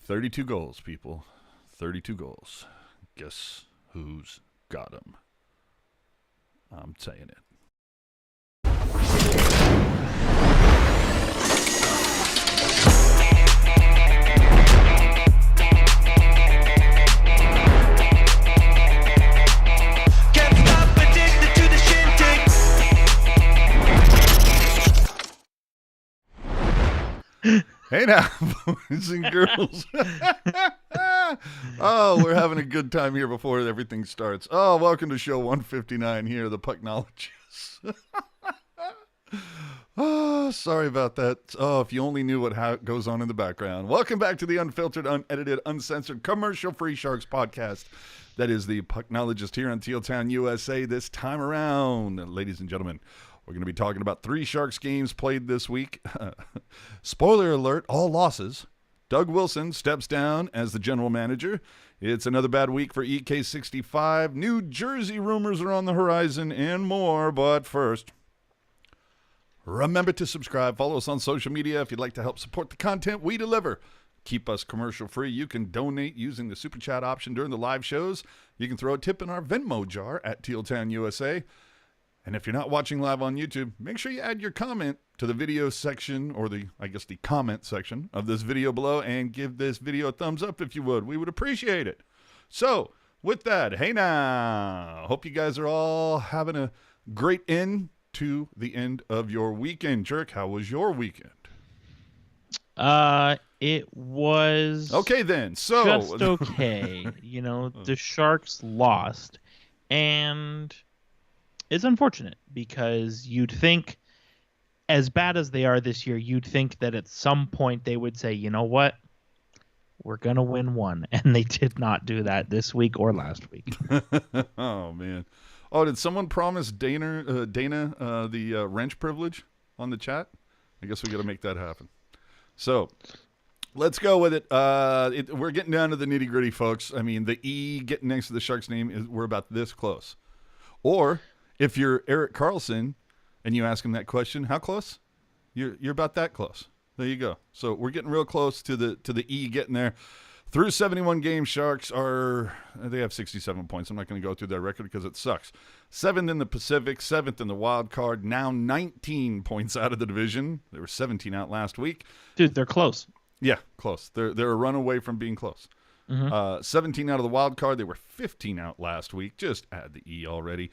32 goals, people. 32 goals. Guess who's got them? I'm saying it. Hey now, boys and girls. Oh, we're having a good time here before everything starts. Oh, welcome to show 159 here, the Pucknologists. Oh, sorry about that. Oh, if you only knew how it goes on in the background. Welcome back to the unfiltered, unedited, uncensored, commercial-free Sharks podcast. That is the Pucknologist here on Teal Town, USA this time around. Ladies and gentlemen, we're going to be talking about 3 Sharks games played this week. Spoiler alert, all losses. Doug Wilson steps down as the general manager. It's another bad week for EK65. New Jersey rumors are on the horizon and more. But first, remember to subscribe. Follow us on social media if you'd like to help support the content we deliver. Keep us commercial free. You can donate using the Super Chat option during the live shows. You can throw a tip in our Venmo jar at Teal Town USA. And if you're not watching live on YouTube, make sure you add your comment to the video section, or the comment section of this video below, and give this video a thumbs up if you would. We would appreciate it. So, with that, hey now, hope you guys are all having a great end to the end of your weekend. Jerk, how was your weekend? It was okay then. So just okay. You know, the Sharks lost, and it's unfortunate because you'd think, as bad as they are this year, you'd think that at some point they would say, you know what, we're going to win one. And they did not do that this week or last week. Oh, man. Oh, did someone promise Dana the wrench privilege on the chat? I guess we got to make that happen. So let's go with it. We're getting down to the nitty gritty, folks. I mean, the E getting next to the Sharks name, we're about this close. Or if you're Erik Karlsson and you ask him that question, how close? You're about that close. There you go. So we're getting real close to the E getting there. Through 71 games, Sharks they have 67 points. I'm not going to go through their record because it sucks. 7th in the Pacific, 7th in the wild card, now 19 points out of the division. They were 17 out last week. Dude, they're close. Yeah, close. They're a run away from being close. Mm-hmm. 17 out of the wild card. They were 15 out last week. Just add the E already.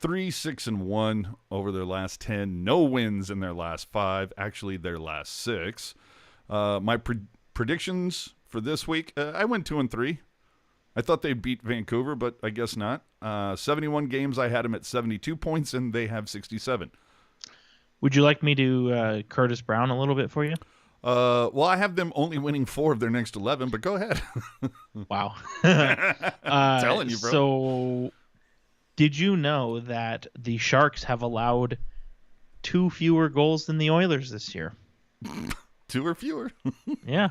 3-6-1 over their last 10. No wins in their last 5. Actually, their last 6. My predictions for this week, I went 2-3. I thought they'd beat Vancouver, but I guess not. 71 games, I had them at 72 points, and they have 67. Would you like me to Curtis Brown a little bit for you? Well, I have them only winning 4 of their next 11, but go ahead. Wow. I'm telling you, bro. So, did you know that the Sharks have allowed 2 fewer goals than the Oilers this year? 2 or fewer. Yeah.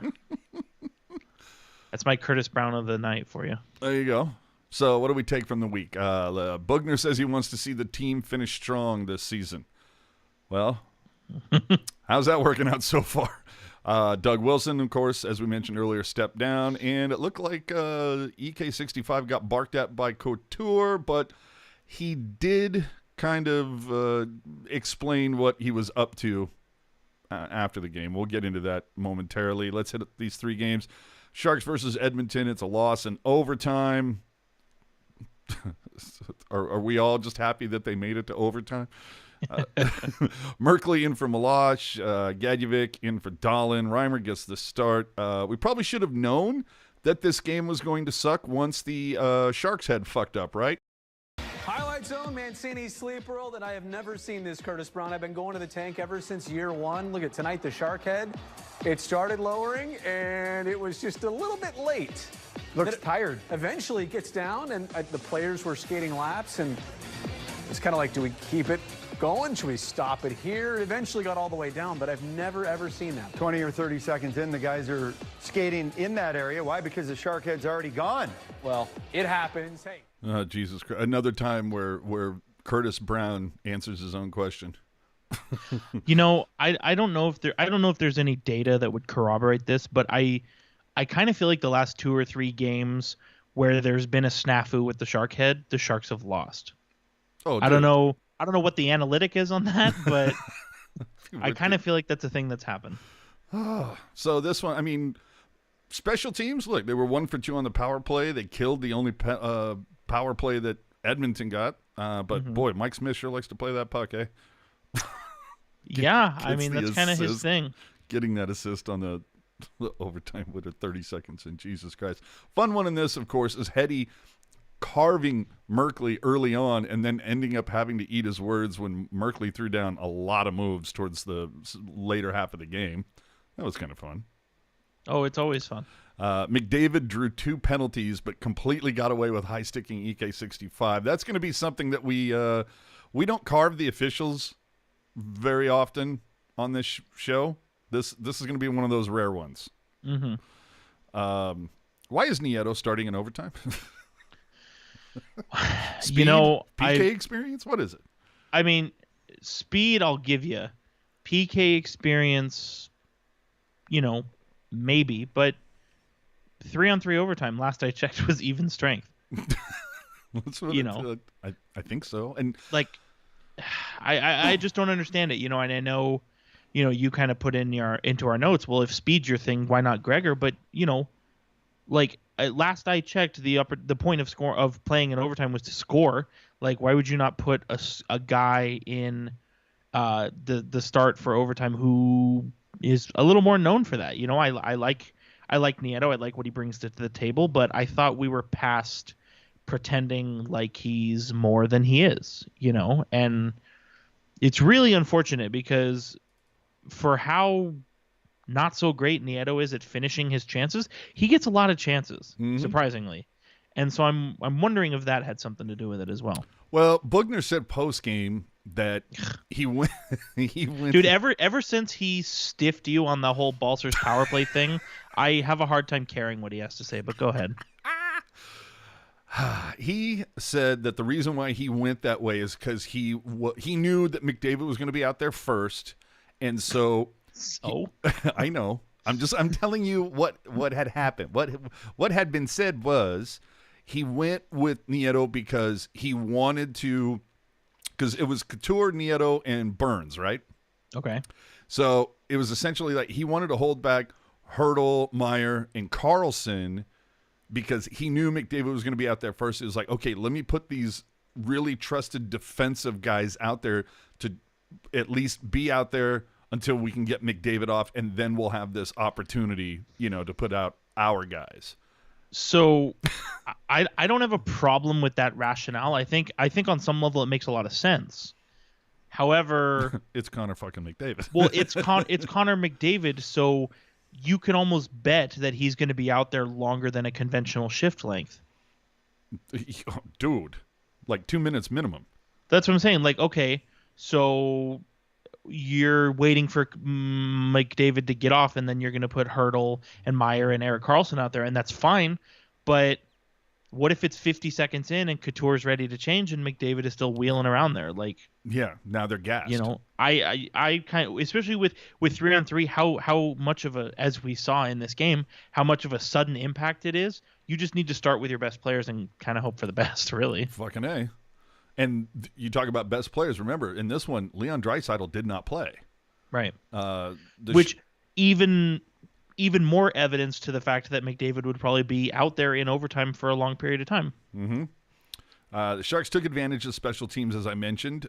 That's my Curtis Brown of the night for you. There you go. So what do we take from the week? Bugner says he wants to see the team finish strong this season. Well, how's that working out so far? Doug Wilson, of course, as we mentioned earlier, stepped down, and it looked like EK65 got barked at by Couture, but he did kind of explain what he was up to after the game. We'll get into that momentarily. Let's hit these 3 games. Sharks versus Edmonton. It's a loss in overtime. Are we all just happy that they made it to overtime? Merkley in for Milosh, Gadjevic in for Dahlin. Reimer gets the start. We probably should have known that this game was going to suck once the Sharks had fucked up, right? Highlight zone, Mancini sleeper roll that I have never seen this Curtis Brown. I've been going to the tank ever since year 1. Look at tonight, the shark head. It started lowering, and it was just a little bit late. Looks tired. Eventually gets down, and the players were skating laps, and it's kind of like, do we keep it going? Should we stop it here? It eventually got all the way down, but I've never, ever seen that. 20 or 30 seconds in, the guys are skating in that area. Why? Because the shark head's already gone. Well, it happens. Hey. Oh, Jesus Christ. Another time where Curtis Brown answers his own question. You know, I don't know if there's any data that would corroborate this, but I I kind of feel like the last 2 or 3 games where there's been a snafu with the shark head, the Sharks have lost. Oh, I don't know what the analytic is on that, but I kind of feel like that's a thing that's happened. So this one, I mean, special teams, look, they were 1 for 2 on the power play. They killed the only power play that Edmonton got. But boy, Mike Smith sure likes to play that puck, eh? Yeah, I mean, that's kind of his thing. Getting that assist on the overtime with 30 seconds in, Jesus Christ. Fun one in this, of course, is Hedy carving Merkley early on and then ending up having to eat his words when Merkley threw down a lot of moves towards the later half of the game. That was kind of fun. Oh, it's always fun. McDavid drew 2 penalties but completely got away with high-sticking EK65. That's going to be something that we don't carve the officials very often on this show. This is going to be one of those rare ones. Mm-hmm. Why is Nieto starting in overtime? Speed, PK experience? What is it? I mean, speed I'll give you. PK experience, maybe, but 3-on-3 overtime, last I checked, was even strength. That's what I think so. And like, I just don't understand it, and I know, you kind of put into our notes, well, if speed's your thing, why not Gregor? But last I checked, the point of playing in overtime was to score. Like, why would you not put a guy in the start for overtime who is a little more known for that? I like Nieto. I like what he brings to the table, but I thought we were past pretending like he's more than he is, and it's really unfortunate because for how not so great Nieto is at finishing his chances, he gets a lot of chances, surprisingly. And so I'm wondering if that had something to do with it as well. Well, Bugner said post game that he went. Dude, ever since he stiffed you on the whole Balcer's power play thing, I have a hard time caring what he has to say. But go ahead. He said that the reason why he went that way is because he knew that McDavid was going to be out there first, and so. I know. I'm telling you what had happened. What had been said was he went with Nieto because he wanted to, because it was Couture, Nieto, and Burns, right? Okay. So it was essentially like he wanted to hold back Hertl, Meier, and Karlsson because he knew McDavid was going to be out there first. It was like, okay, let me put these really trusted defensive guys out there to at least be out there until we can get McDavid off, and then we'll have this opportunity, to put out our guys. So I don't have a problem with that rationale. I think on some level it makes a lot of sense. However, it's Connor fucking McDavid. Well, it's Connor McDavid, so you can almost bet that he's going to be out there longer than a conventional shift length. Dude, like 2 minutes minimum. That's what I'm saying. Like, okay, so you're waiting for McDavid to get off, and then you're going to put Hertl and Meier and Erik Karlsson out there, and that's fine. But what if it's 50 seconds in and Couture's ready to change and McDavid is still wheeling around there? Like, yeah, now they're gassed. I kind of, especially with 3-on-3, how much of a, as we saw in this game, how much of a sudden impact it is. You just need to start with your best players and kind of hope for the best, really. Fucking A. And you talk about best players. Remember, in this one, Leon Draisaitl did not play. Right. Which even more evidence to the fact that McDavid would probably be out there in overtime for a long period of time. Mm-hmm. The Sharks took advantage of special teams, as I mentioned,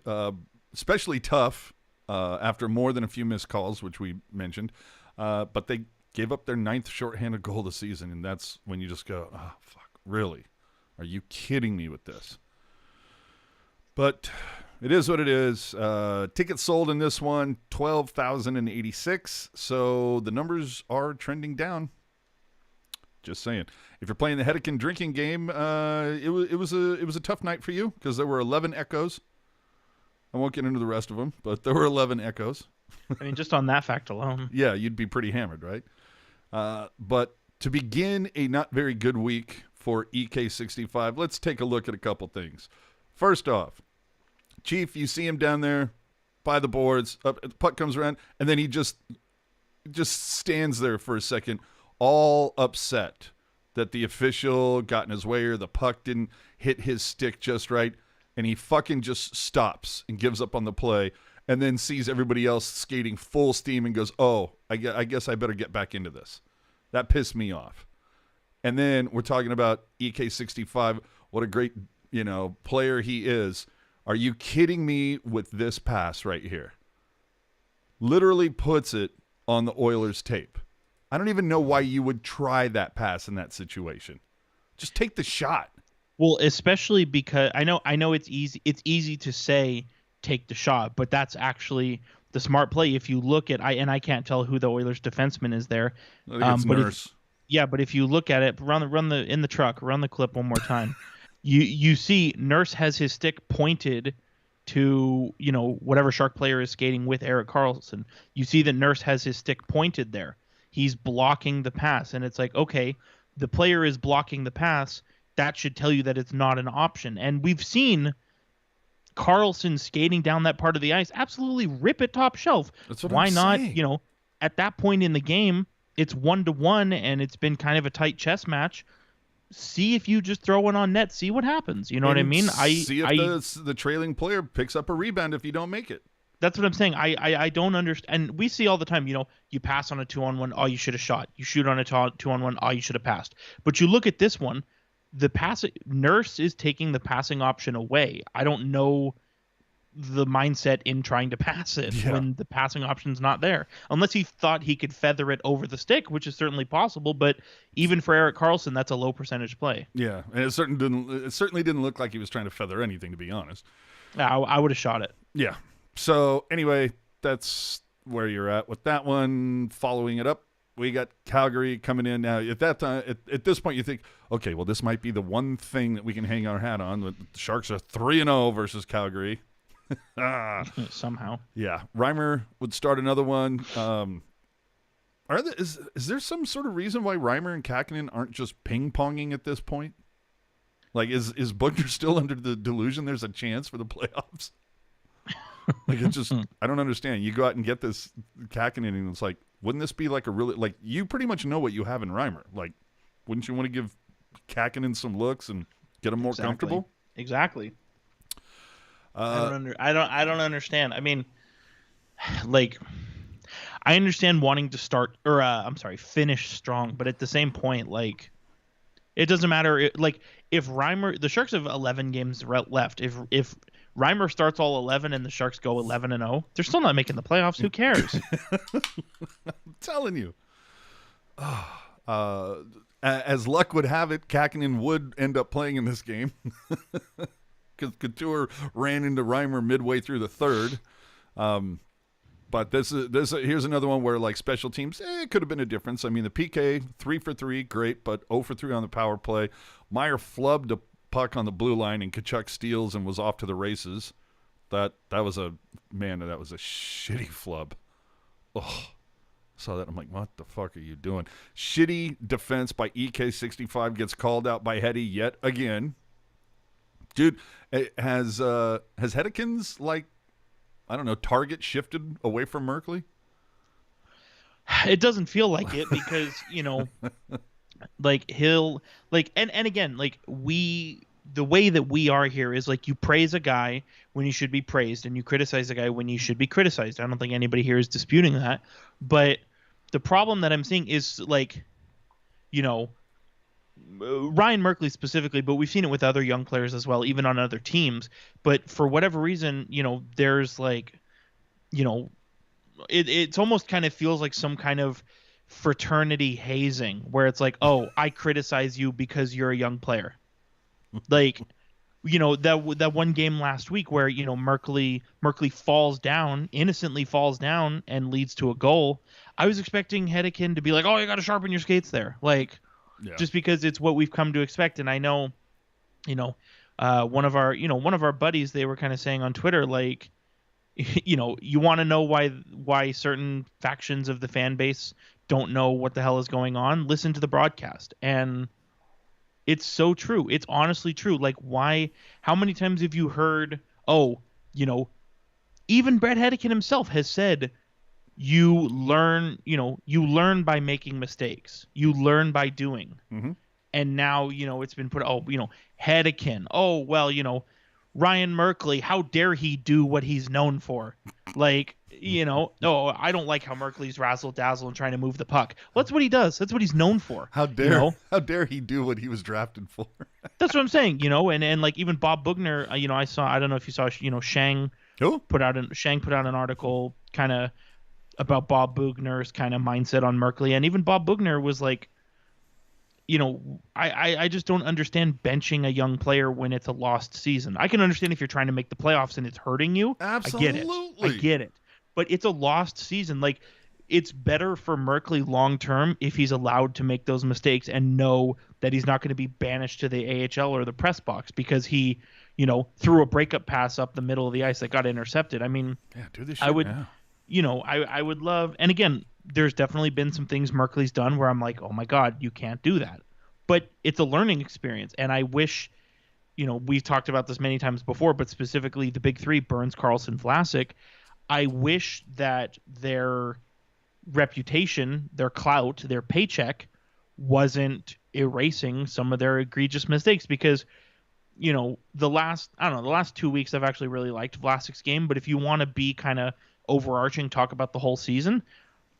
especially tough after more than a few missed calls, which we mentioned. But they gave up their 9th shorthanded goal this season, and that's when you just go, oh, fuck, really? Are you kidding me with this? But it is what it is. Tickets sold in this one, 12,086. So the numbers are trending down. Just saying. If you're playing the Hedican drinking game, it was a tough night for you because there were 11 echoes. I won't get into the rest of them, but there were 11 echoes. I mean, just on that fact alone. Yeah, you'd be pretty hammered, right? But to begin a not very good week for EK65, let's take a look at a couple things. First off, Chief, you see him down there by the boards, the puck comes around, and then he just stands there for a second, all upset that the official got in his way or the puck didn't hit his stick just right, and he fucking just stops and gives up on the play and then sees everybody else skating full steam and goes, oh, I guess I better get back into this. That pissed me off. And then we're talking about EK65, what a great, player he is. Are you kidding me with this pass right here? Literally puts it on the Oilers tape. I don't even know why you would try that pass in that situation. Just take the shot. Well, especially because I know it's easy. It's easy to say take the shot, but that's actually the smart play. If you look at, I can't tell who the Oilers defenseman is there. I think it's Nurse. But if you look at it, run the clip one more time. You see Nurse has his stick pointed to whatever Shark player is skating with Erik Karlsson. You see that Nurse has his stick pointed there. He's blocking the pass, and it's like, okay, the player is blocking the pass. That should tell you that it's not an option. And we've seen Karlsson skating down that part of the ice absolutely rip it top shelf. That's what Why I'm not? saying. At that point in the game, it's 1-1, and it's been kind of a tight chess match. See if you just throw it on net. See what happens. You know what I mean? See if the trailing player picks up a rebound if you don't make it. That's what I'm saying. I don't understand. And we see all the time, you pass on a 2-on-1, oh, you should have shot. You shoot on a 2-on-1, oh, you should have passed. But you look at this one, Nurse is taking the passing option away. I don't know the mindset in trying to pass it when the passing option's not there. Unless he thought he could feather it over the stick, which is certainly possible, but even for Erik Karlsson, that's a low percentage play. Yeah, and it certainly didn't look like he was trying to feather anything, to be honest. I would have shot it. Yeah. So anyway, that's where you're at with that one. Following it up, we got Calgary coming in now. At that time, at this point, you think, okay, well, this might be the one thing that we can hang our hat on. The Sharks are 3-0 versus Calgary. Somehow. Yeah. Reimer would start another one. Is there some sort of reason why Reimer and Kakkonen aren't just ping-ponging at this point? Like, is Bugner still under the delusion there's a chance for the playoffs? Like, it's just, I don't understand. You go out and get this Kakkonen, and it's like, wouldn't this be like a really, like, you pretty much know what you have in Reimer. Like, wouldn't you want to give Kakkonen some looks and get him more comfortable? Exactly. I don't understand. I mean, like, I understand wanting to start finish strong, but at the same point, like, it doesn't matter. Like, if Reimer, the Sharks have 11 games left. If Reimer starts all 11 and the Sharks go 11-0, they're still not making the playoffs. Who cares? I'm telling you. As luck would have it, Kakkonen would end up playing in this game. Because Couture ran into Reimer midway through the third. But here's another one where, like, special teams, it could have been a difference. I mean, the PK, 3 for 3, great, but 0 for 3 on the power play. Meyer flubbed a puck on the blue line, and Tkachuk steals and was off to the races. That was a shitty flub. Oh, saw that. I'm like, what the fuck are you doing? Shitty defense by EK65 gets called out by Hedy yet again. Dude, has Hedican's, like, I don't know, target shifted away from Merkley? It doesn't feel like it because, like, he'll, like, and again, like, the way that we are here is, like, you praise a guy when you should be praised and you criticize a guy when you should be criticized. I don't think anybody here is disputing that. But the problem that I'm seeing is, like, Ryan Merkley specifically, but we've seen it with other young players as well, even on other teams. But for whatever reason, there's, like, it's almost kind of feels like some kind of fraternity hazing where it's like, oh, I criticize you because you're a young player. Like, that one game last week where, Merkley innocently falls down and leads to a goal. I was expecting Hedican to be like, oh, you got to sharpen your skates there. Like, yeah. Just because it's what we've come to expect. And I know, one of our buddies, they were kind of saying on Twitter, like, you want to know why certain factions of the fan base don't know what the hell is going on, listen to the broadcast. And it's so true. It's honestly true. Like, how many times have you heard, even Brett Hedican himself has said, you learn by making mistakes. You learn by doing. Mm-hmm. And now, it's been put, Hedican. Oh, well, Ryan Merkley, how dare he do what he's known for? Like, oh, I don't like how Merkley's razzle-dazzle and trying to move the puck. Well, that's what he does. That's what he's known for. How dare he do what he was drafted for? That's what I'm saying, and like even Bob Bugner, I don't know if you saw, Shang put out an article kind of about Bob Bugner's kind of mindset on Merkley. And even Bob Bugner was like, I just don't understand benching a young player when it's a lost season. I can understand if you're trying to make the playoffs and it's hurting you. Absolutely. I get it. But it's a lost season. Like, it's better for Merkley long term if he's allowed to make those mistakes and know that he's not going to be banished to the AHL or the press box because he, threw a breakup pass up the middle of the ice that got intercepted. I mean, do this shit now. I would love, and again, there's definitely been some things Merkley's done where I'm like, oh my God, you can't do that. But it's a learning experience. And I wish, we've talked about this many times before, but specifically the big three, Burns, Karlsson, Vlasic, I wish that their reputation, their clout, their paycheck wasn't erasing some of their egregious mistakes because, the last 2 weeks I've actually really liked Vlasic's game. But if you want to be kind of overarching, talk about the whole season,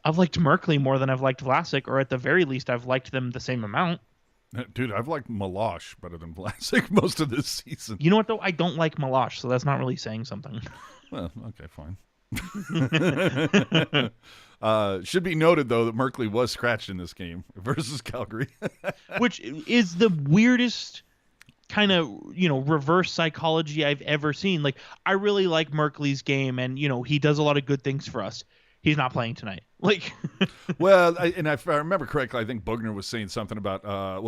I've liked Merkley more than I've liked Vlasic, or at the very least, I've liked them the same amount. Dude, I've liked Milosh better than Vlasic most of this season. You know what, though? I don't like Milosh, so that's not really saying something. Well, okay, fine. Should be noted, though, that Merkley was scratched in this game versus Calgary. Which is the weirdest kind of, reverse psychology I've ever seen. Like, I really like Merkley's game, and, he does a lot of good things for us. He's not playing tonight. Like, well, if I remember correctly, I think Bugner was saying something about,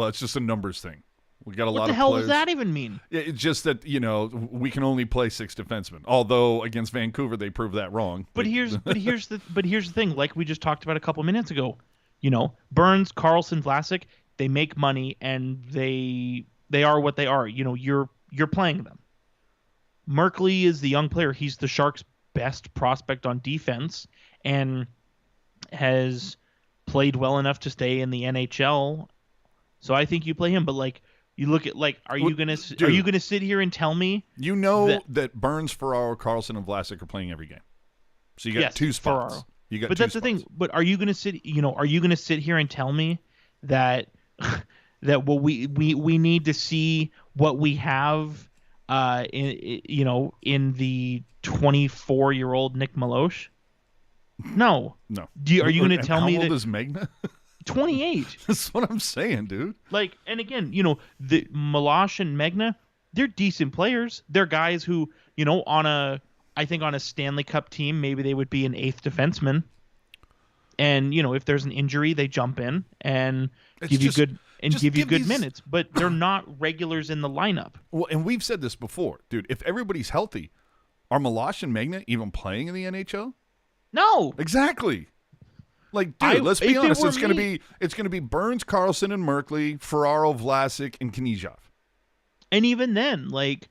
it's just a numbers thing. We got a lot of players. What the hell does that even mean? It's just that, we can only play 6 defensemen. Although against Vancouver, they proved that wrong. But here's the thing. Like we just talked about a couple minutes ago, Burns, Karlsson, Vlasic, they make money and they are what they are. You're playing them. Merkley is the young player. He's the Sharks' best prospect on defense and has played well enough to stay in the NHL. So I think you play him. But like, you look at are you gonna sit here and tell me that Burns, Ferraro, Karlsson, and Vlasic are playing every game? So you got 2 spots. Ferraro. You got. But that's the thing. But are you gonna sit? Are you gonna sit here and tell me that we need to see what we have in the 24-year-old Nick Milosh? No. Are you going to tell me that? How old is Magna? 28. That's what I'm saying, dude. Like, and again, the Milosh and Magna, they're decent players. They're guys who, on a Stanley Cup team, maybe they would be an 8th defenseman. And, if there's an injury, they jump in and give you good minutes. But they're not regulars in the lineup. Well, and we've said this before, dude. If everybody's healthy, are Milosh and Magna even playing in the NHL? No. Exactly. Like, dude, let's be honest. It's going to be Burns, Karlsson, and Merkley, Ferraro, Vlasic, and Knizhov. And even then, like,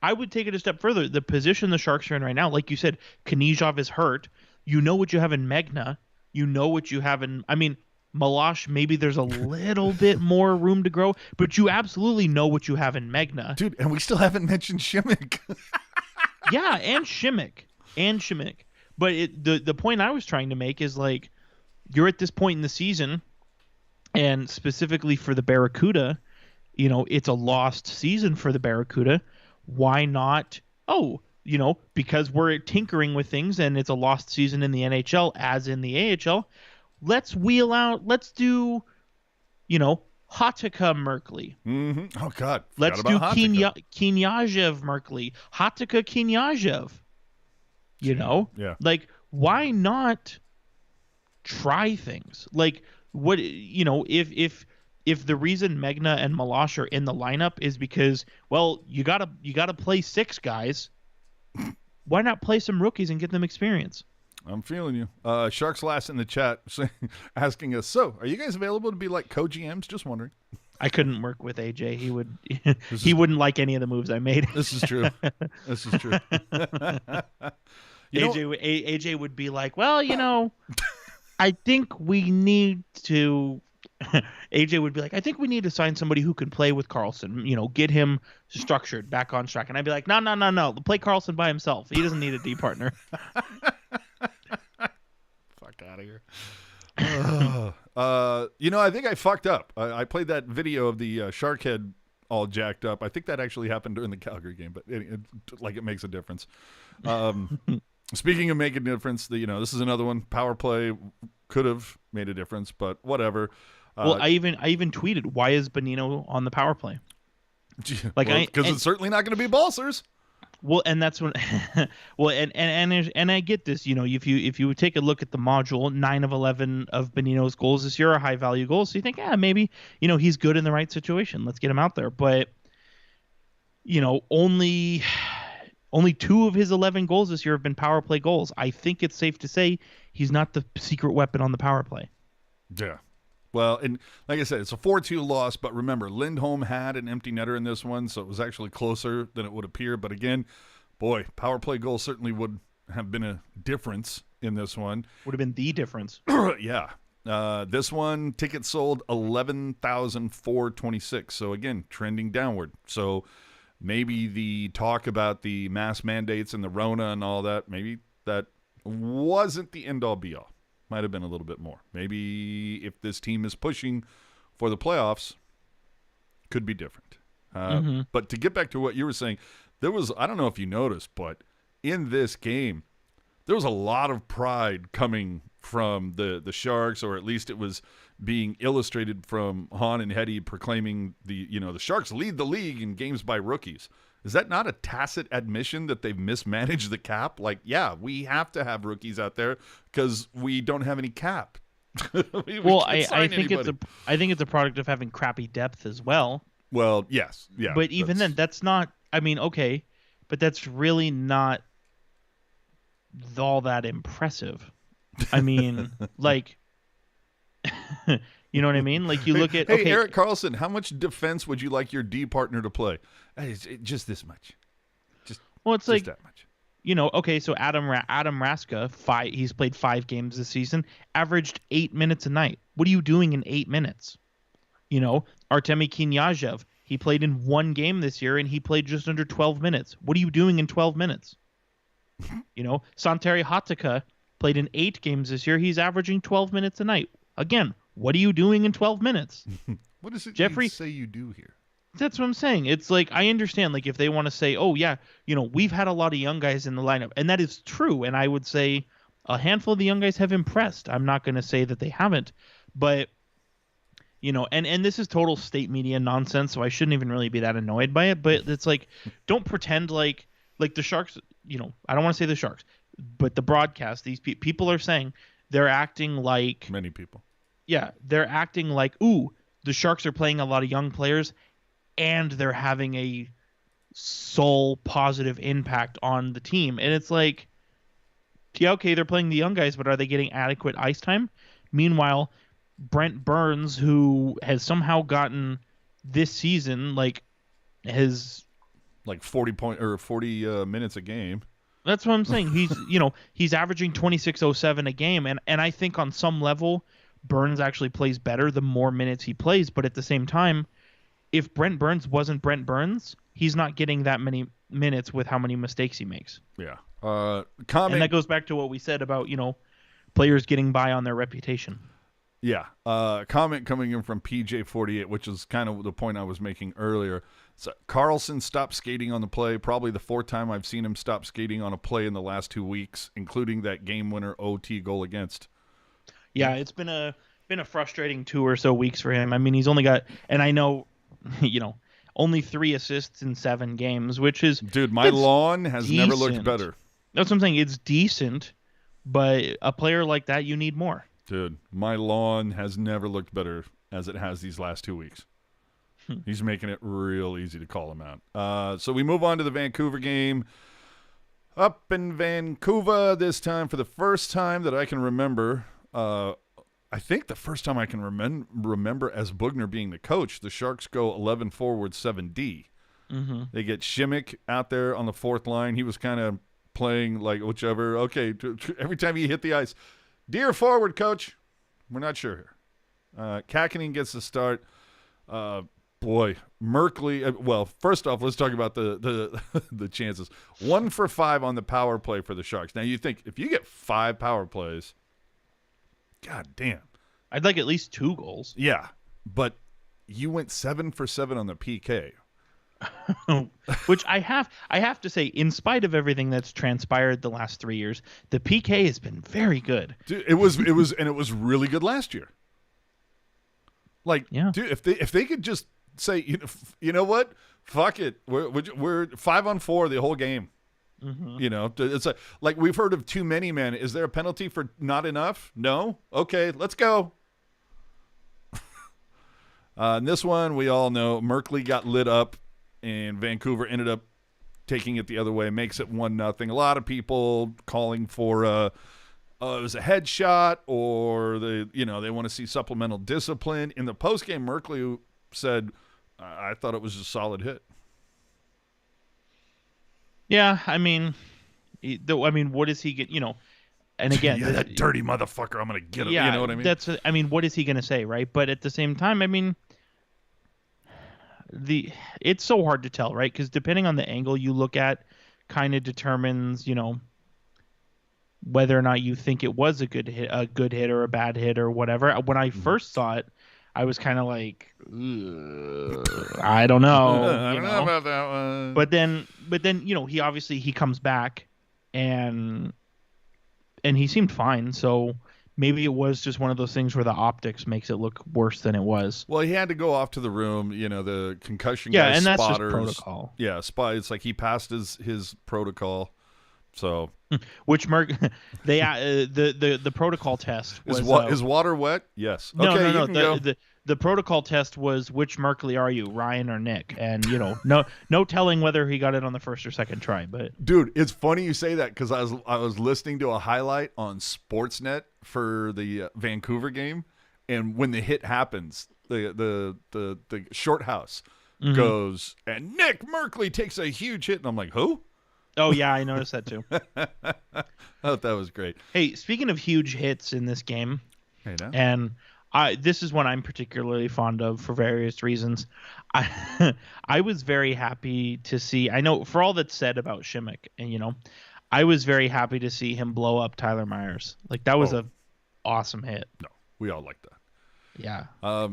I would take it a step further. The position the Sharks are in right now, like you said, Knizhov is hurt. You know what you have in Magna. You know what you have in. I mean, Milosh, maybe there's a little bit more room to grow, but you absolutely know what you have in Magna. Dude, and we still haven't mentioned Šimik. Yeah, and Šimik. But the point I was trying to make is, like, you're at this point in the season, and specifically for the Barracuda, it's a lost season for the Barracuda. Why not? Because we're tinkering with things and it's a lost season in the NHL as in the AHL. Let's do, Hedican Merkley. Mm-hmm. Oh, God. Let's do Kniazhev Merkley. Hedican Kniazhev. Yeah. Like, why not try things? Like, what, if the reason Magna and Milosh are in the lineup is because, well, you gotta play 6 guys, why not play some rookies and get them experience? I'm feeling you. Sharks Last in the chat asking us, so are you guys available to be like co-GMs? Just wondering. I couldn't work with AJ. He wouldn't like any of the moves I made. This is true. AJ would be like, well, I think we need to. AJ would be like, I think we need to sign somebody who can play with Karlsson. Get him structured back on track. And I'd be like, no. Play Karlsson by himself. He doesn't need a D partner. Fuck out of here. I think I fucked up. I played that video of the shark head all jacked up. I think that actually happened during the Calgary game, but it makes a difference. Speaking of making a difference, this is another one. Power play could have made a difference, but whatever. Well, I even tweeted, why is Bonino on the power play? Because it's certainly not going to be Balsers. Well, and that's when, and I get this. If you take a look at the module, 9 of 11 of Bonino's goals this year are high value goals. So you think, maybe he's good in the right situation. Let's get him out there. But only 2 of his 11 goals this year have been power play goals. I think it's safe to say he's not the secret weapon on the power play. Yeah. Well, and like I said, it's a 4-2 loss, but remember, Lindholm had an empty netter in this one, so it was actually closer than it would appear. But again, boy, power play goal certainly would have been a difference in this one. Would have been the difference. Yeah. This one, tickets sold 11,426. So again, trending downward. So maybe the talk about the mask mandates and the Rona and all that, maybe that wasn't the end-all be-all. Might have been a little bit more. Maybe if this team is pushing for the playoffs, could be different. But to get back to what you were saying, there was, I don't know if you noticed, but in this game, there was a lot of pride coming from the Sharks, or at least it was being illustrated from Hahn and Hedy proclaiming the Sharks lead the league in games by rookies. Is that not a tacit admission that they've mismanaged the cap? Like, yeah, we have to have rookies out there because we don't have any cap. I think it's a product of having crappy depth as well. Well, yes, yeah. But even then, that's not. I mean, okay, but that's really not all that impressive. I mean, like, you know what I mean? Like, you look at Erik Karlsson, how much defense would you like your D partner to play? Just this much. It's like that much. So Adam Raska, he's played 5 games this season, averaged 8 minutes a night. What are you doing in 8 minutes? Artemi Knyazhev, he played in 1 game this year and he played just under 12 minutes. What are you doing in 12 minutes? Santeri Hatakka played in 8 games this year. He's averaging 12 minutes a night. Again, what are you doing in 12 minutes? What does it Jeffrey, you say you do here? That's what I'm saying. It's like, I understand, like, if they want to say, oh, yeah, we've had a lot of young guys in the lineup. And that is true. And I would say a handful of the young guys have impressed. I'm not going to say that they haven't. But, and this is total state media nonsense, so I shouldn't even really be that annoyed by it. But it's like, don't pretend like the Sharks, I don't want to say the Sharks, but the broadcast, these people are saying they're acting like. Many people. Yeah, they're acting like, ooh, the Sharks are playing a lot of young players and they're having a sole positive impact on the team. And it's like, yeah, okay, they're playing the young guys, but are they getting adequate ice time? Meanwhile, Brent Burns, who has somehow gotten this season, has 40 minutes a game. That's what I'm saying. He's, he's averaging 26.07 a game. And I think on some level, Burns actually plays better the more minutes he plays. But at the same time, if Brent Burns wasn't Brent Burns, he's not getting that many minutes with how many mistakes he makes. Yeah. And that goes back to what we said about, players getting by on their reputation. Yeah. Comment coming in from PJ48, which is kind of the point I was making earlier. So Karlsson stopped skating on the play, probably the 4th time I've seen him stop skating on a play in the last 2 weeks, including that game-winner OT goal against. Yeah, it's been a frustrating 2 or so weeks for him. I mean, he's only got, and I know, only 3 assists in 7 games, which is... Dude, my lawn has decent. never looked better. That's what I'm saying. It's decent, but a player like that, you need more. Dude, my lawn has never looked better as it has these last 2 weeks. He's making it real easy to call him out. So we move on to the Vancouver game. Up in Vancouver this time for the first time that I can remember. I think the first time I can remember as Bugner being the coach, the Sharks go 11 forward, 7D. Mm-hmm. They get Shimmick out there on the 4th line. He was kind of playing like whichever. Okay, every time you hit the ice, dear forward, coach. We're not sure here. Kakinen gets the start. Boy, Merkley. Well, first off, let's talk about the the chances. 1 for 5 on the power play for the Sharks. Now you think if you get 5 power plays, god damn, I'd like at least 2 goals. yeah, but you went 7 for 7 on the PK. Which I have to say, in spite of everything that's transpired the last 3 years, the PK has been very good. Dude, it was really good last year. Like, yeah. Dude, if they could just say, you know what, fuck it, we're 5-on-4 the whole game. Mm-hmm. You know, it's like we've heard of too many men. Is there a penalty for not enough? No. Okay, let's go. In this one, we all know Merkley got lit up, and Vancouver ended up taking it the other way, makes it 1-0. A lot of people calling for it was a headshot, or they want to see supplemental discipline. In the postgame, Merkley said, "I thought it was a solid hit." Yeah, I mean, what does he get? And again, yeah, that dirty motherfucker, I'm gonna get him. Yeah, you know what I mean? What is he gonna say, right? But at the same time, I mean, it's so hard to tell, right? Because depending on the angle you look at, kind of determines, whether or not you think it was a good hit or a bad hit or whatever. When I first saw it, I was kind of like, I don't know. I don't know about that one. But then, he comes back and he seemed fine. So maybe it was just one of those things where the optics makes it look worse than it was. Well, he had to go off to the room, the concussion guy and that's spotters. just protocol. Yeah, it's like he passed his protocol. So which the protocol test was is water wet? Yes. No, okay, no. The protocol test was which Merkley are you, Ryan or Nick? And no telling whether he got it on the first or second try. But dude, it's funny you say that because I was listening to a highlight on Sportsnet for the Vancouver game, and when the hit happens, the short house goes, and Nick Merkley takes a huge hit, and I'm like, who? Oh, yeah, I noticed that too. I thought that was great. Hey, speaking of huge hits in this game, and this is one I'm particularly fond of for various reasons. I was very happy to see, I know for all that's said about Šimek, and, I was very happy to see him blow up Tyler Myers. Like, that was a awesome hit. No, we all like that. Yeah.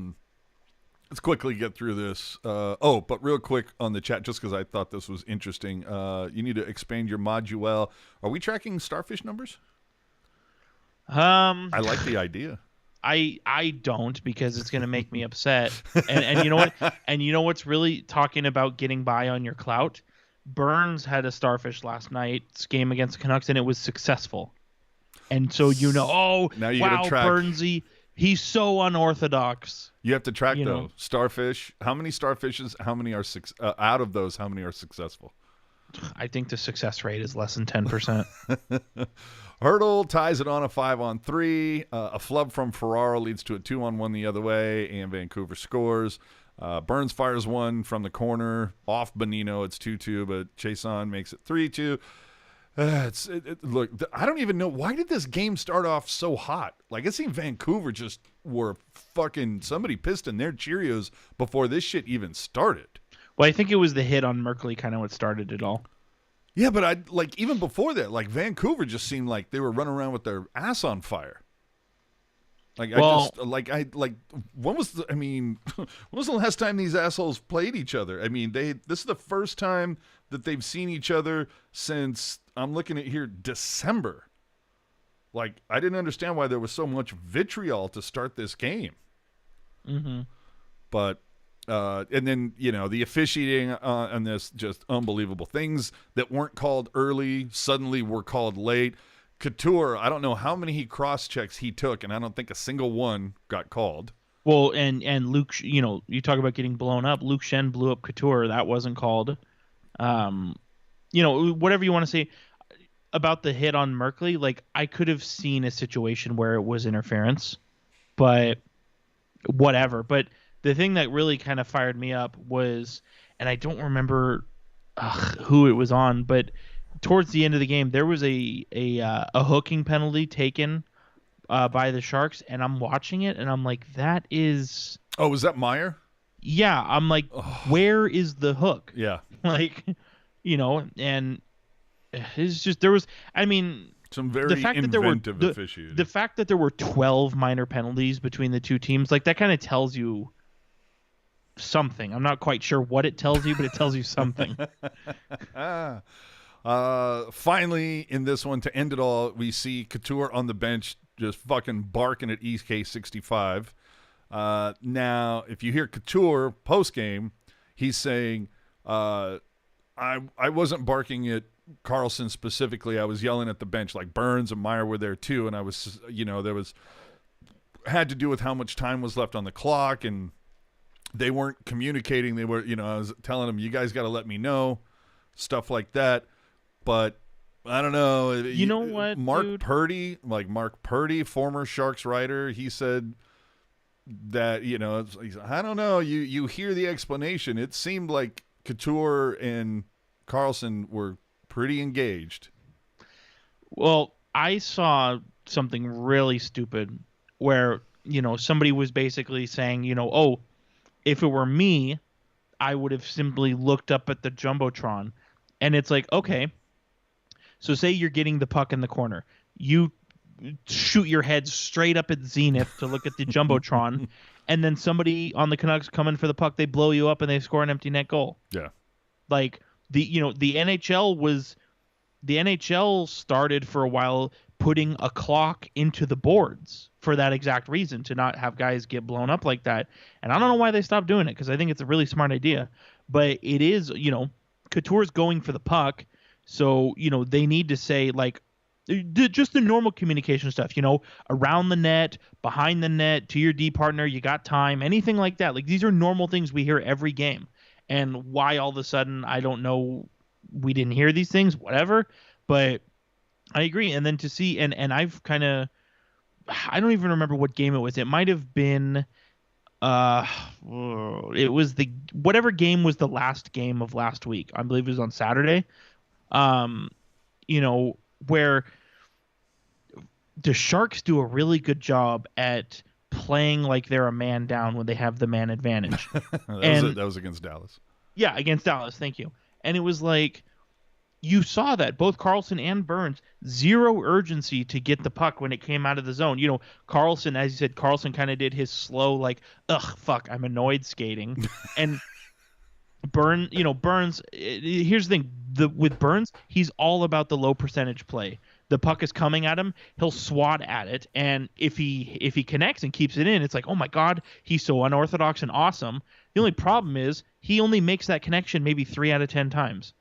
Let's quickly get through this. But real quick on the chat, just because I thought this was interesting. You need to expand your module. Are we tracking starfish numbers? I like the idea. I don't, because it's going to make me upset. And you know what? And you know what's really talking about getting by on your clout? Burns had a starfish last night's game against the Canucks, and it was successful. And so now you wow, gotta track. Burnsy, he's so unorthodox. You have to track though. Starfish. How many starfishes? How many are out of those? How many are successful? I think the success rate is less than 10%. Hurdle ties it on a 5-on-3. A flub from Ferraro leads to a 2-on-1 the other way, and Vancouver scores. Burns fires one from the corner off Bonino. It's 2-2, but Chason makes it 3-2. Look, I don't even know, why did this game start off so hot? Like, it seemed Vancouver just were fucking, somebody pissed in their Cheerios before this shit even started. Well, I think it was the hit on Merkley kind of what started it all. Yeah, but even before that, like, Vancouver just seemed like they were running around with their ass on fire. When was the last time these assholes played each other? I mean, this is the first time that they've seen each other since, I'm looking at here, December. Like, I didn't understand why there was so much vitriol to start this game. Mm-hmm. But, and then, the officiating on this, just unbelievable. Things that weren't called early suddenly were called late. Couture, I don't know how many cross-checks he took, and I don't think a single one got called. Well, and Luke, you talk about getting blown up. Luke Shen blew up Couture. That wasn't called. Whatever you want to say about the hit on Merkley, like, I could have seen a situation where it was interference, but whatever. But the thing that really kind of fired me up was, and I don't remember who it was on, but towards the end of the game, there was a hooking penalty taken by the Sharks, and I'm watching it, and I'm like, that is. Oh, was that Meyer? Yeah, I'm like, where is the hook? Yeah. Like, and it's just there was. I mean, some very inventive officiating. The fact that there were 12 minor penalties between the two teams, like that kind of tells you something. I'm not quite sure what it tells you, but it tells you something. Finally, in this one, to end it all, we see Couture on the bench just fucking barking at EK65. Now, if you hear Couture post-game, he's saying, I wasn't barking at Karlsson specifically. I was yelling at the bench. Like Burns and Meyer were there too, and I was, had to do with how much time was left on the clock, and they weren't communicating. They were, I was telling them, you guys got to let me know, stuff like that. But I don't know. You know what, Mark Purdy, former Sharks writer, he said that, I don't know. You hear the explanation. It seemed like Couture and Karlsson were pretty engaged. Well, I saw something really stupid where, somebody was basically saying, if it were me, I would have simply looked up at the Jumbotron. And it's like, okay, so say you're getting the puck in the corner. You shoot your head straight up at zenith to look at the Jumbotron, and then somebody on the Canucks coming for the puck, they blow you up and they score an empty net goal. Yeah. Like the NHL started for a while putting a clock into the boards for that exact reason, to not have guys get blown up like that. And I don't know why they stopped doing it, because I think it's a really smart idea. But it is, Couture's going for the puck, so, they need to say, like, just the normal communication stuff, around the net, behind the net, to your D partner, you got time, anything like that. Like, these are normal things we hear every game. And why all of a sudden, I don't know, we didn't hear these things, whatever. But I agree. And then to see, and I've kind of, I don't even remember what game it was. It might have been, it was whatever game was the last game of last week. I believe it was on Saturday. Where the Sharks do a really good job at playing like they're a man down when they have the man advantage. That was against Dallas. Yeah, against Dallas. Thank you. And it was like, you saw that both Karlsson and Burns, zero urgency to get the puck when it came out of the zone. Karlsson, as you said, kind of did his slow, like, fuck, I'm annoyed skating. And Burns, here's the thing, with Burns, he's all about the low percentage play. The puck is coming at him, he'll swat at it, and if he connects and keeps it in, it's like, oh my God, he's so unorthodox and awesome. The only problem is he only makes that connection maybe 3 out of 10 times.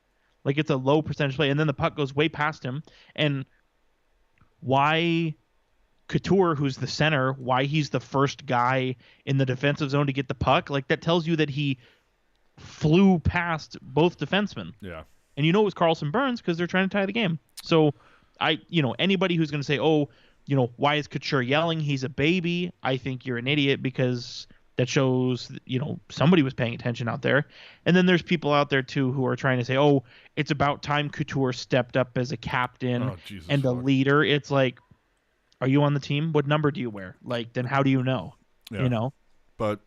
Like, it's a low percentage play, and then the puck goes way past him. And why Couture, who's the center, why he's the first guy in the defensive zone to get the puck, like, that tells you that he flew past both defensemen. Yeah. And it was Karlsson Burns because they're trying to tie the game. So anybody who's going to say, why is Couture yelling? He's a baby. I think you're an idiot, because that shows, somebody was paying attention out there. And then there's people out there too who are trying to say, it's about time Couture stepped up as a captain and a leader. It's like, are you on the team? What number do you wear? Like, then how do you know? Yeah. But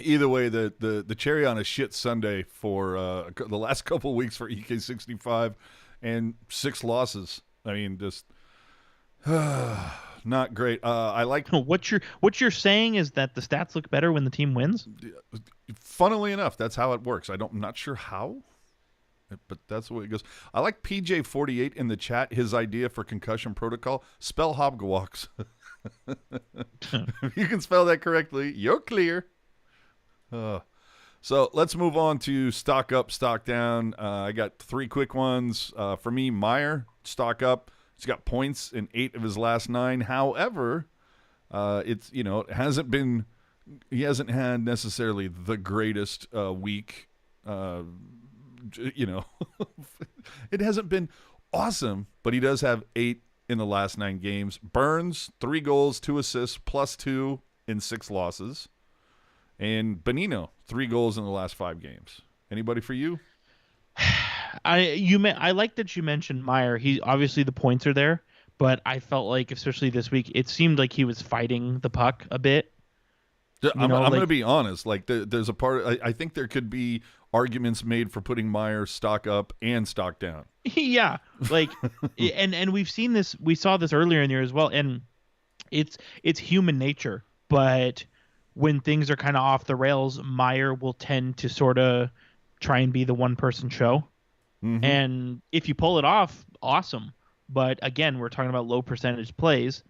either way, the cherry on a shit Sunday for the last couple of weeks for EK65, and 6 losses. I mean, just not great. I like what you're saying is that the stats look better when the team wins. Funnily enough, that's how it works. I'm not sure how, but that's the way it goes. I like PJ48 in the chat. His idea for concussion protocol: spell hobgawaks. If you can spell that correctly, you're clear. So let's move on to stock up, stock down. I got 3 quick ones. For me, Meyer, stock up. He's got points in 8 of his last 9. However, it hasn't been. He hasn't had necessarily the greatest week. It hasn't been awesome, but he does have 8 in the last 9 games. Burns, 3 goals, 2 assists, +2 in 6 losses. And Bonino, 3 goals in the last 5 games. Anybody for you? I like that you mentioned Meier. He obviously the points are there, but I felt like especially this week, it seemed like he was fighting the puck a bit. I'm going to be honest. Like there's a part. I think there could be arguments made for putting Meier stock up and stock down. Yeah, like, and we've seen this. We saw this earlier in the year as well, and it's human nature. But when things are kind of off the rails, Meier will tend to sort of try and be the one-person show. Mm-hmm. And if you pull it off, awesome. But again, we're talking about low percentage plays.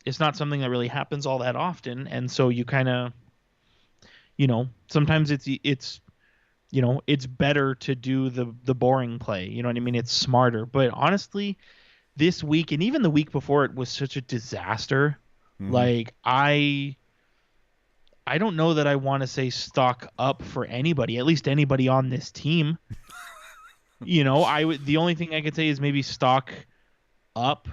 It's not something that really happens all that often, and so you kind of, sometimes it's better to do the boring play. You know what I mean? It's smarter. But honestly, this week and even the week before, it was such a disaster. Mm-hmm. Like I don't know that I want to say stock up for anybody, at least anybody on this team. The only thing I could say is maybe stock up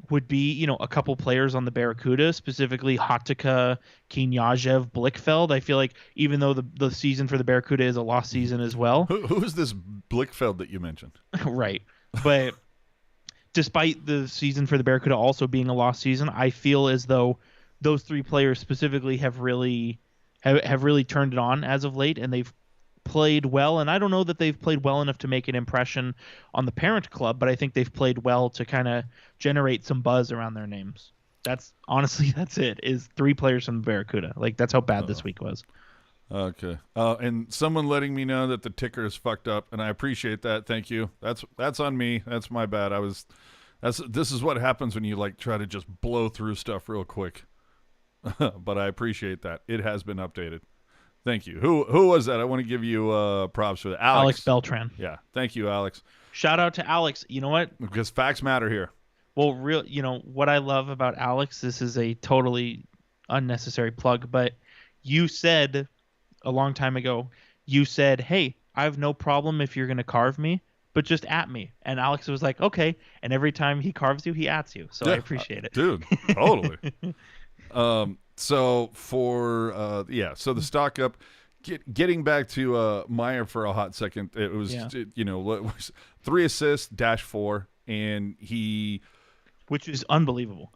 would be, a couple players on the Barracuda, specifically Hedican, Kinyajev, Blichfeld. I feel like even though the season for the Barracuda is a lost season as well. Who's this Blichfeld that you mentioned? Right. But despite the season for the Barracuda also being a lost season, I feel as though those three players specifically have really turned it on as of late, and they've played well. And I don't know that they've played well enough to make an impression on the parent club, but I think they've played well to kind of generate some buzz around their names. That's it, is three players from the Barracuda. Like, that's how bad this week was. Okay. And someone letting me know that the ticker is fucked up, and I appreciate that. Thank you. That's on me. That's my bad. This is what happens when you try to just blow through stuff real quick. But I appreciate that. It has been updated. Thank you. Who was that? I want to give you props for that. Alex Beltran. Yeah. Thank you, Alex. Shout out to Alex. You know what? Because facts matter here. Well, what I love about Alex, this is a totally unnecessary plug, but you said a long time ago, hey, I have no problem if you're going to carve me, but just at me. And Alex was like, okay. And every time he carves you, he ats you. So yeah, I appreciate it. Dude, totally. So for so the stock up, getting back to Meier for a hot second, it was 3 assists, -4, and which is unbelievable.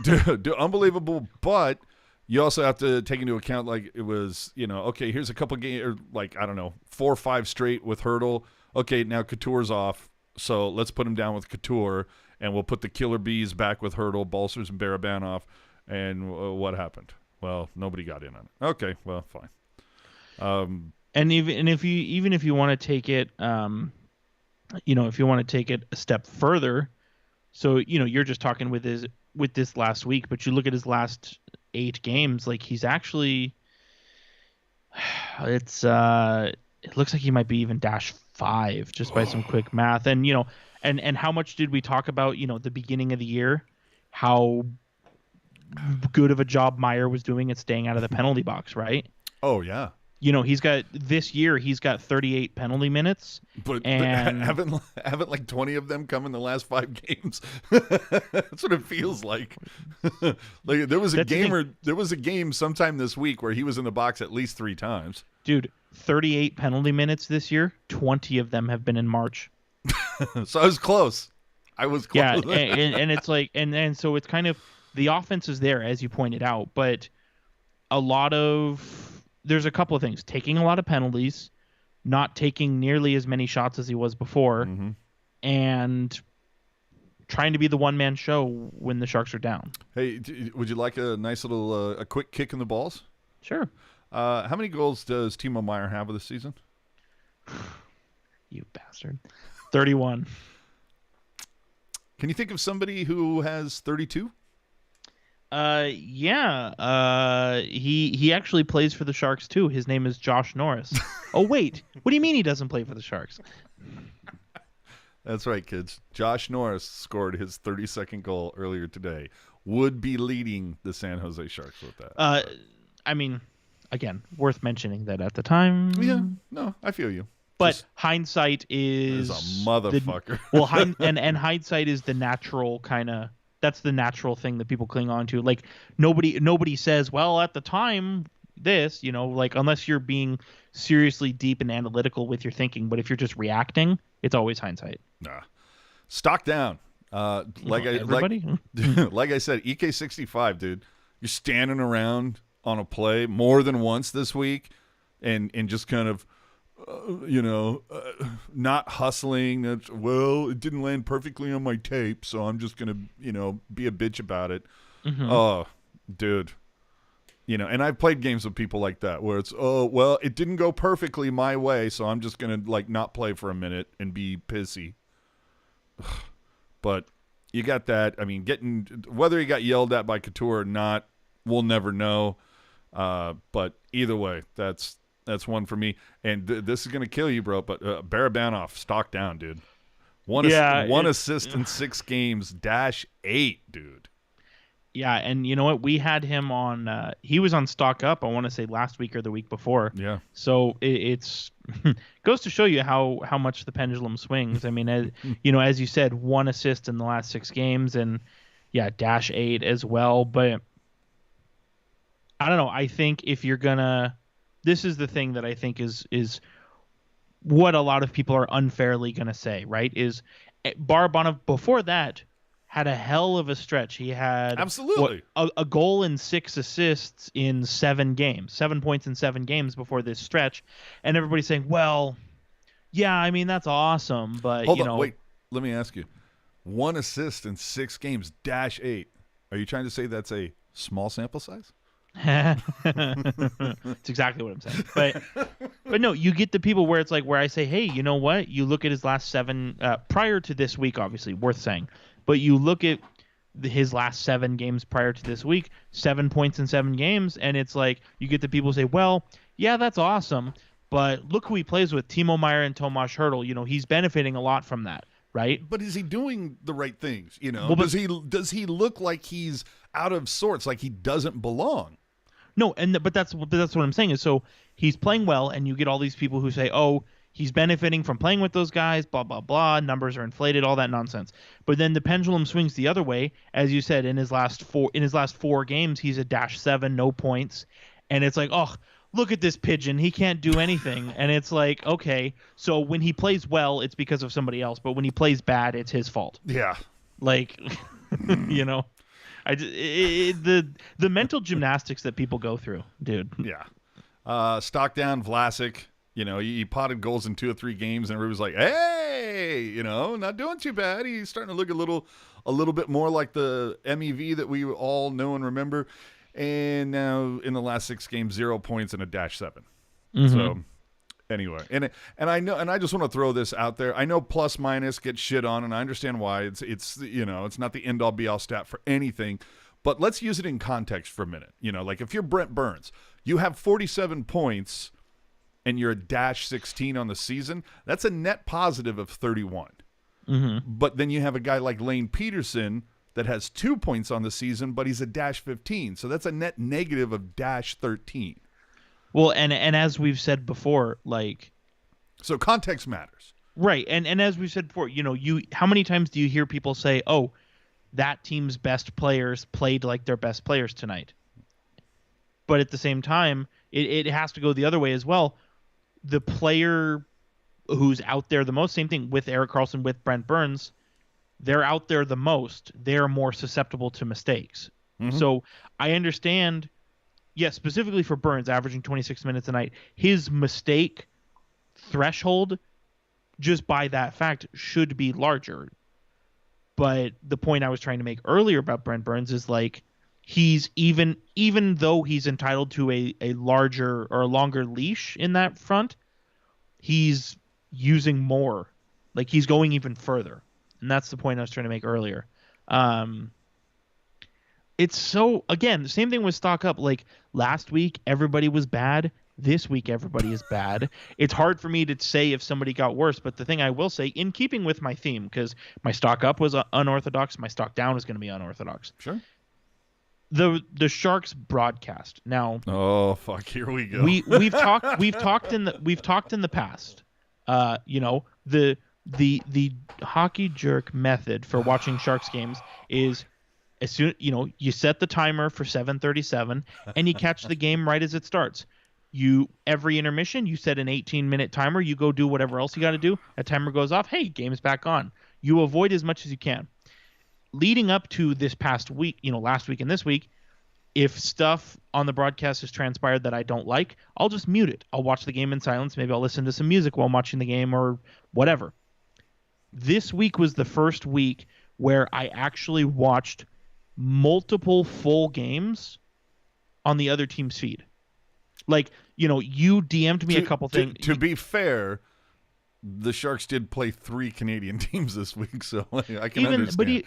Dude, unbelievable. But you also have to take into account it was okay, here's a couple games, or I don't know, 4 or 5 straight with Hurdle. Okay, now Couture's off, so let's put him down with Couture, and we'll put the killer bees back with Hurdle, Balcers, and Barabanov. And what happened? Well, nobody got in on it. Okay, well, fine. And if you want to take it, if you want to take it a step further, so you're just talking with this last week, but you look at his last 8 games, he's actually, it looks like he might be even -5 just by some quick math, and and how much did we talk about the beginning of the year, how good of a job Meier was doing at staying out of the penalty box, right? Oh yeah. He's got 38 penalty minutes, but haven't 20 of them come in the last 5 games. That's what it feels like. There was a game sometime this week where he was in the box at least 3 times. Dude, 38 penalty minutes this year, 20 of them have been in March. So I was close. Yeah, and it's and so it's kind of, the offense is there, as you pointed out, but there's a couple of things. Taking a lot of penalties, not taking nearly as many shots as he was before, mm-hmm. and trying to be the one-man show when the Sharks are down. Hey, would you like a nice little a quick kick in the balls? Sure. How many goals does Timo Meier have this season? You bastard. 31. Can you think of somebody who has 32? Yeah. He actually plays for the Sharks too. His name is Josh Norris. Oh wait, what do you mean he doesn't play for the Sharks? That's right, kids. Josh Norris scored his 32nd goal earlier today. Would be leading the San Jose Sharks with that. I mean, again, worth mentioning that at the time. Yeah, no, I feel you. But hindsight is a motherfucker. And hindsight is the natural kind of. That's the natural thing that people cling on to. Nobody says, well, at the time this, like unless you're being seriously deep and analytical with your thinking, but if you're just reacting, it's always hindsight. Nah. Stock down. Like I said, EK65, dude. You're standing around on a play more than once this week and just kind of not hustling. It didn't land perfectly on my tape, so I'm just going to, be a bitch about it. Mm-hmm. Oh, dude. And I've played games with people like that where it's, it didn't go perfectly my way, so I'm just going to, not play for a minute and be pissy. But you got that. I mean, whether he got yelled at by Couture or not, we'll never know. But either way, that's one for me. And this is going to kill you, bro. But Barabanov, stock down, dude. One assist in 6 games, -8, dude. Yeah, and you know what? We had him on. He was on stock up. I want to say last week or the week before. Yeah. So it's goes to show you how much the pendulum swings. I mean, as you said, 1 assist in the last 6 games, and -8 as well. But I don't know. I think if you're gonna, this is the thing that I think is what a lot of people are unfairly gonna say, right? Is Barabanov before that had a hell of a stretch. He had absolutely a goal and 6 assists in 7 games, 7 points in 7 games before this stretch, and everybody's saying, "Well, yeah, I mean that's awesome, but hold on, wait, let me ask you, 1 assist in 6 games, -8. Are you trying to say that's a small sample size?" It's exactly what I'm saying. But no, you get the people where it's like where I say, hey, you know what? You look at his last 7 prior to this week, obviously worth saying. But you look at his last 7 games prior to this week, 7 points in 7 games, and it's like you get the people who say, well, yeah, that's awesome, but look who he plays with, Timo Meier and Tomas Hertl. He's benefiting a lot from that, right? But is he doing the right things? Well, does he look like he's out of sorts, like he doesn't belong? No, but that's what I'm saying is, so he's playing well, and you get all these people who say, oh, he's benefiting from playing with those guys, blah, blah, blah, numbers are inflated, all that nonsense. But then the pendulum swings the other way. As you said, in his last 4 games, he's a -7, no points. And it's like, oh, look at this pigeon. He can't do anything. And it's like, okay, so when he plays well, it's because of somebody else. But when he plays bad, it's his fault. Yeah. Like, the mental gymnastics that people go through, dude. Yeah. Stock down Vlasic. He potted goals in 2 or 3 games, and everybody was like, "Hey, not doing too bad. He's starting to look a little bit more like the MEV that we all know and remember." And now in the last 6 games, 0 points and a -7. Mm-hmm. So anyway, and I know, and I just want to throw this out there. I know plus minus gets shit on, and I understand why. It's it's not the end all be all stat for anything, but let's use it in context for a minute. Like if you're Brent Burns, you have 47 points. And you're a -16 on the season, that's a net positive of 31. Mm-hmm. But then you have a guy like Lane Peterson that has 2 points on the season, but he's a -15. So that's a net negative of -13. Well, and as we've said before, so context matters. Right. And as we've said before, how many times do you hear people say, oh, that team's best players played like their best players tonight? But at the same time, it has to go the other way as well. The player who's out there the most, same thing with Erik Karlsson, with Brent Burns, they're out there the most. They're more susceptible to mistakes. Mm-hmm. So I understand, specifically for Burns, averaging 26 minutes a night, his mistake threshold, just by that fact, should be larger. But the point I was trying to make earlier about Brent Burns is he's even though he's entitled to a larger or a longer leash in that front, he's using more. He's going even further. And that's the point I was trying to make earlier. It's so, again, the same thing with stock up. Last week, everybody was bad. This week, everybody is bad. It's hard for me to say if somebody got worse, but the thing I will say, in keeping with my theme, because my stock up was unorthodox, my stock down is going to be unorthodox. Sure. The Sharks broadcast. Now, oh fuck, here we go. We've talked in the past. The hockey jerk method for watching Sharks games is As soon, you set the timer for 7:37 and you catch the game right as it starts. Every intermission, you set an 18-minute timer. You go do whatever else you got to do. A timer goes off. Hey, game's back on. You avoid as much as you can. Leading up to this past week, last week and this week, if stuff on the broadcast has transpired that I don't like, I'll just mute it. I'll watch the game in silence. Maybe I'll listen to some music while I'm watching the game or whatever. This week was the first week where I actually watched multiple full games on the other team's feed. Like, you DM'd me a couple things. To be fair, the Sharks did play 3 Canadian teams this week, so I can understand.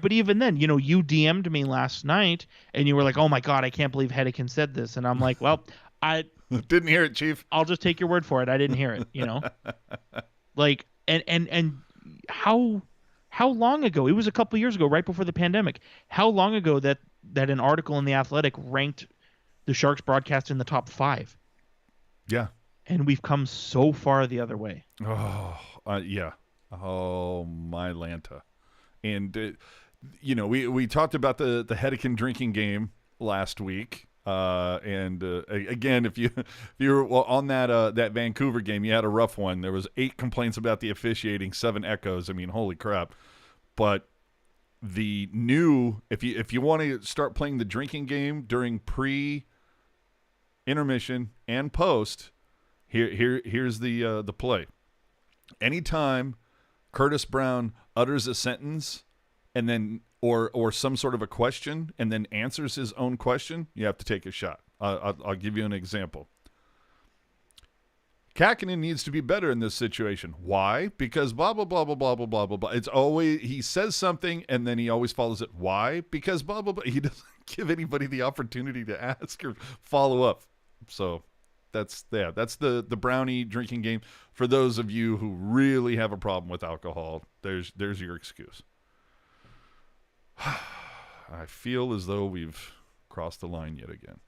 But even then, you DM'd me last night, and you were like, "Oh my God, I can't believe Hedican said this," and I'm like, "Well, I didn't hear it, Chief. I'll just take your word for it. I didn't hear it." Like, and how long ago? It was a couple years ago, right before the pandemic. How long ago that an article in The Athletic ranked the Sharks broadcast in the top 5? Yeah. And we've come so far the other way. Oh, yeah. Oh, my Lanta. And, we talked about the Hedican drinking game last week. Again, if you're on that Vancouver game, you had a rough one. There was 8 complaints about the officiating, 7 echoes. I mean, holy crap. But the new, if you want to start playing the drinking game during pre-intermission and post, here's the play. Anytime Curtis Brown utters a sentence and then or some sort of a question and then answers his own question, you have to take a shot. I'll give you an example. Kakinen needs to be better in this situation. Why? Because blah, blah, blah, blah, blah, blah, blah, blah, blah. It's always, he says something and then he always follows it. Why? Because blah, blah, blah. He doesn't give anybody the opportunity to ask or follow up. So that's the Brownie drinking game. For those of you who really have a problem with alcohol, there's your excuse. I feel as though we've crossed the line yet again.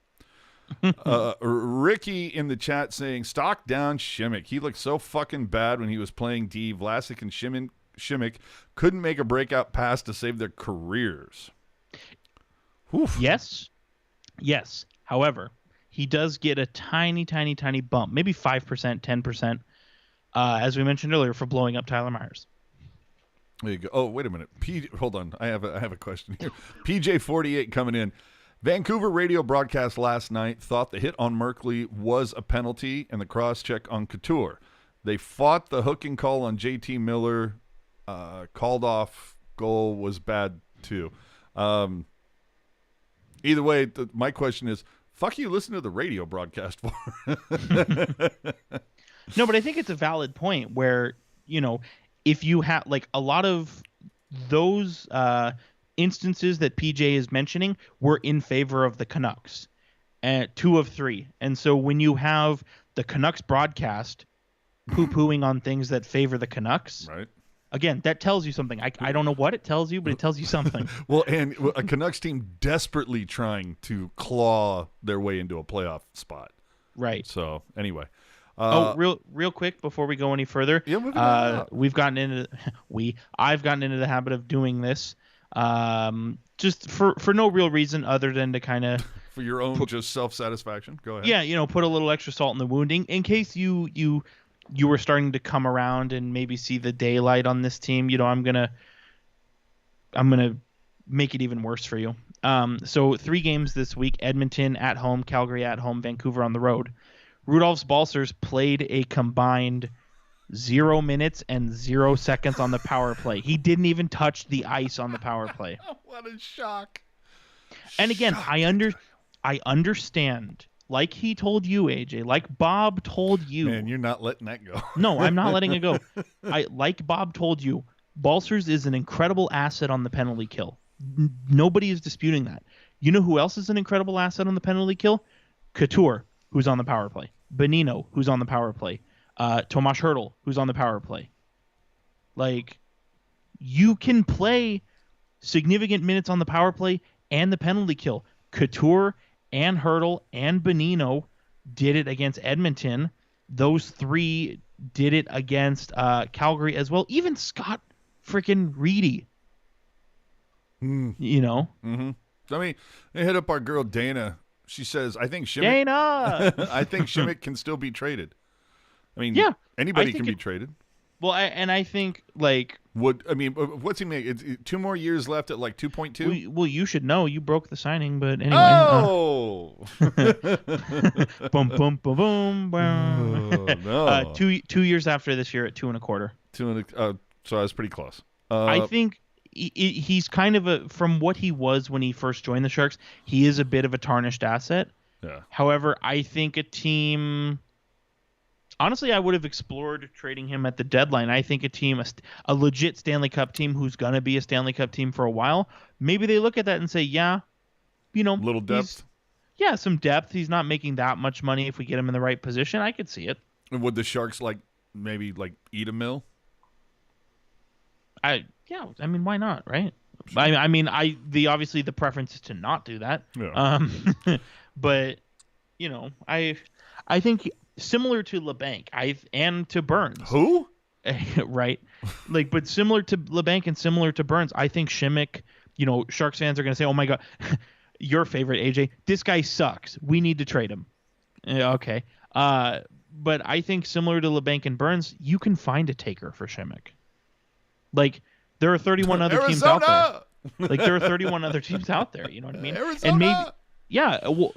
Ricky in the chat saying, stock down Šimik. He looked so fucking bad when he was playing D. Vlasic and Šimik couldn't make a breakout pass to save their careers. Oof. Yes. However, he does get a tiny, tiny, tiny bump, maybe 5%, 10%, as we mentioned earlier, for blowing up Tyler Myers. There you go. Oh, wait a minute. Hold on. I have a question here. PJ48 coming in. Vancouver radio broadcast last night thought the hit on Merkley was a penalty and the cross-check on Couture. They fought the hooking call on JT Miller. Called off goal was bad too. Either way, my question is, fuck you listen to the radio broadcast for? No, but I think it's a valid point where, if you have like a lot of those instances that PJ is mentioning were in favor of the Canucks, 2 of 3. And so when you have the Canucks broadcast poo-pooing on things that favor the Canucks, right? Again, that tells you something. I don't know what it tells you, but it tells you something. Well, and a Canucks team desperately trying to claw their way into a playoff spot. Right. So anyway. Real quick before we go any further, yeah, I've gotten into the habit of doing this, just for no real reason other than to kind of for your own just self-satisfaction. Go ahead. Yeah, put a little extra salt in the wounding in case you were starting to come around and maybe see the daylight on this team. I'm gonna make it even worse for you. So 3 games this week: Edmonton at home, Calgary at home, Vancouver on the road. Rudolph's Balcers played a combined 0 minutes and 0 seconds on the power play. He didn't even touch the ice on the power play. What a shock. And again, I understand, like he told you, AJ, like Bob told you. Man, you're not letting that go. No, I'm not letting it go. Like Bob told you, Balcers is an incredible asset on the penalty kill. Nobody is disputing that. You know who else is an incredible asset on the penalty kill? Couture, who's on the power play. Bonino, who's on the power play. Tomas Hertl, who's on the power play. Like, you can play significant minutes on the power play and the penalty kill. Couture and Hertl and Bonino did it against Edmonton. Those 3 did it against Calgary as well. Even Scott freaking Reedy. You know, I mean, they hit up our girl Dana. She says, "I think Shimmick, Dana. I think Shimmick can still be traded. I mean, Yeah, anybody I think can be traded. Well, I think like What's he make? It's 2 more years left at like 2.2. well, you should know. You broke the signing, but anyway. Oh, Boom, boom, boom, boom, boom. Oh, no. 2 years after this year at 2.25. So I was pretty close. I think he's kind of from what he was when he first joined the Sharks, he is a bit of a tarnished asset. Yeah. However, I think a team. Honestly, I would have explored trading him at the deadline. I think a legit Stanley Cup team who's going to be a Stanley Cup team for a while, maybe they look at that and say, yeah, little depth. Yeah, some depth. He's not making that much money if we get him in the right position. I could see it. And would the Sharks maybe eat a mill? I mean, why not, right? Obviously the preference is to not do that. Yeah. But I think similar to LeBanc, and to Burns. Who? Right. But similar to LeBanc and similar to Burns, I think Shimmick, Sharks fans are going to say, "Oh my God, your favorite AJ, this guy sucks. We need to trade him." Okay. But I think similar to LeBanc and Burns, you can find a taker for Shimmick. There are 31 other teams out there. There are 31 other teams out there. You know what I mean? Arizona. And maybe, yeah. Well,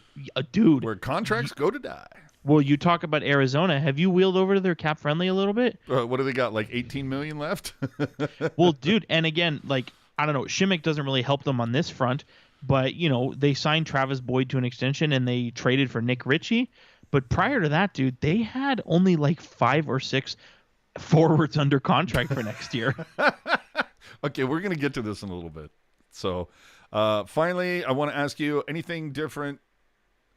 dude. Where contracts go to die. Well, you talk about Arizona. Have you wheeled over to their cap friendly a little bit? What do they got? 18 million left? Well, dude, and again, I don't know, Shimmick doesn't really help them on this front, but they signed Travis Boyd to an extension and they traded for Nick Ritchie. But prior to that, dude, they had only 5 or 6 forwards under contract for next year. Okay, we're gonna get to this in a little bit. So, finally, I want to ask you anything different.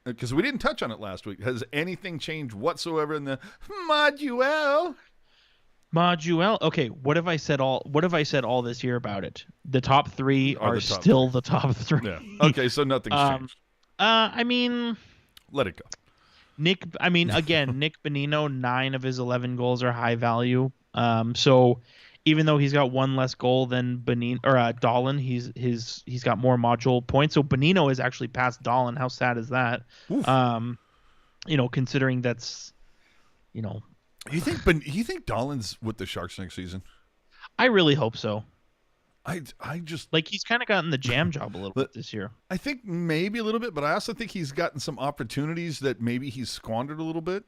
Because we didn't touch on it last week. Has anything changed whatsoever in the moduel? Okay, what have I said all this year about it? The top 3 are still the top 3. Yeah. Okay, so nothing's changed. I mean, let it go. Nick Bonino, 9 of his 11 goals are high value. So even though he's got 1 less goal than Dahlin, he's got more module points. So Bonino has actually passed Dahlin. How sad is that? Considering that's, You think Dahlin's with the Sharks next season? I really hope so. I just he's kind of gotten the jam job a little bit this year. I think maybe a little bit, but I also think he's gotten some opportunities that maybe he's squandered a little bit.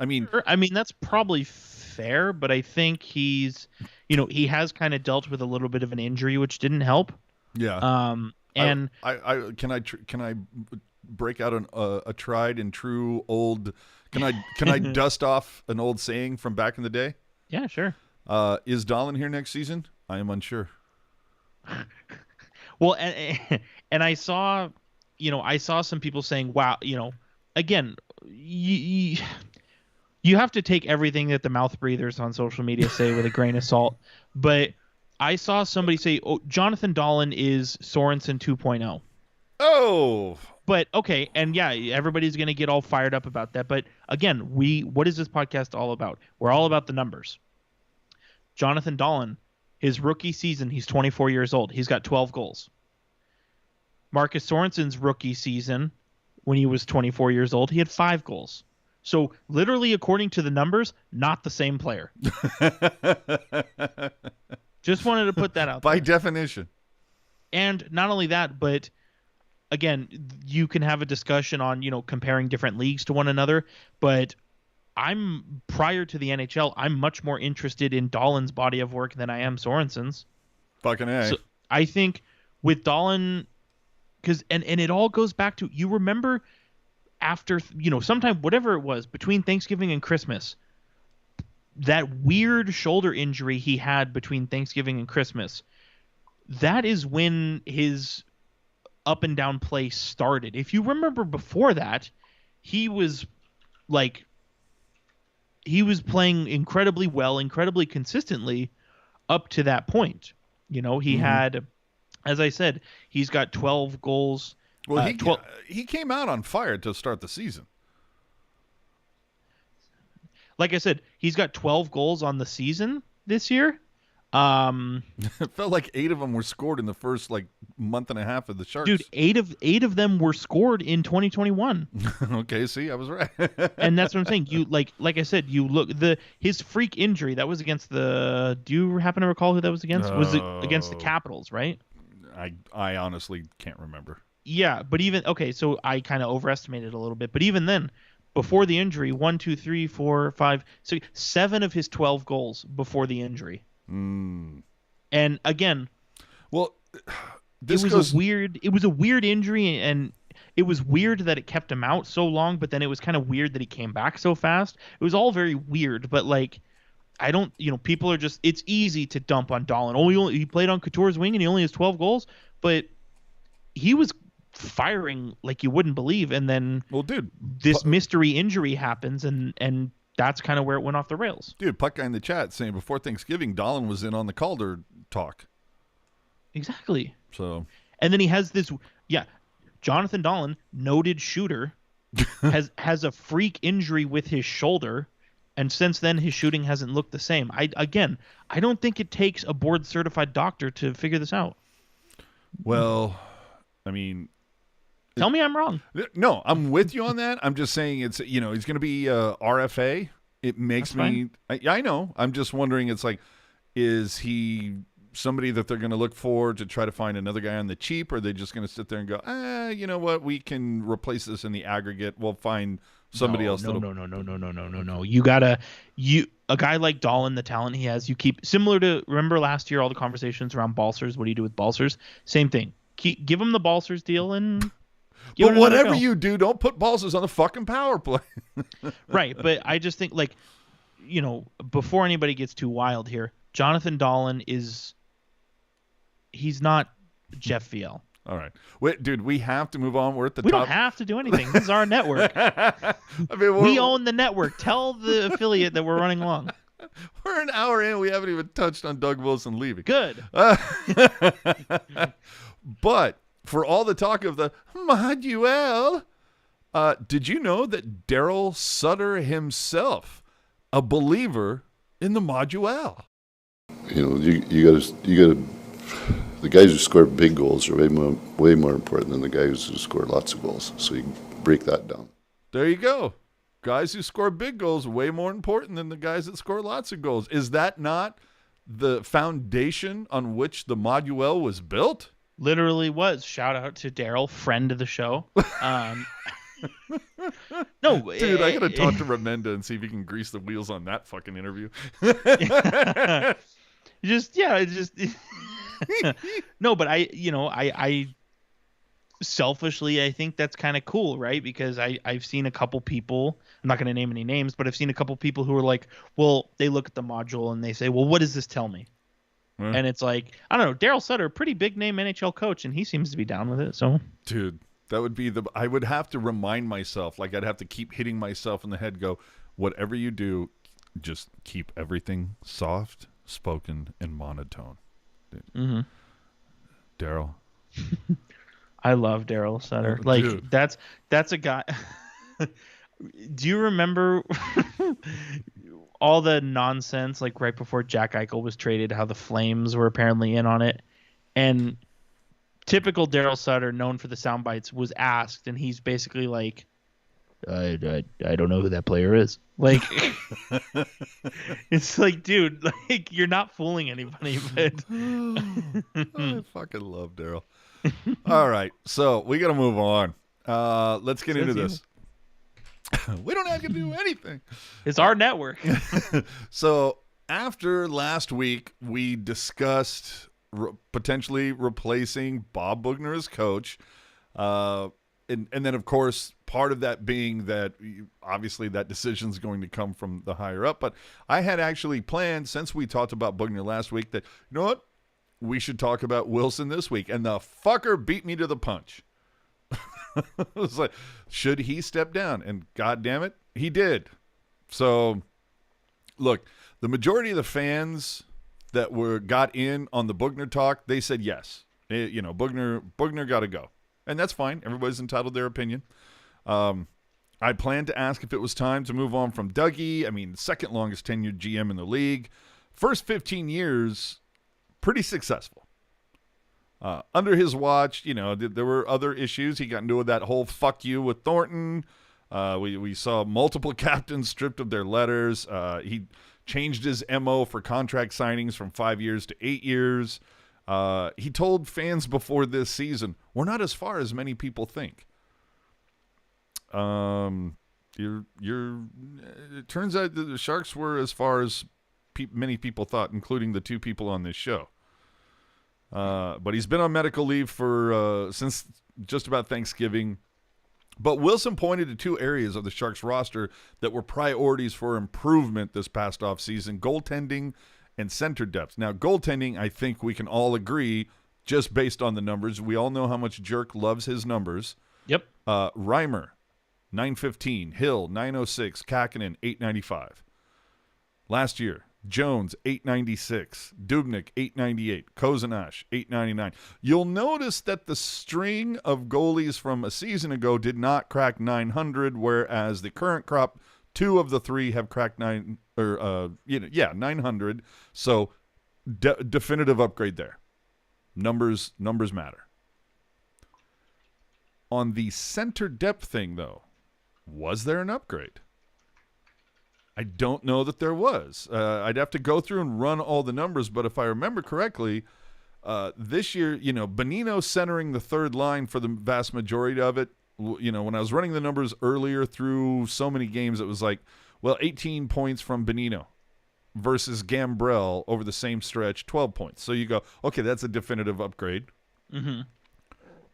I mean, that's probably fair, but I think he's, he has kind of dealt with a little bit of an injury, which didn't help. Yeah. And can I break out a tried and true old? Can I dust off an old saying from back in the day? Yeah, sure. Is Dahlin here next season? I am unsure. Well, and I saw some people saying, "Wow, again, you have to take everything that the mouth breathers on social media say with a grain of salt." But I saw somebody say, "Oh, Jonathan Dahlin is Sorensen 2.0." Oh. But okay, and yeah, everybody's going to get all fired up about that. But again, what is this podcast all about? We're all about the numbers. Jonathan Dahlin, his rookie season, he's 24 years old. He's got 12 goals. Marcus Sorensen's rookie season, when he was 24 years old, he had 5 goals. So literally, according to the numbers, not the same player. Just wanted to put that out by there. definition. And not only that, but again, you can have a discussion on, comparing different leagues to one another. But prior to the NHL, I'm much more interested in Dahlin's body of work than I am Sorensen's. Fucking A. So I think with Dahlin, and it all goes back to, you remember after, sometime, whatever it was, between Thanksgiving and Christmas, that weird shoulder injury he had between Thanksgiving and Christmas, that is when his up and down play started. If you remember before that, he was playing incredibly well, incredibly consistently up to that point. He had, as I said, he's got 12 goals. Well, he came out on fire to start the season. Like I said, he's got 12 goals on the season this year. It felt like 8 of them were scored in the first month and a half of the Sharks. Dude, eight of them were scored in 2021. Okay, see, I was right. And that's what I'm saying. You like I said, you look his freak injury that was against the. Do you happen to recall who that was against? Was it against the Capitals, right? I honestly can't remember. Yeah, but even okay, so I kind of overestimated a little bit, but even then, before the injury, 1, 2, 3, 4, 5, 6, 7 of his 12 goals before the injury. And again, well, it was a weird injury, and it was weird that it kept him out so long, but then it was kind of weird that he came back so fast. It was all very weird, but I don't, people are just, it's easy to dump on Dahlin. He played on Couture's wing and he only has 12 goals, but he was firing like you wouldn't believe. And then, well, dude, this mystery injury happens, and that's kind of where it went off the rails. Dude, Puck guy in the chat saying before Thanksgiving, Dahlin was in on the Calder talk. Exactly. So, and then he has this, Jonathan Dahlin, noted shooter, has a freak injury with his shoulder, and since then his shooting hasn't looked the same. I don't think it takes a board certified doctor to figure this out. Well, I mean, tell me I'm wrong. No, I'm with you on that. I'm just saying it's, he's going to be RFA. It makes me, I know. I'm just wondering, it's is he somebody that they're going to look for to try to find another guy on the cheap, or are they just going to sit there and go, you know what, we can replace this in the aggregate. We'll find somebody else. No. A guy like Dahlin, the talent he has, you keep similar to, remember last year, all the conversations around Balsers. What do you do with Balsers? Same thing. Give him the Balsers deal and. But whatever you do, don't put Balsers on the fucking power play. Right, but I just think before anybody gets too wild here, Jonathan Dahlin he's not Jeff Viel. All right. Wait, dude, we have to move on. We're at the top. We don't have to do anything. This is our network. We own the network. Tell the affiliate that we're running long. We're an hour in. We haven't even touched on Doug Wilson leaving. Good. But for all the talk of the Maduel, did you know that Darryl Sutter himself, a believer in the Maduel? You gotta. The guys who score big goals are way more important than the guys who score lots of goals. So you break that down. There you go. Guys who score big goals are way more important than the guys that score lots of goals. Is that not the foundation on which the Maduel was built? Literally was. Shout out to Darryl, friend of the show. No, dude, I gotta talk to Remenda and see if he can grease the wheels on that fucking interview. No, but I selfishly, I think that's kind of cool, right? Because I've seen a couple people, I'm not going to name any names, but I've seen a couple people who are like, well, they look at the module and they say, well, what does this tell me? And it's like, I don't know, Darryl Sutter, pretty big name NHL coach, and he seems to be down with it. So, dude, that would be I would have to remind myself, I'd have to keep hitting myself in the head, go, whatever you do, just keep everything soft, spoken, and monotone. Mm-hmm. Darryl. I love Darryl Sutter. Dude. That's a guy. Do you remember all the nonsense right before Jack Eichel was traded, how the Flames were apparently in on it? And typical Darryl Sutter, known for the sound bites, was asked, and he's basically like, I don't know who that player is. It's like, dude, you're not fooling anybody. But I fucking love Darryl. All right, so we got to move on. Let's get into this. We don't have to do anything. It's our network. So after last week, we discussed potentially replacing Bob Boughner as coach. And then, of course, part of that being that obviously that decision is going to come from the higher up. But I had actually planned, since we talked about Boughner last week, that, you know what, we should talk about Wilson this week. And the fucker beat me to the punch. It was like, should he step down? And God damn it, he did. So, look, the majority of the fans that got in on the Boughner talk, they said yes. Boughner got to go. And that's fine. Everybody's entitled to their opinion. I planned to ask if it was time to move on from Dougie. I mean, second longest tenured GM in the league. First 15 years, pretty successful. Under his watch, there were other issues. He got into that whole fuck you with Thornton. We saw multiple captains stripped of their letters. He changed his MO for contract signings from 5 years to 8 years. He told fans before this season, we're not as far as many people think. It turns out that the Sharks were as far as many people thought, including the two people on this show. But he's been on medical leave for since just about Thanksgiving. But Wilson pointed to two areas of the Sharks roster that were priorities for improvement this past offseason: goaltending and center depth. Now, goaltending, I think we can all agree, just based on the numbers. We all know how much Jerk loves his numbers. Yep. Reimer, 915. Hill, 906. Kakinen, 895. Last year, Jones, 896. Dubnyk, 898. Kozanash, 899. You'll notice that the string of goalies from a season ago did not crack 900, whereas the current crop, two of the three have cracked 900. So definitive upgrade there. Numbers matter. On the center depth thing, though, was there an upgrade? I don't know that there was. I'd have to go through and run all the numbers, but if I remember correctly, this year, Bonino centering the third line for the vast majority of it. When I was running the numbers earlier through so many games, it was like, 18 points from Bonino versus Gambrell over the same stretch, 12 points. So you go, okay, that's a definitive upgrade. Mm-hmm.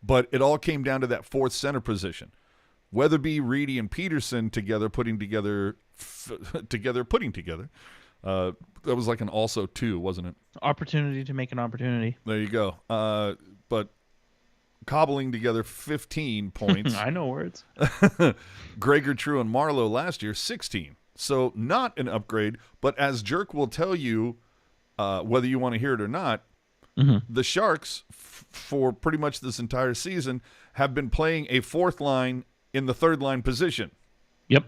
But it all came down to that fourth center position. Weatherby, Reedy, and Peterson putting together. That was like an also two, wasn't it? Opportunity to make an opportunity. There you go. But cobbling together 15 points. I know words. Gregor, True, and Marlowe last year, 16. So not an upgrade, but as Jerk will tell you, whether you want to hear it or not, the Sharks, for pretty much this entire season, have been playing a fourth line in the third line position. Yep.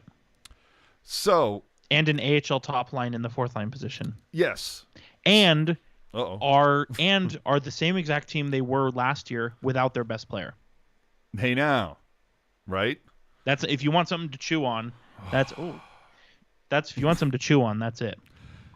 So. And an AHL top line in the fourth line position. Yes. And are the same exact team they were last year without their best player. Hey now, right? That's if you want something to chew on. That's if you want something to chew on. That's it.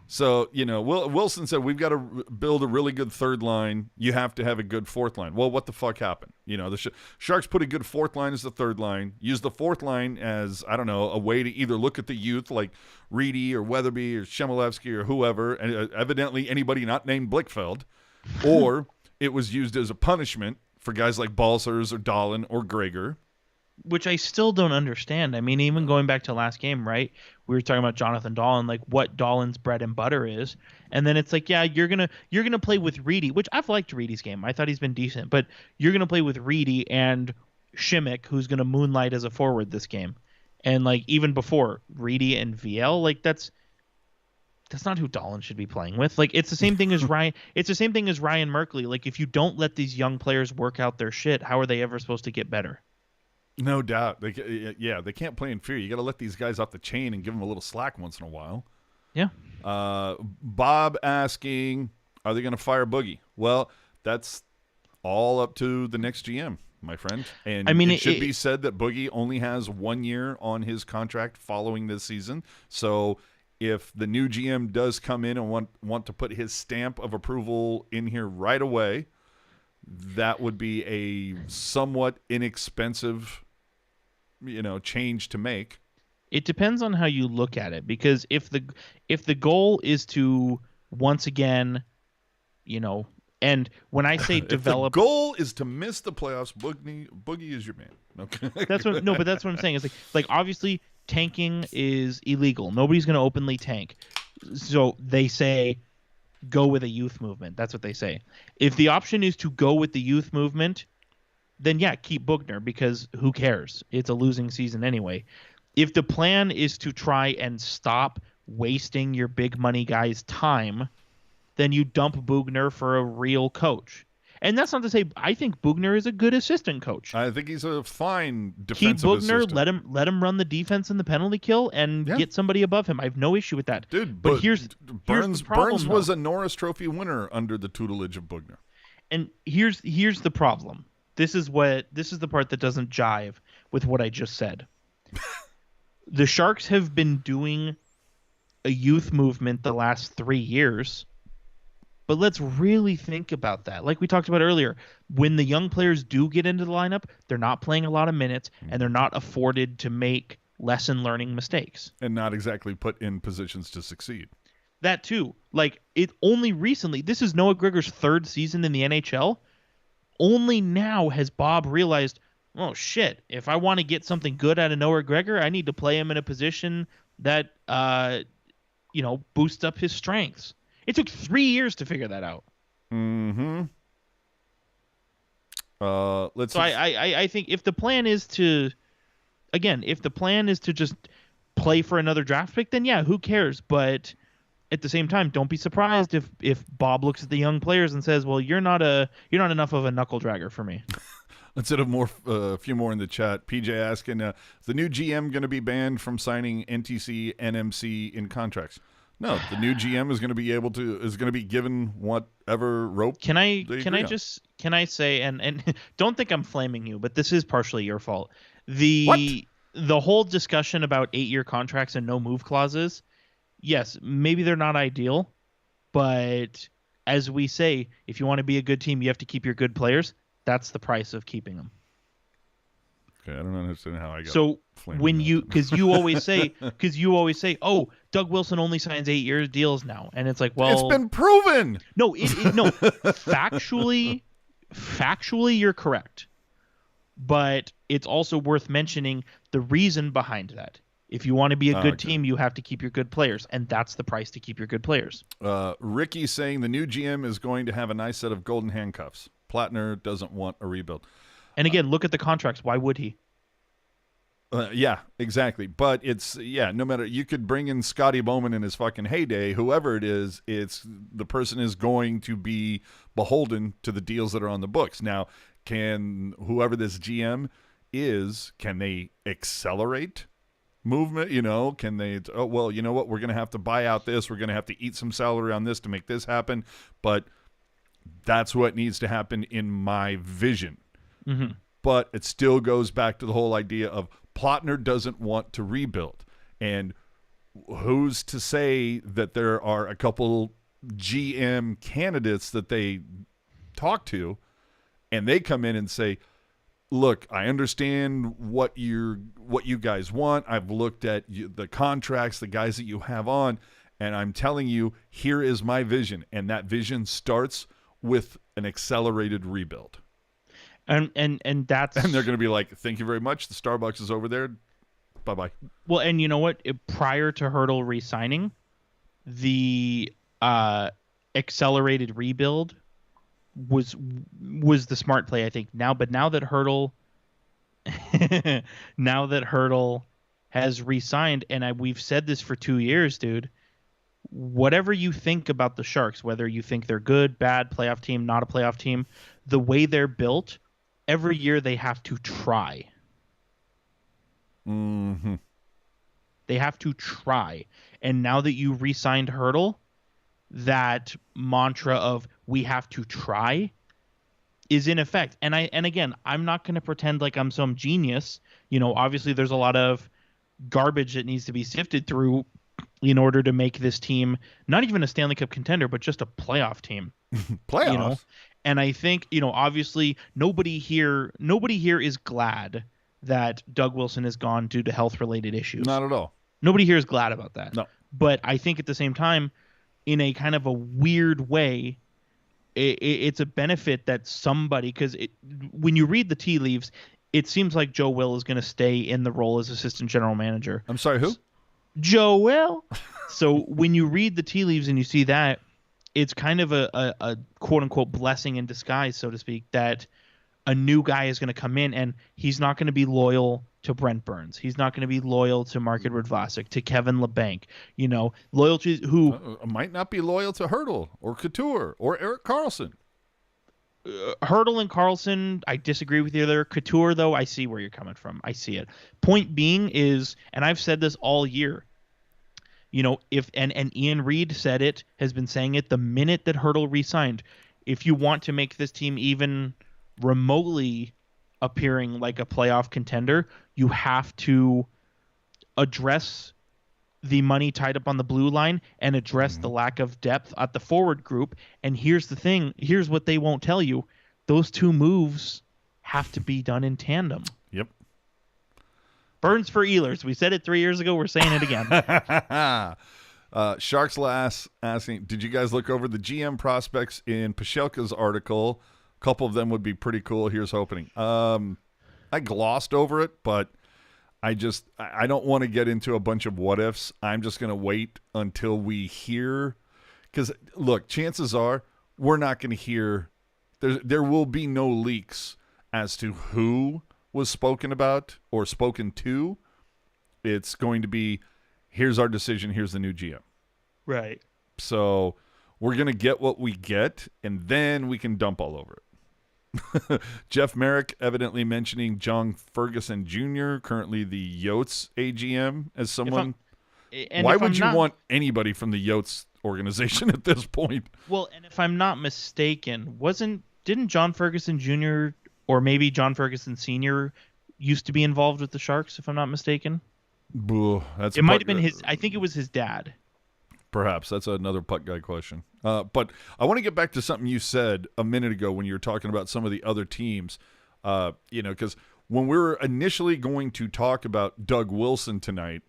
So Wilson said we've got to build a really good third line. You have to have a good fourth line. Well, what the fuck happened? The Sharks put a good fourth line as the third line. Use the fourth line as a way to either look at the youth like Reedy or Weatherby or Shemilevsky or whoever, and evidently anybody not named Blickfeld, or it was used as a punishment for guys like Balsers or Dahlin or Gregor. Which I still don't understand. I mean, even going back to last game, right? We were talking about Jonathan Dahlin, like what Dahlin's bread and butter is, and then it's like, yeah, you're gonna play with Reedy, which I've liked Reedy's game. I thought he's been decent, but you're gonna play with Reedy and Shimmick, who's gonna moonlight as a forward this game, and like even before Reedy and VL, like that's not who Dahlin should be playing with. Like it's the same thing as Ryan. It's the same thing as Ryan Merkley. Like if you don't let these young players work out their shit, how are they ever supposed to get better? No doubt. They can't play in fear. You got to let these guys off the chain and give them a little slack once in a while. Yeah. Bob asking, are they going to fire Boogie? Well, that's all up to the next GM, my friend. And I mean, it should be said that Boogie only has 1 year on his contract following this season. So if the new GM does come in and want to put his stamp of approval in here right away, that would be a somewhat inexpensive, change to make. It depends on how you look at it, because if the goal is to once again, and when I say develop, if the goal is to miss the playoffs, Boogie is your man. Okay. That's what I'm saying. It's like obviously tanking is illegal. Nobody's going to openly tank. So they say go with a youth movement. That's what they say. If the option is to go with the youth movement, then yeah, keep Bugner, because who cares? It's a losing season anyway. If the plan is to try and stop wasting your big money guys' time, then you dump Bugner for a real coach. And that's not to say I think Bugner is a good assistant coach. I think he's a fine Keep defensive Bugner, assistant. let him run the defense and the penalty kill and get somebody above him. I have no issue with that. Dude, but here's Burns the problem, Burns was a Norris Trophy winner under the tutelage of Bugner. And here's the problem. This is the part that doesn't jive with what I just said. The Sharks have been doing a youth movement the last 3 years. But let's really think about that. Like we talked about earlier, when the young players do get into the lineup, they're not playing a lot of minutes and they're not afforded to make lesson learning mistakes. And not exactly put in positions to succeed. That too. Like it only recently, this is Noah Gregor's 3rd season in the NHL. Only now has Bob realized, oh shit, if I want to get something good out of Noah Gregor, I need to play him in a position that boosts up his strengths. It took 3 years to figure that out. Mm-hmm. I think if the plan is to just play for another draft pick, then yeah, who cares? But at the same time, don't be surprised if Bob looks at the young players and says, "Well, you're not enough of a knuckle dragger for me." Let's hit a few more in the chat. PJ asking, is the new GM going to be banned from signing NTC, NMC in contracts? No, the new GM is going to be given whatever rope. Can I say and don't think I'm flaming you, but this is partially your fault. The whole discussion about 8-year contracts and no move clauses, yes, maybe they're not ideal, but as we say, if you want to be a good team, you have to keep your good players. That's the price of keeping them. Okay, I don't understand how I got. So when because you always say, oh, Doug Wilson only signs 8-year deals now, and it's like, well, it's been proven. No, no, factually, you're correct, but it's also worth mentioning the reason behind that. If you want to be a good team, you have to keep your good players, and that's the price to keep your good players. Ricky's saying the new GM is going to have a nice set of golden handcuffs. Plattner doesn't want a rebuild. And again, look at the contracts. Why would he? Yeah, exactly. But it's no matter. You could bring in Scotty Bowman in his fucking heyday. Whoever it is, the person is going to be beholden to the deals that are on the books. Now, can whoever this GM is, can they accelerate movement? Can they? Oh well, you know what? We're going to have to buy out this. We're going to have to eat some salary on this to make this happen. But that's what needs to happen in my vision. Mm-hmm. But it still goes back to the whole idea of Plattner doesn't want to rebuild. And who's to say that there are a couple GM candidates that they talk to and they come in and say, look, I understand what you guys want. I've looked at the contracts, the guys that you have on, and I'm telling you, here is my vision. And that vision starts with an accelerated rebuild. And that's and they're going to be like, thank you very much. The Starbucks is over there. Bye-bye. Well, and you know what? Prior to Hertl re-signing, the accelerated rebuild was the smart play, I think. Now that Hertl has re-signed, and we've said this for 2 years, dude. Whatever you think about the Sharks, whether you think they're good, bad, playoff team, not a playoff team, the way they're built, every year they have to try. Mm-hmm. They have to try. And now that you re-signed Hertl, that mantra of we have to try is in effect. And again, I'm not going to pretend like I'm some genius. Obviously there's a lot of garbage that needs to be sifted through in order to make this team not even a Stanley Cup contender, but just a playoff team. Playoffs. And I think, obviously nobody here is glad that Doug Wilson is gone due to health-related issues. Not at all. Nobody here is glad about that. No. But I think at the same time, in a kind of a weird way, it's a benefit that somebody, because when you read the tea leaves, it seems like Joe Will is going to stay in the role as assistant general manager. I'm sorry, who? Joe Will. So when you read the tea leaves and you see that, it's kind of a quote-unquote blessing in disguise, so to speak, that a new guy is going to come in and he's not going to be loyal to Brent Burns. He's not going to be loyal to Mark Edward Vlasic, to Kevin LeBanc. Loyalty who might not be loyal to Hertl or Couture or Erik Karlsson. Hurdle and Karlsson, I disagree with you there. Couture, though, I see where you're coming from. I see it. Point being is, and I've said this all year, if and Ian Reed said it, has been saying it the minute that Hurdle re-signed. If you want to make this team even remotely appearing like a playoff contender, you have to address the money tied up on the blue line and address the lack of depth at the forward group. And here's the thing. Here's what they won't tell you. Those two moves have to be done in tandem. Yep. Burns for Ehlers. We said it 3 years ago. We're saying it again. Sharks Last asking, did you guys look over the GM prospects in Pashelka's article? A couple of them would be pretty cool. Here's hoping. I glossed over it, but I don't want to get into a bunch of what ifs. I'm just going to wait until we hear, because look, chances are we're not going to hear. There will be no leaks as to who was spoken about or spoken to. It's going to be, here's our decision, here's the new GM. Right. So we're going to get what we get, and then we can dump all over it. Jeff Merrick evidently mentioning John Ferguson Jr., currently the Yotes AGM, as someone. Why would you want anybody from the Yotes organization at this point? Well, and if I'm not mistaken, didn't John Ferguson Jr. or maybe John Ferguson Sr. used to be involved with the Sharks, if I'm not mistaken? It might have been his. I think it was his dad. Perhaps that's another puck guy question. But I want to get back to something you said a minute ago when you were talking about some of the other teams. Because when we were initially going to talk about Doug Wilson tonight,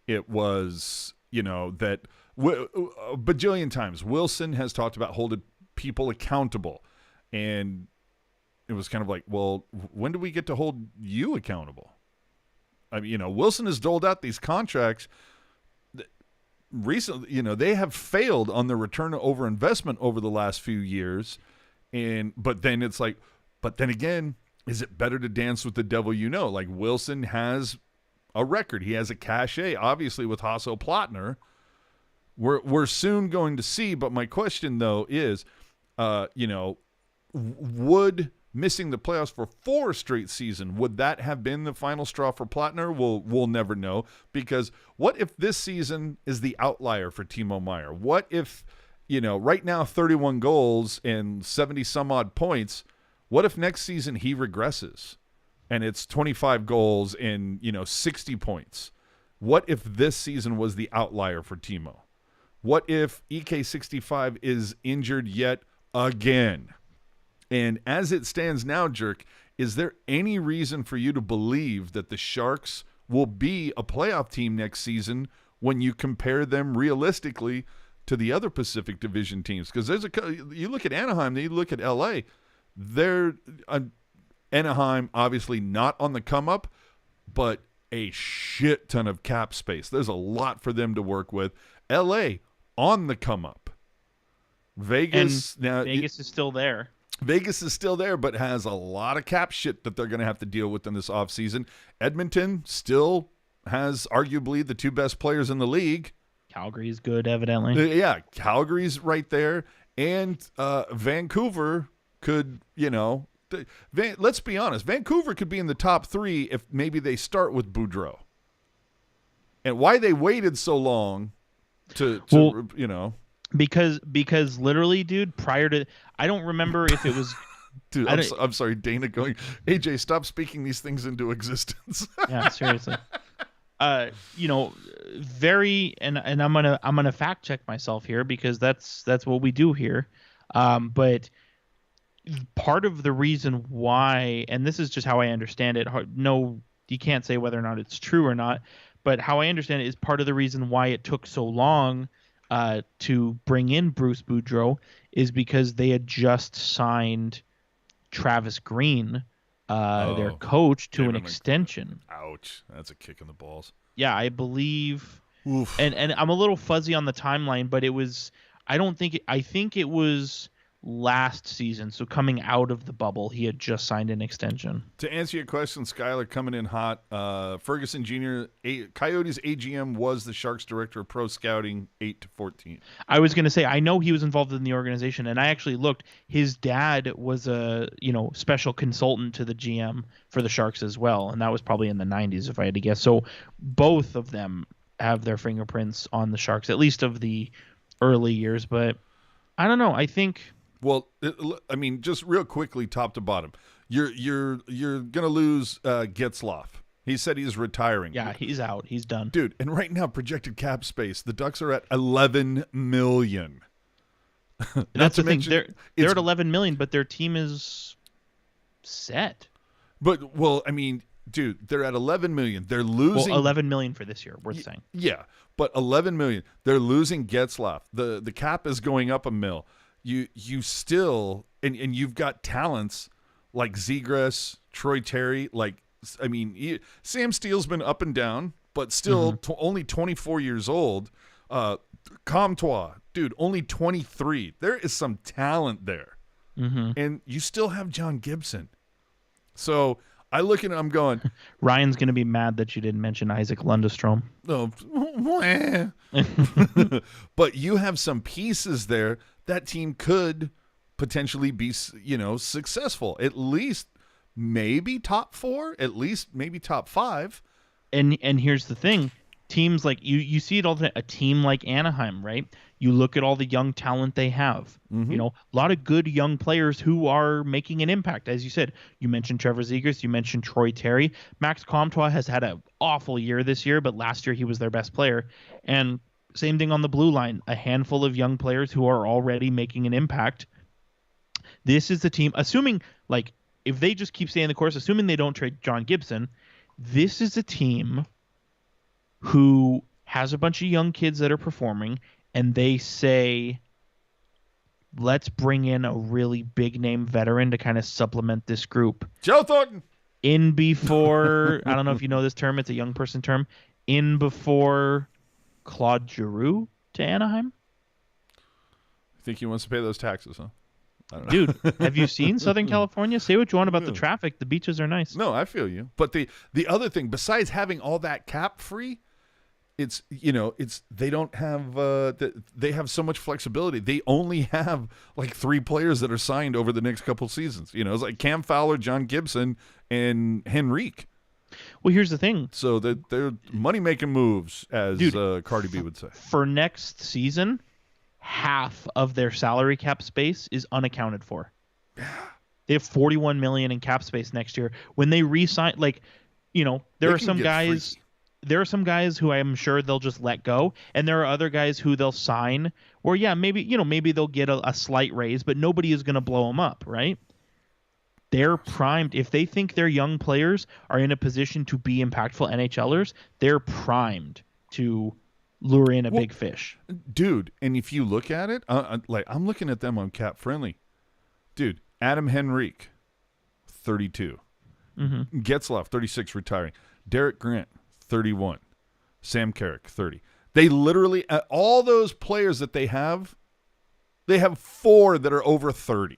it was, that a bajillion times Wilson has talked about holding people accountable. And it was kind of like, well, when do we get to hold you accountable? I mean, Wilson has doled out these contracts. Recently, they have failed on the return over investment over the last few years. But then it's like, but then again, is it better to dance with the devil Like Wilson has a record. He has a cachet, obviously, with Hasso Plattner. We're soon going to see, but my question, though, is, would missing the playoffs for 4 straight seasons, would that have been the final straw for Plattner? We'll never know, because what if this season is the outlier for Timo Meier? What if, right now 31 goals and 70 some odd points, what if next season he regresses and it's 25 goals and 60 points? What if this season was the outlier for Timo? What if EK65 is injured yet again? And as it stands now, Jerk, is there any reason for you to believe that the Sharks will be a playoff team next season when you compare them realistically to the other Pacific Division teams? Because you look at Anaheim, you look at LA, they're Anaheim obviously not on the come up, but a shit ton of cap space. There's a lot for them to work with. LA on the come up. Vegas is still there. Vegas is still there, but has a lot of cap shit that they're going to have to deal with in this offseason. Edmonton still has arguably the 2 best players in the league. Calgary's good, evidently. Yeah, Calgary's right there. And Vancouver could, let's be honest, Vancouver could be in the top 3 if maybe they start with Boudreau. And why they waited so long to Because literally, dude, prior to, I don't remember if it was. Dude, I'm sorry, Dana going, AJ, stop speaking these things into existence. Yeah, seriously. Very, and I'm gonna fact check myself here because that's what we do here. But part of the reason why, and this is just how I understand it. No, you can't say whether or not it's true or not. But how I understand it is part of the reason why it took so long to bring in Bruce Boudreau is because they had just signed Travis Green, their coach, to an extension. Ouch. That's a kick in the balls. Yeah, I believe. Oof. And I'm a little fuzzy on the timeline, but it was, I think it was last season. So coming out of the bubble, he had just signed an extension. To answer your question, Skylar, coming in hot. Ferguson Jr., Coyotes AGM was the Sharks director of pro scouting 8-14. I was going to say, I know he was involved in the organization, and I actually looked. His dad was a special consultant to the GM for the Sharks as well, and that was probably in the 90s, if I had to guess. So both of them have their fingerprints on the Sharks, at least of the early years. But I don't know. I think. Well, I mean, just real quickly, top to bottom, you're gonna lose Getzlaf. He said he's retiring. Yeah, he's out. He's done, dude. And right now, projected cap space, the Ducks are at $11 million. That's the thing. They're at $11 million, but their team is set. But I mean, dude, they're at $11 million. They're losing $11 million for this year. Worth saying. Yeah, but $11 million. They're losing Getzlaf. The cap is going up $1 million. You still and you've got talents like Zegras, Troy Terry. Like, I mean, Sam Steele's been up and down, but still only 24 years old. Comtois, dude, only 23. There is some talent there, and you still have John Gibson. So I look at it, I'm going, Ryan's going to be mad that you didn't mention Isaac Lundestrom. No, but you have some pieces there. That team could potentially be, successful. At least maybe top 4, at least maybe top 5. And here's the thing. Teams like you see it all the time. A team like Anaheim, right? You look at all the young talent they have. A lot of good young players who are making an impact. As you said, you mentioned Trevor Zegras, you mentioned Troy Terry. Max Comtois has had an awful year this year, but last year he was their best player. And same thing on the blue line, a handful of young players who are already making an impact. This is the team, assuming, like, if they just keep staying the course, assuming they don't trade John Gibson, this is a team who has a bunch of young kids that are performing, and they say, let's bring in a really big-name veteran to kind of supplement this group. Joe Thornton! In before, I don't know if you know this term, it's a young person term, in before Claude Giroux to Anaheim? I think he wants to pay those taxes, huh? I don't know. Dude, have you seen Southern California? Say what you want about the traffic. The beaches are nice. No, I feel you. But the other thing, besides having all that cap free, it's they don't have they have so much flexibility. They only have like 3 players that are signed over the next couple seasons. It's like Cam Fowler, John Gibson, and Henrique. Well, here's the thing. So they're money-making moves, as Cardi B would say. For next season, half of their salary cap space is unaccounted for. They have $41 million in cap space next year. When they re-sign, there are some guys. Freaky. There are some guys who I am sure they'll just let go, and there are other guys who they'll sign. Or maybe they'll get a slight raise, but nobody is going to blow them up, right? They're primed. If they think their young players are in a position to be impactful NHLers, they're primed to lure in a big fish. Dude, and if you look at it, I'm looking at them on Cap Friendly. Dude, Adam Henrique, 32. Getzlaf, 36, retiring. Derek Grant, 31. Sam Carrick, 30. They literally, all those players that they have 4 that are over 30.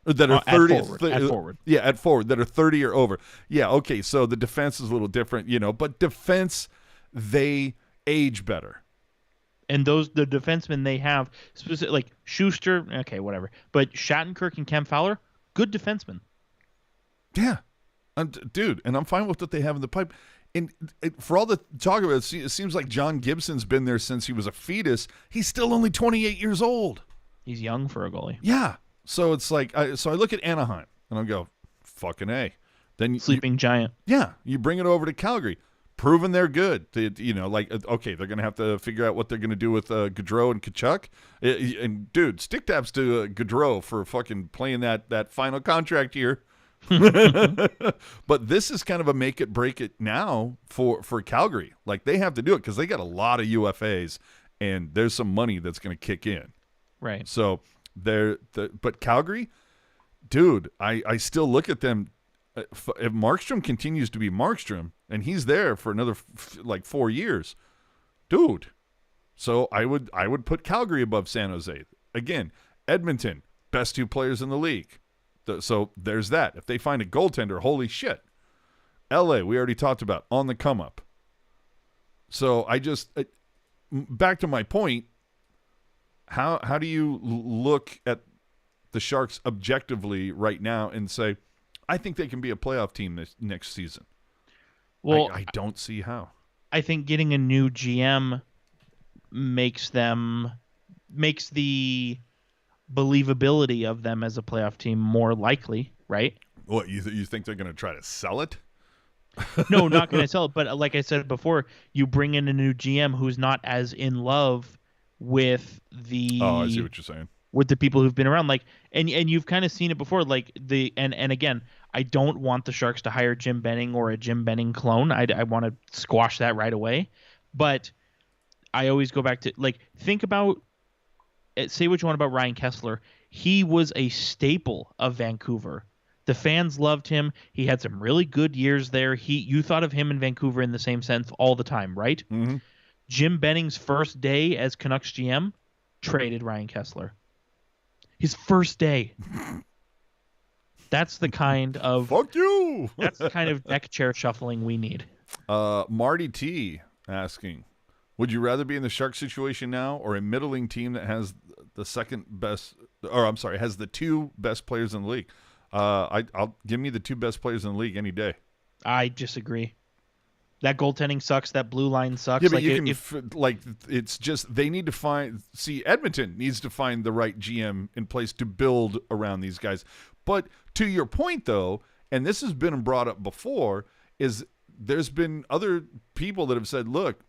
That are 30 at forward. Yeah, at forward that are 30 or over. Yeah, okay, so the defense is a little different, but defense, they age better. And the defensemen they have, specific, like Schuster, okay, whatever. But Shattenkirk and Cam Fowler, good defensemen. Yeah. Dude, and I'm fine with what they have in the pipe. And for all the talk about it, it seems like John Gibson's been there since he was a fetus. He's still only 28 years old. He's young for a goalie. Yeah. So it's like, I look at Anaheim and I go, fucking A. Then Sleeping giant. Yeah. You bring it over to Calgary. Proven they're good. Okay, they're going to have to figure out what they're going to do with Gaudreau and Tkachuk. And, dude, stick taps to Gaudreau for fucking playing that final contract year. But this is kind of a make it break it now for Calgary. Like, they have to do it because they got a lot of UFAs and there's some money that's going to kick in. Right. So but Calgary, dude, I still look at them. If Markstrom continues to be Markstrom and he's there for another 4 years, dude. So I would put Calgary above San Jose. Again, Edmonton, best 2 players in the league. So there's that. If they find a goaltender, holy shit. LA, we already talked about, on the come up. So back to my point, how do you look at the Sharks objectively right now and say, I think they can be a playoff team this next season? Well, I don't see how. I think getting a new GM makes the believability of them as a playoff team more likely, right? What, you think they're going to try to sell it? No, not going to sell it. But like I said before, you bring in a new GM who's not as in love with the. Oh, I see what you're saying. With the people who've been around, like, and you've kind of seen it before, like and again, I don't want the Sharks to hire Jim Benning or a Jim Benning clone. I want to squash that right away. But I always go back to, like, think about, say what you want about Ryan Kesler. He was a staple of Vancouver. The fans loved him. He had some really good years there. You thought of him in Vancouver in the same sense all the time, right? Mm-hmm. Jim Benning's first day as Canucks GM traded Ryan Kesler. His first day. That's the kind of fuck you. That's the kind of deck chair shuffling we need. Marty T asking, would you rather be in the Shark situation now or a middling team that has the second best, or I'm sorry, has the 2 best players in the league? I'll give me the 2 best players in the league any day. I disagree. That goaltending sucks. That blue line sucks. Yeah, but it's just they need to Edmonton needs to find the right GM in place to build around these guys. But to your point, though, and this has been brought up before, is there's been other people that have said, look,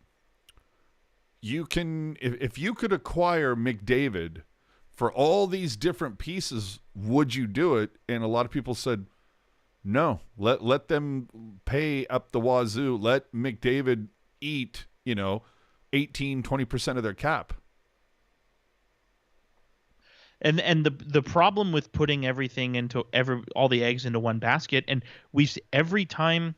you can, if you could acquire McDavid for all these different pieces, would you do it? And a lot of people said, no, let them pay up the wazoo. Let McDavid eat, 18-20% of their cap. And the problem with putting everything into all the eggs into one basket, and every time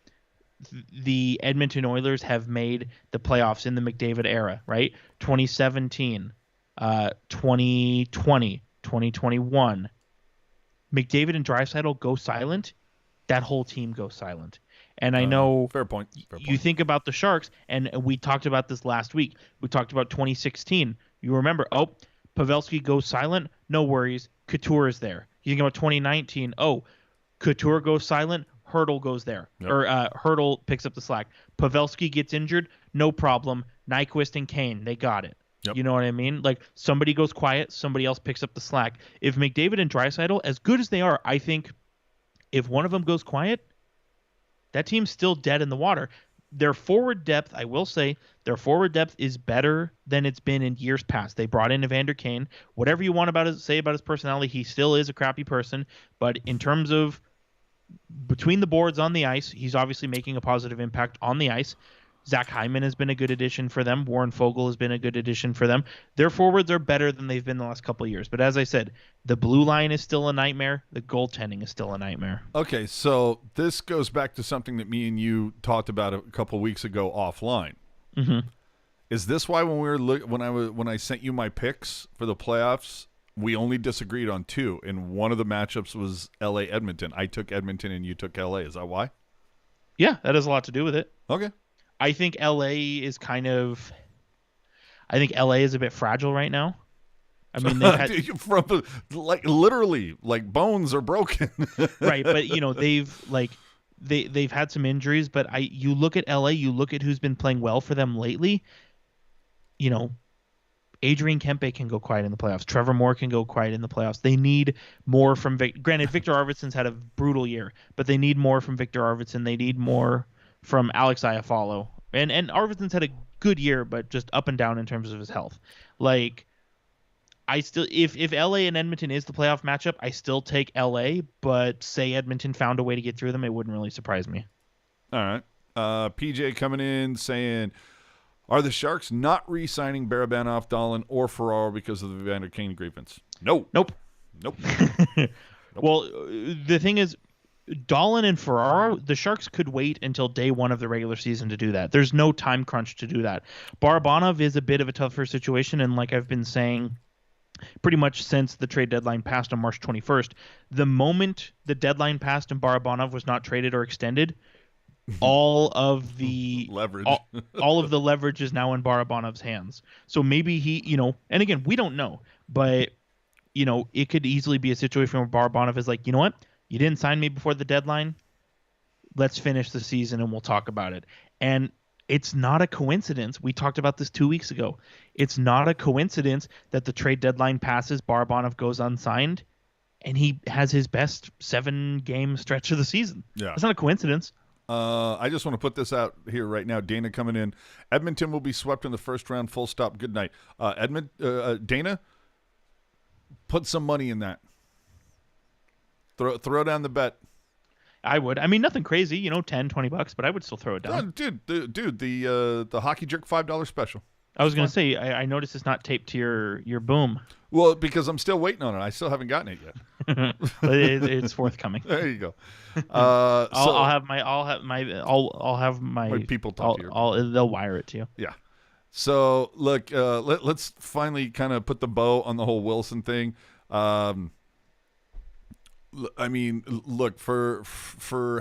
the Edmonton Oilers have made the playoffs in the McDavid era, right? 2017, 2020, 2021, McDavid and Draisaitl go silent. That whole team goes silent. And I know fair point. You think about the Sharks, and we talked about this last week. We talked about 2016. You remember, Pavelski goes silent. No worries. Couture is there. You think about 2019. Couture goes silent. Hurdle goes there. Yep. Or Hurdle picks up the slack. Pavelski gets injured. No problem. Nyquist and Kane, they got it. Yep. You know what I mean? Like, somebody goes quiet. Somebody else picks up the slack. If McDavid and Draisaitl, as good as they are, I think if one of them goes quiet, that team's still dead in the water. Their forward depth, I will say, is better than it's been in years past. They brought in Evander Kane. Whatever you want say about his personality, he still is a crappy person. But in terms of between the boards on the ice, he's obviously making a positive impact on the ice. Zach Hyman has been a good addition for them. Warren Fogle has been a good addition for them. Their forwards are better than they've been the last couple of years. But as I said, the blue line is still a nightmare. The goaltending is still a nightmare. Okay, so this goes back to something that me and you talked about a couple of weeks ago offline. Mm-hmm. Is this why when I sent you my picks for the playoffs, we only disagreed on 2, and one of the matchups was LA-Edmonton. I took Edmonton and you took LA. Is that why? Yeah, that has a lot to do with it. Okay. I think LA is a bit fragile right now. I mean, they've had literally bones are broken. Right, but they've had some injuries, but you look at LA, you look at who's been playing well for them lately. Adrian Kempe can go quiet in the playoffs. Trevor Moore can go quiet in the playoffs. They need more from granted, Victor Arvidsson's had a brutal year, but they need more from Victor Arvidsson. They need more from Alex Iafallo. And Arvidsson's had a good year, but just up and down in terms of his health. Like, I still, if LA and Edmonton is the playoff matchup, I still take LA, but say Edmonton found a way to get through them, it wouldn't really surprise me. All right. PJ coming in saying, are the Sharks not re-signing Barabanov, Dahlin, or Ferraro because of the Evander Kane grievance? No. Nope. Well, the thing is, Dahlin and Ferraro, the Sharks could wait until day 1 of the regular season to do that. There's no time crunch to do that. Barabanov is a bit of a tougher situation, and like I've been saying pretty much since the trade deadline passed on March 21st. The moment the deadline passed and Barabanov was not traded or extended, all of the leverage, all of the leverage is now in Barabanov's hands. So maybe he, and again, we don't know, but it could easily be a situation where Barabanov is like, you know what, you didn't sign me before the deadline. Let's finish the season and we'll talk about it. And it's not a coincidence. We talked about this 2 weeks ago. It's not a coincidence that the trade deadline passes, Barabanov goes unsigned, and he has his best 7-game stretch of the season. Yeah. It's not a coincidence. I just want to put this out here right now. Dana coming in. Edmonton will be swept in the first round. Full stop. Good night. Dana, put some money in that. Throw down the bet. I would. I mean, nothing crazy, $10-20, but I would still throw it down. The Hockey Jerk $5 special. I was going to say, I noticed it's not taped to your boom. Well, because I'm still waiting on it. I still haven't gotten it yet. But it's forthcoming. There you go. I'll have my people talk to you. They'll wire it to you. Yeah. So look, let's finally kind of put the bow on the whole Wilson thing. I mean, look, for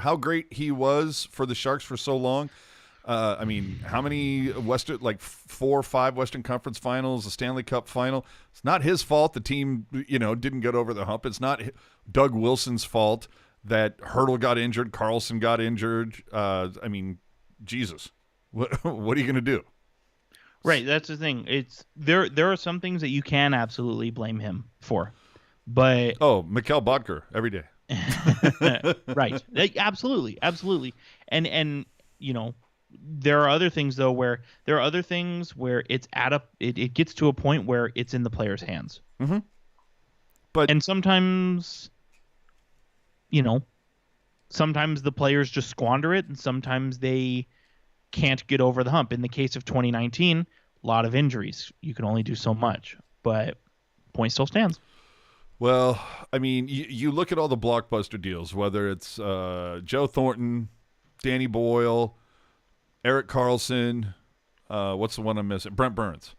how great he was for the Sharks for so long. I mean, how many 4 or 5 Western Conference Finals, a Stanley Cup final? It's not his fault the team, didn't get over the hump. It's not Doug Wilson's fault that Hertl got injured, Karlsson got injured. I mean, Jesus, what are you going to do? Right, that's the thing. It's there are some things that you can absolutely blame him for. But Mikhail Bodker every day. Right. Absolutely. And there are other things though where it's it gets to a point where it's in the player's hands. Mm-hmm. And sometimes sometimes the players just squander it, and sometimes they can't get over the hump. In the case of 2019, a lot of injuries. You can only do so much, but point still stands. Well, I mean, you look at all the blockbuster deals, whether it's Joe Thornton, Danny Boyle, Erik Karlsson, what's the one I'm missing? Brent Burns.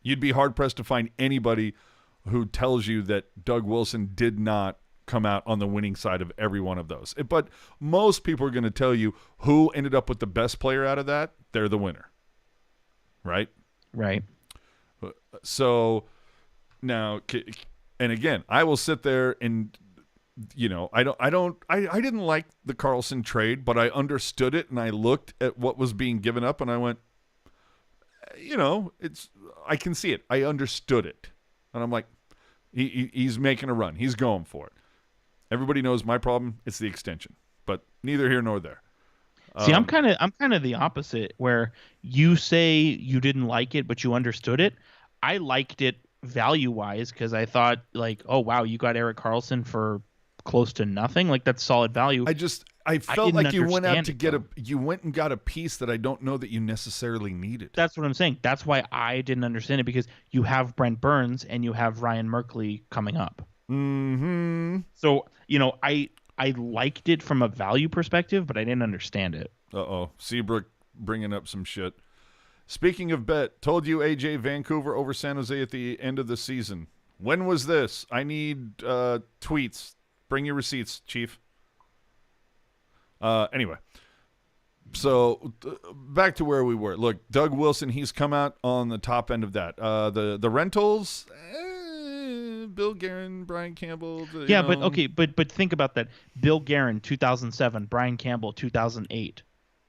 You'd be hard-pressed to find anybody who tells you that Doug Wilson did not come out on the winning side of every one of those. But most people are going to tell you who ended up with the best player out of that. They're the winner, right? Right. So now, and again, I will sit there and I didn't like the Karlsson trade, but I understood it, and I looked at what was being given up, and I went, I can see it. I understood it, and I'm like, he's making a run. He's going for it. Everybody knows my problem. It's the extension, but neither here nor there. See, I'm kind of the opposite, where you say you didn't like it, but you understood it. I liked it value-wise because I thought, like, oh wow, you got Erik Karlsson for close to nothing. Like, that's solid value. I felt like you went out to you went and got a piece that I don't know that you necessarily needed. That's what I'm saying. That's why I didn't understand it, because you have Brent Burns and you have Ryan Merkley coming up. Mm-hmm. So, I liked it from a value perspective, but I didn't understand it. Uh-oh. Seabrook bringing up some shit. Speaking of bet, told you AJ Vancouver over San Jose at the end of the season. When was this? I need tweets. Bring your receipts, Chief. Anyway, so back to where we were. Look, Doug Wilson, he's come out on the top end of that. The rentals, Bill Guerin, Brian Campbell. But think about that. Bill Guerin, 2007. Brian Campbell, 2008.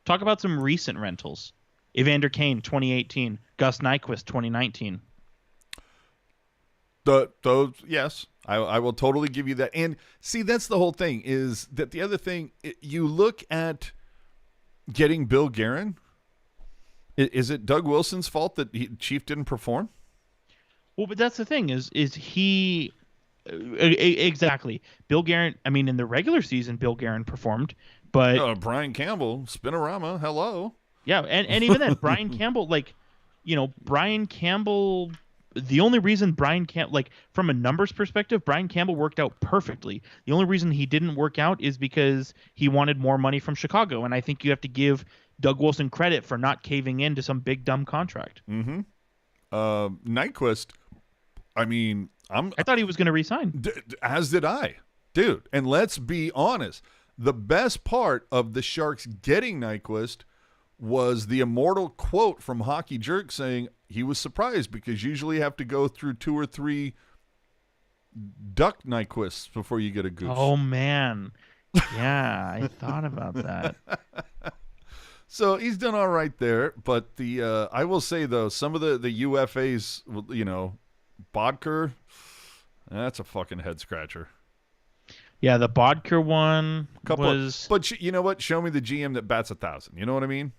Talk about some recent rentals. Evander Kane, 2018. Gus Nyquist, 2019. Those, yes, I will totally give you that. And see, that's the whole thing, is that the other thing, you look at getting Bill Guerin. Is it Doug Wilson's fault that Chief didn't perform? Well, but that's the thing, is he exactly. Bill Guerin, I mean, in the regular season, Bill Guerin performed, but Brian Campbell, Spinorama, hello. Yeah, and even then, Brian Campbell, Brian Campbell, the only reason Brian Campbell, from a numbers perspective, Brian Campbell worked out perfectly. The only reason he didn't work out is because he wanted more money from Chicago, and I think you have to give Doug Wilson credit for not caving in to some big dumb contract. Mm-hmm. Nyquist, I mean, I thought he was going to resign. As did I, dude. And let's be honest. The best part of the Sharks getting Nyquist was the immortal quote from Hockey Jerk saying he was surprised because usually you have to go through 2 or 3 duck Nyquists before you get a goose. Oh, man. Yeah, I thought about that. So he's done all right there. But the I will say, though, some of the UFAs, Bodker, that's a fucking head-scratcher. Yeah, the Bodker one was... But you know what? Show me the GM that bats 1,000. You know what I mean?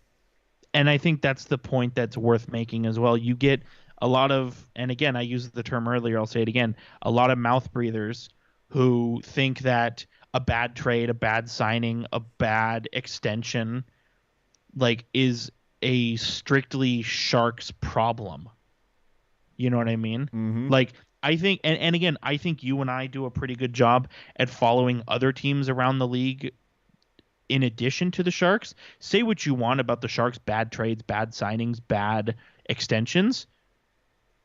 And I think that's the point that's worth making as well. You get a lot of, and again, I used the term earlier, I'll say it again, a lot of mouth breathers who think that a bad trade, a bad signing, a bad extension, is a strictly Sharks problem. You know what I mean? Mm-hmm. I think, and again, I think you and I do a pretty good job at following other teams around the league in addition to the Sharks. Say what you want about the Sharks' bad trades, bad signings, bad extensions.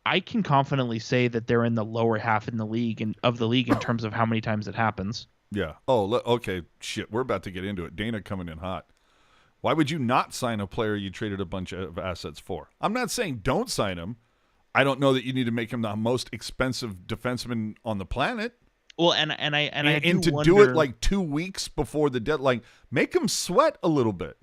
I can confidently say that they're in the lower half in the league in terms of how many times it happens. Yeah. Oh, okay. Shit, we're about to get into it. Dana coming in hot. Why would you not sign a player you traded a bunch of assets for? I'm not saying don't sign him. I don't know that you need to make him the most expensive defenseman on the planet. Well, and to wonder, do it 2 weeks before the deadline, make him sweat a little bit.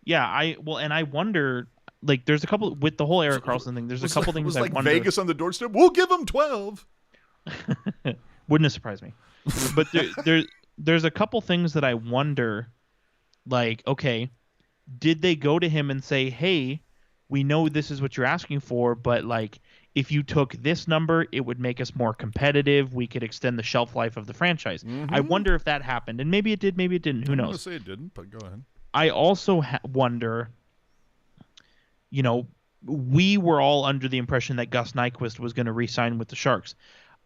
Yeah, I wonder, there's a couple with the whole Erik Karlsson thing. There's a couple things I wonder. Vegas on the doorstep. We'll give him 12. Wouldn't have surprised me. But there's a couple things that I wonder. Okay, did they go to him and say, "Hey, we know this is what you're asking for, but if you took this number, it would make us more competitive. We could extend the shelf life of the franchise." Mm-hmm. I wonder if that happened, and maybe it did, maybe it didn't. Who knows? I'm gonna say it didn't, but go ahead. I also wonder. We were all under the impression that Gus Nyquist was going to re-sign with the Sharks.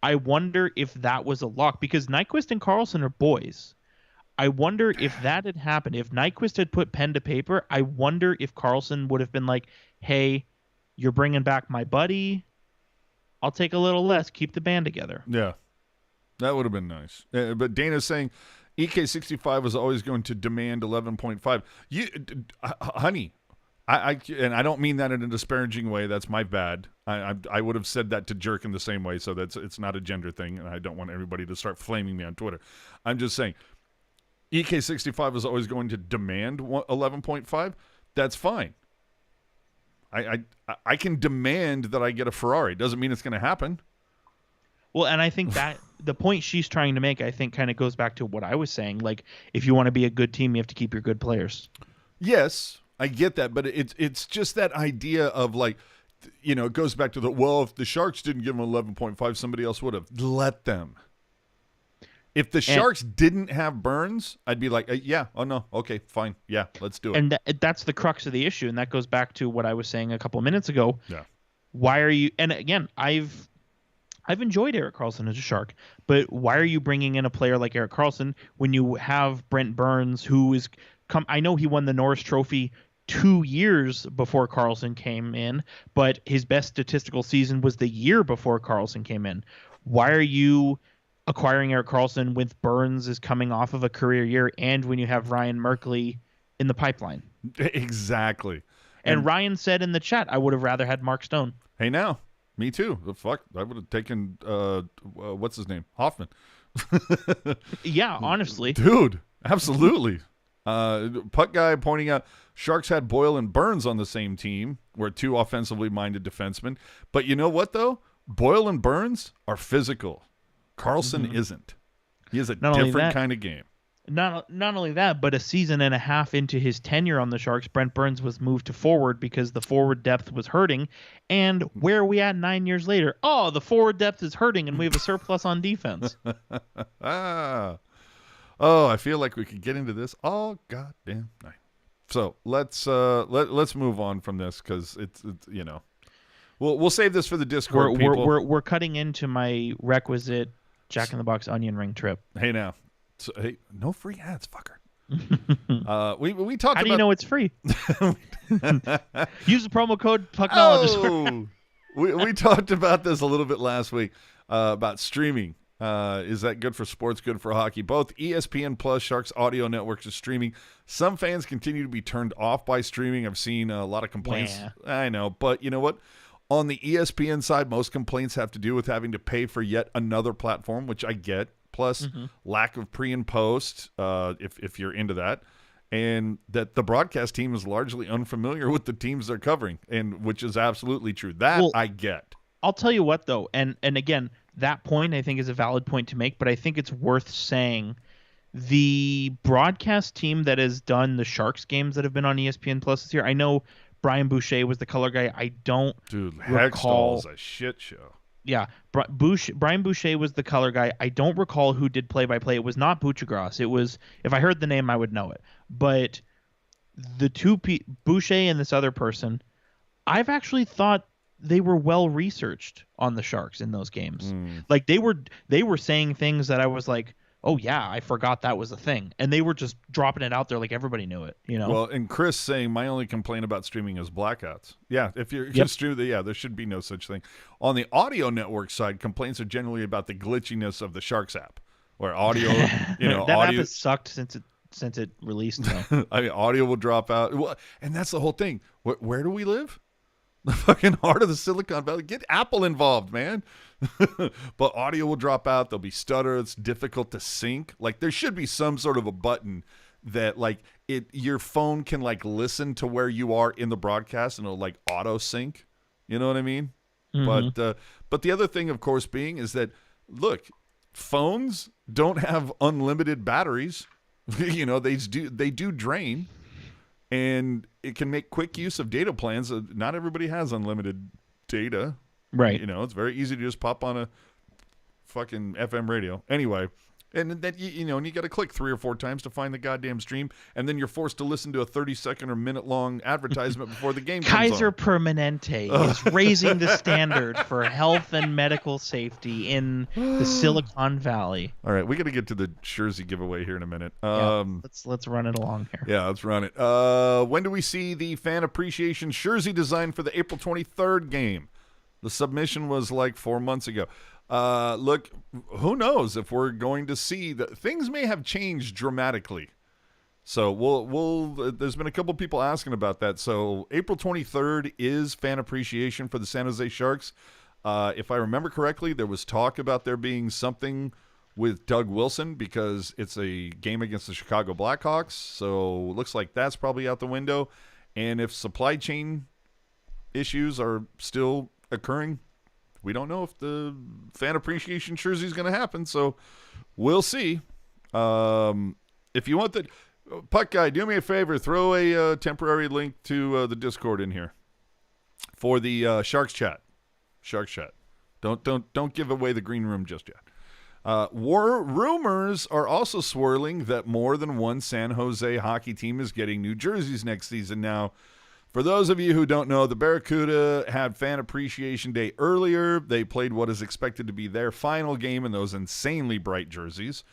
I wonder if that was a lock because Nyquist and Karlsson are boys. I wonder if that had happened. If Nyquist had put pen to paper, I wonder if Karlsson would have been like, "Hey, you're bringing back my buddy. I'll take a little less. Keep the band together." Yeah, that would have been nice. But Dana's saying EK65 was always going to demand 11.5. Honey, I don't mean that in a disparaging way. That's my bad. I would have said that to Jerk in the same way, so it's not a gender thing, and I don't want everybody to start flaming me on Twitter. I'm just saying EK65 was always going to demand 11.5. That's fine. I can demand that I get a Ferrari. Doesn't mean it's going to happen. Well, and I think that the point she's trying to make, I think, kind of goes back to what I was saying. If you want to be a good team, you have to keep your good players. Yes, I get that, but it's just that idea of it goes back to if the Sharks didn't give him 11.5, somebody else would have. Let them. If the Sharks didn't have Burns, I'd be like, yeah, oh no, okay, fine, yeah, let's do it. And that's the crux of the issue, and that goes back to what I was saying a couple of minutes ago. Yeah. Why are you? And again, I've enjoyed Erik Karlsson as a Shark, but why are you bringing in a player like Erik Karlsson when you have Brent Burns, who is I know he won the Norris Trophy 2 years before Karlsson came in, but his best statistical season was the year before Karlsson came in. Why are you acquiring Erik Karlsson with Burns is coming off of a career year and when you have Ryan Merkley in the pipeline? Exactly. And Ryan said in the chat, I would have rather had Mark Stone. Hey, now, me too. The fuck, I would have taken, what's his name? Hoffman. Yeah, honestly. Dude, absolutely. Puck guy pointing out Sharks had Boyle and Burns on the same team. We're 2 offensively minded defensemen. But you know what, though? Boyle and Burns are physical. Karlsson isn't. He is a different kind of game. Not only that, but a season and a half into his tenure on the Sharks, Brent Burns was moved to forward because the forward depth was hurting. And where are we at 9 years later? Oh, the forward depth is hurting, and we have a surplus on defense. Oh, I feel like we could get into this all goddamn night. So let's move on from this because it's we'll save this for the Discord. We're cutting into my requisite Jack in the Box onion ring trip. Hey now. So, hey, no free ads, fucker. We talked. How do you know it's free? Use the promo code Pucknologists. Oh, we talked about this a little bit last week about streaming. Is that good for sports, good for hockey? Both ESPN Plus, Sharks Audio Networks are streaming. Some fans continue to be turned off by streaming. I've seen a lot of complaints. Yeah. I know, but you know what? On the ESPN side, most complaints have to do with having to pay for yet another platform, which I get. Plus, lack of pre and post, if you're into that. And that the broadcast team is largely unfamiliar with the teams they're covering, and which is absolutely true. That I get. I'll tell you what, though, and again, that point I think is a valid point to make, but I think it's worth saying the broadcast team that has done the Sharks games that have been on ESPN Plus this year, I know Brian Boucher was the color guy. I don't recall. Hextall's a shit show. Yeah, Brian Boucher was the color guy. I don't recall who did play-by-play. It was not Buchagras. It was, if I heard the name, I would know it. But the two Boucher and this other person, I've actually thought they were well researched on the Sharks in those games. Like they were saying things that I was like, oh yeah, I forgot that was a thing, and they were just dropping it out there like everybody knew it. You know. Well, and Chris saying my only complaint about streaming is blackouts. Yeah, if you're streaming, there should be no such thing. On the audio network side, complaints are generally about the glitchiness of the Sharks app, where audio, that audio app has sucked since it released. I mean, audio will drop out. Well, and that's the whole thing. Where do we live? The fucking heart of the Silicon Valley. Get Apple involved, man. But audio will drop out. There'll be stutter. It's difficult to sync. Like there should be some sort of a button that like your phone can like listen to where you are in the broadcast and it'll like auto sync. You know what I mean? But the other thing, of course, being is that look, phones don't have unlimited batteries. They do drain. And it can make quick use of data plans. Not everybody has unlimited data. Right. It's very easy to just pop on a fucking FM radio. Anyway, and then, and you got to click 3 or 4 times to find the goddamn stream. And then you're forced to listen to a 30-second or minute-long advertisement before the game comes on. Kaiser Permanente is raising the standard for health and medical safety in the Silicon Valley. All right, we got to get to the jersey giveaway here in a minute. Let's run it along here. Yeah, let's run it. When do we see the fan appreciation jersey design for the April 23rd game? The submission was like 4 months ago. Look, who knows if we're going to see that things may have changed dramatically. So we'll there's been a couple people asking about that. So April 23rd is fan appreciation for the San Jose Sharks. If I remember correctly, there was talk about there being something with Doug Wilson because it's a game against the Chicago Blackhawks. So it looks like that's probably out the window. And if supply chain issues are still occurring, we don't know if the fan appreciation jersey is going to happen, so we'll see. If you want the Puck Guy, do me a favor, throw a temporary link to the Discord in here for the Sharks chat. Sharks chat. Don't give away the green room just yet. Rumors are also swirling that more than one San Jose hockey team is getting new jerseys next season. Now, for those of you who don't know, the Barracuda had Fan Appreciation Day earlier. They played what is expected to be their final game in those insanely bright jerseys,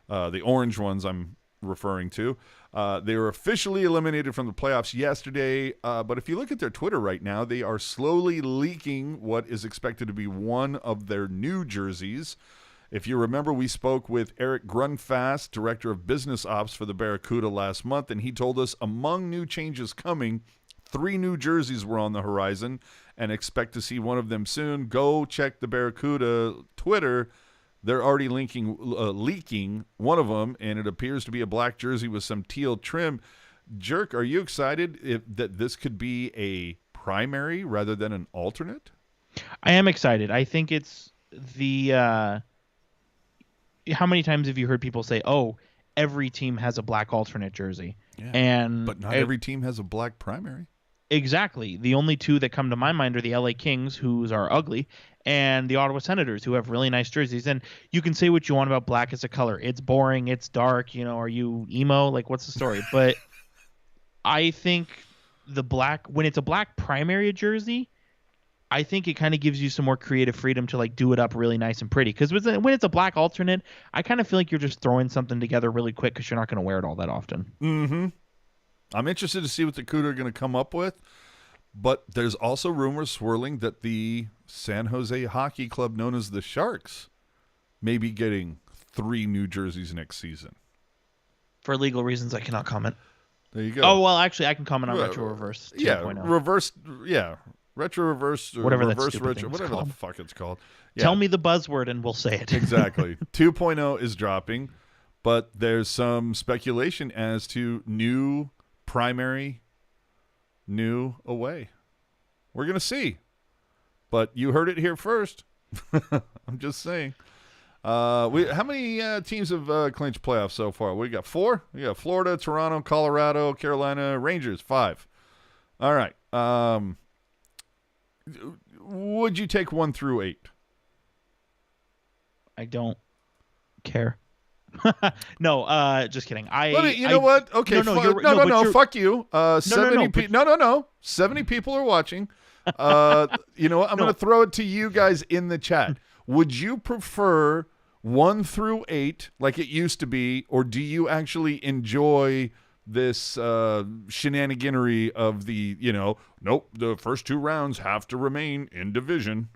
the orange ones I'm referring to. They were officially eliminated from the playoffs yesterday, but if you look at their Twitter right now, they are slowly leaking what is expected to be one of their new jerseys. If you remember, we spoke with Erik Grunfast, Director of Business Ops for the Barracuda last month, and he told us among new changes coming, 3 new jerseys were on the horizon and expect to see one of them soon. Go check the Barracuda Twitter. They're already leaking one of them, and it appears to be a black jersey with some teal trim. Jerk, are you excited that this could be a primary rather than an alternate? I am excited. I think it's the how many times have you heard people say, oh, every team has a black alternate jersey? Yeah, but not every team has a black primary. Exactly. The only 2 that come to my mind are the LA Kings, who are ugly, and the Ottawa Senators, who have really nice jerseys. And you can say what you want about black as a color. It's boring. It's dark. Are you emo? Like, what's the story? But I think the black, when it's a black primary jersey, I think it kind of gives you some more creative freedom to like do it up really nice and pretty. Because when it's a black alternate, I kind of feel like you're just throwing something together really quick because you're not going to wear it all that often. Mm-hmm. I'm interested to see what the Couture are going to come up with. But there's also rumors swirling that the San Jose Hockey Club, known as the Sharks, may be getting 3 new jerseys next season. For legal reasons, I cannot comment. There you go. Oh, well, actually, I can comment on Retro Reverse 2.0. Yeah, reverse, yeah. Retro Reverse, or whatever reverse that retro, whatever called. the fuck it's called. Yeah. Tell me the buzzword and we'll say it. Exactly. 2.0 is dropping, but there's some speculation as to new primary, new away. We're going to see. But you heard it here first. I'm just saying. How many teams have clinched playoffs so far? We got 4? We got Florida, Toronto, Colorado, Carolina, Rangers, 5. All right. Would you take 1 through 8? I don't care. No, just kidding. You know what? Okay, no. Fuck you. 70 people are watching. You know what? I'm going to throw it to you guys in the chat. Would you prefer 1 through 8 like it used to be, or do you actually enjoy this shenaniganery of the, nope, the first 2 rounds have to remain in division?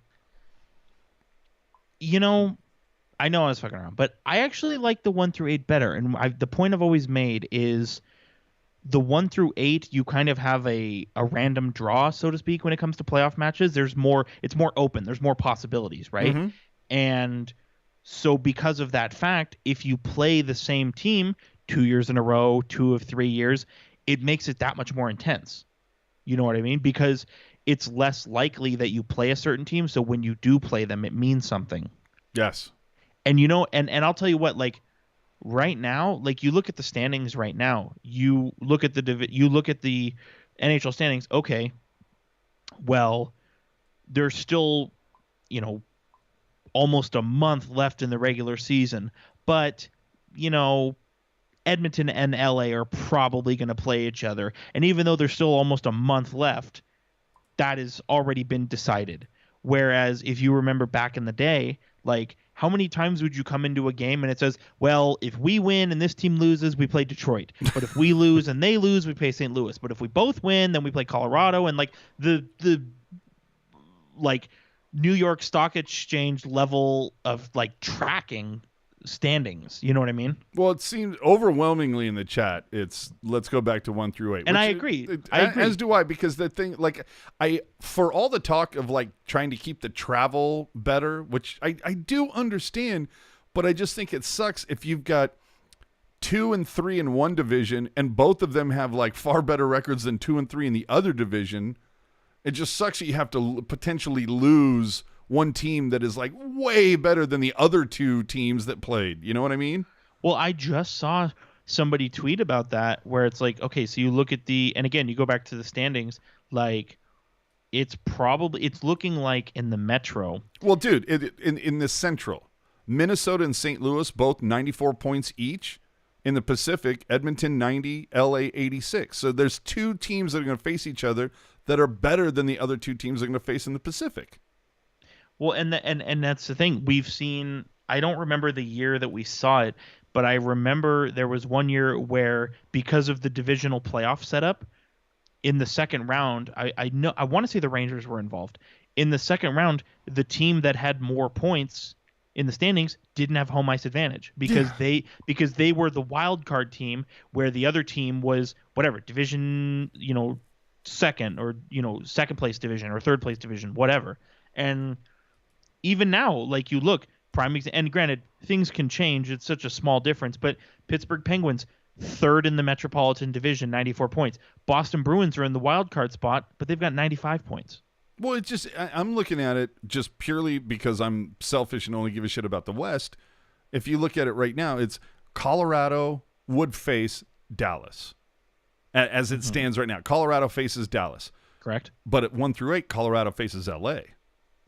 I know I was fucking around, but I actually like the 1 through 8 better. And the point I've always made is the 1 through 8, you kind of have a random draw, so to speak, when it comes to playoff matches. It's more open. There's more possibilities, right? Mm-hmm. And so because of that fact, if you play the same team 2 years in a row, 2 of 3 years, it makes it that much more intense. You know what I mean? Because it's less likely that you play a certain team. So when you do play them, it means something. Yes. And and I'll tell you what, like right now, like you look at the standings right now, you look at the NHL standings. Okay, well, there's still, almost a month left in the regular season, but Edmonton and LA are probably going to play each other, and even though there's still almost a month left, that has already been decided. Whereas if you remember back in the day, like how many times would you come into a game and it says, well, if we win and this team loses, we play Detroit. But if we lose and they lose, we play St. Louis. But if we both win, then we play Colorado. And like the New York Stock Exchange level of like tracking standings. You know what I mean? Well, it seems overwhelmingly in the chat, it's let's go back to 1 through 8. And I agree. I agree. As do I, because the thing, like, for all the talk of like trying to keep the travel better, which I do understand, but I just think it sucks if you've got 2 and 3 in one division and both of them have like far better records than 2 and 3 in the other division. It just sucks that you have to potentially lose one team that is like way better than the other 2 teams that played. You know what I mean? Well, I just saw somebody tweet about that where it's like, okay, so you look at and again, you go back to the standings, like it's looking like in the Metro. Well, dude, in the Central, Minnesota and St. Louis, both 94 points each. In the Pacific, Edmonton 90, LA 86. So there's 2 teams that are going to face each other that are better than the other 2 teams they're going to face in the Pacific. Well, and that's the thing. We've seen, I don't remember the year that we saw it, but I remember there was one year where because of the divisional playoff setup in the second round, I want to say the Rangers were involved. In the second round, the team that had more points in the standings didn't have home ice advantage because they were the wild card team where the other team was whatever division, second or second place division or third place division, whatever. And even now, like you look, and granted, things can change. It's such a small difference, but Pittsburgh Penguins, 3rd in the Metropolitan Division, 94 points. Boston Bruins are in the wild card spot, but they've got 95 points. Well, it's just, I'm looking at it just purely because I'm selfish and only give a shit about the West. If you look at it right now, it's Colorado would face Dallas. As it stands right now, Colorado faces Dallas. Correct. But at 1 through 8, Colorado faces LA.